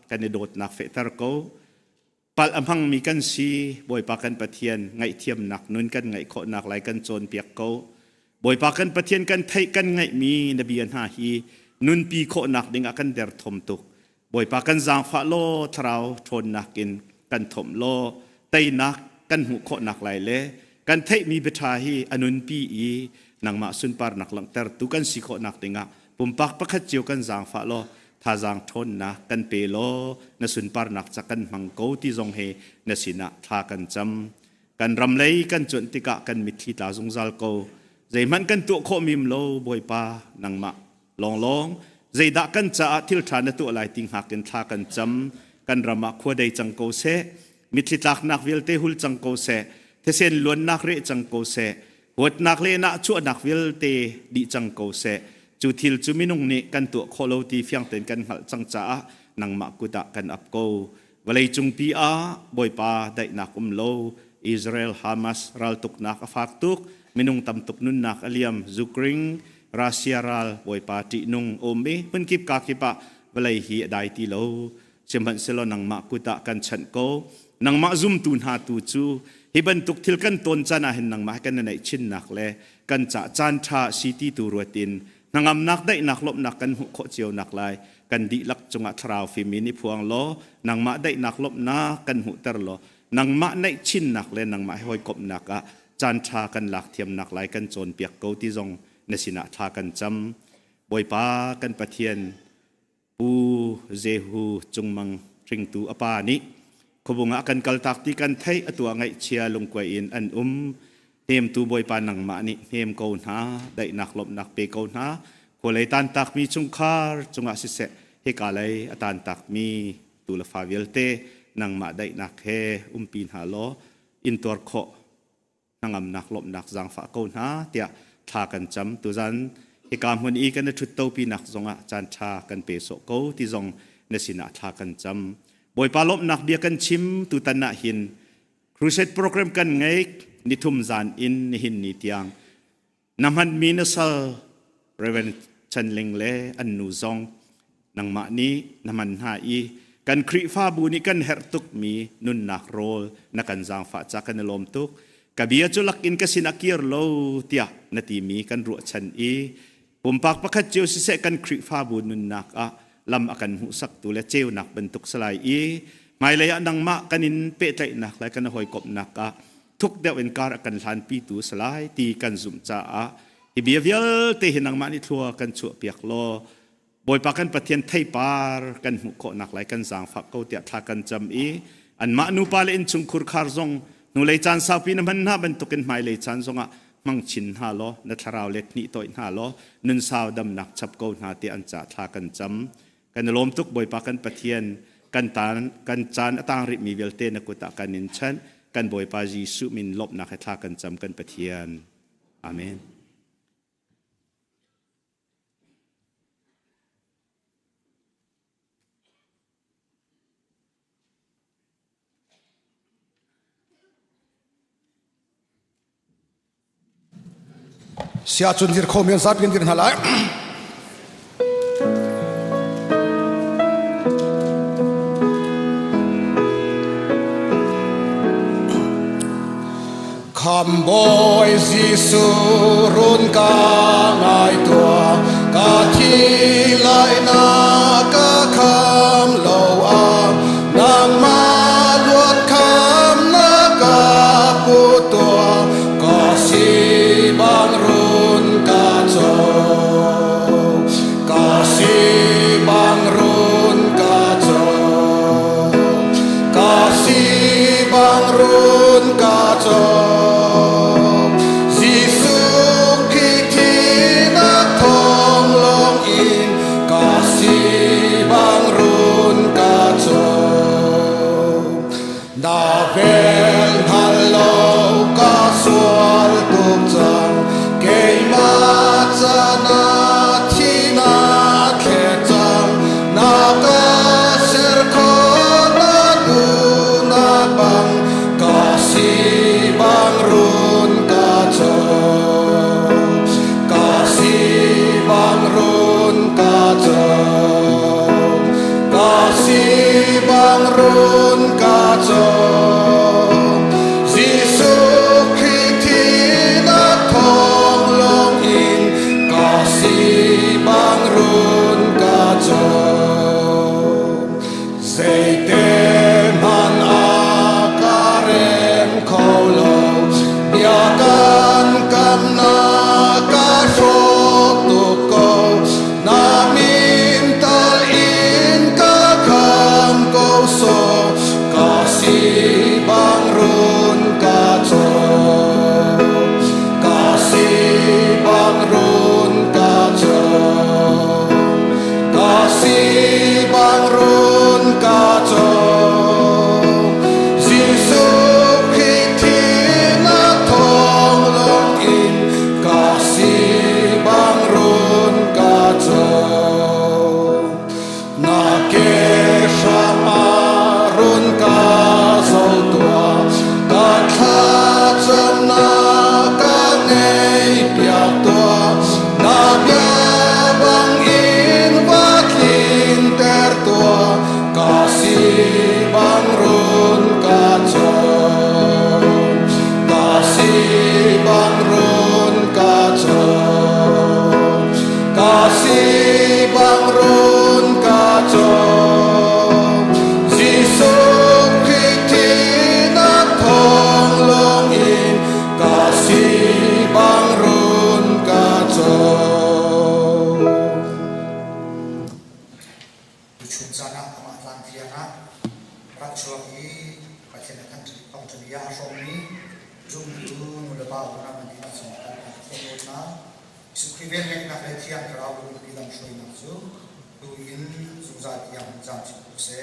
กันโดดนักเฟตร์โกปัลอำพังมีกันซีบอยปากันปะเทียนไงเทียมนักนุนกันไงโคนักไหลกันโจนเปียกโกบ บ่อยปากันประเทียนกันไทยกันไงมีนบีอันหาฮีนุนปีโคนักดิงกันเดรทมตุกบ่อยปากันจางฟ้าโลทราวทนนักกินกันถมโลไตนักกันหูโคนักไหลเล่กันไทยมีเบทาฮีอนุนปีอีนางมาสุนปาร์นักหลังเตรตุกันสิโคนักดิงปุ่มปักประคัดเจียวกันจางฟ้าโลทาจางทนนักกันเปโลนสุนปาร์นักจากกันมังโกที่จงเฮนสินะทากันจำกันรำเลยกันจนติกะกันมิทีตาจงจัลโกใจมันกันตัวโคมิมโลบอยปานังมาลองใจดักกันจะทิลทานตัวลายติงหักกันทากันจำกันรำมาขวดได้จังโกเสมิทีตักนักวิลเตหุลจังโกเสเทเซนล้วนนักเรจังโกเสหดนักเลนะชั่วนักวิลเตดิจังโกเสจูทิลจูมินุงนี่กันตัวโคโลตีเฟียงเต็นกันหัลจังจ้านังมากุตะกันอับโกวลัยจุงปีอาบอยปาได้นักโลอิสราเอลฮามาสรัลตุกนักฟักตุกมินุงตำตุกนุนนักอเลียมซุกริงรัสเซียรัลบอยปาตินุงโอเมเป็นกิบกากิปะวลัยฮีได้ตีโลเชื่อมันเสลนังมากุตะกันฉันโกนังมาซุมตุนหาตูจูฮิบันตุกทิลกันตนจานาเห็นนังมากันในชินนักเลกันจะจานชาซีตีตูรวตินนังอำนักได้นักลบนักกันหุโคเจียวนักลายกันดิลักจงอัทราวฟิมินิพวงโลนังมาได้นักลบนักกันหุตรโลนังมาในชินนักเลนังมาห้อยกบนักจานชากันหลักเทียมนักลายกันโจนเปียกเกาที่จงในสินะทากันจำบอยปากันปะเทียนปูเจฮูจงมังริงตูอปานิขบุงะกันกัลตักที่กันไทยตัวไงเชียลงกวยอินอันเฮมตูบอยปานังมานิเฮมเกาหนาได้นักลบนักเปเกาหนาคนเลยตันตักมีจุงคาร์จงอาศิเสเฮกาเลยตันตักมีตูลฟาเวลเตนังมาได้นักเฮปีนหาโลอินตัวโคนังอำนักลบนักจังฝาเกาหนาเตียทากันจำตัวจันเฮกามคนอีกันชุดเต้าปีนักจงอาจันชากันเปโซเกาที่จงในสินะทากันจำบอยปาลบนักเดียกันชิมตุตันนาหินครูเซตโปรแกรมกันไงนิทุมจานอินนิหินนิตยังน้ำมันมีนสัลเรเวนชันเลงเลอันนูซองนังมานี้น้ำมันหาอีกันครีฟ้าบูนิกันเฮรตุกมีนุนนักโรลนักกันจางฟ้าจากกันลมตุกกับเบียจุลักอินกสินักเกียร์โลเตียนาทีมีกันรัวชันอีผมปักประคัดเจียวสิเสกันครีฟ้าบูนุนนักลำอากันหุสักตัวและเจียวนักบรรทุกสลายอีไม่เลยนังมากันินเปใจนักและกันหอยกบนักทุกเดวินการกันทานปีตูสลายตีกันซุ่มจ้าฮิเบียเวลเตหินังมานิทัวกันชั่วเปียกโลบอยปากันปะเทียนไทยปาร์กันหุโคนักไหลกันจางฝักเกาเตียทากันจำอีอันมานูปาเลนชุงคุรคาร์ซงนูเลยจานสาวปีนมันน่าบรรทุกกันไม่เลยจานซงมังชินฮาโลนัทราวเล็กนี่ตัวอินฮาโลนุนสาวดำนักชับเกาหนาเตียอันจ่าทากันจำกันลมทุกบอยปากันปะเทียนกันตานกันจานต่างริมีเวลเตนกุตะกันนินชันกันบอยปาจีสุมินลบนักให้ทากันจำกันปะเทียนอาเมนเสียจุนที่เขาเมียนซับกันที่นั่นแหละคำบอยสิสุรุนกาไงตัวกาที่ไหลนากาคำโลอานางมาลวดคำนากาปูตัวก็สิบางรุนกาโจก็สิบางรุนกาโจก็สิบางรุนกาโจVel hallo kasual tukjang kei matsana tina khetang naka serko na bang kasi bang run kacho kasi bang run kacho kasi bang run kacho Hãy subscribe cho kênh Ghiền Mì Gõ Để không bỏ lỡ nei piak tua na bia bang in vatlin ter tua kasi bang run ka chon kasi bang run ka chon kasi bang run ka chon Giêsu Christi na thong long in kasi bang run ka chon chun sana ama tlan thiana rakchua hi pathian kan thong thania rom ni zum tu nu le ba na mani na chon kan thong na su kriven nek na le thian kra lu ni lam shoi na chu tu in zu za tiam jam chi se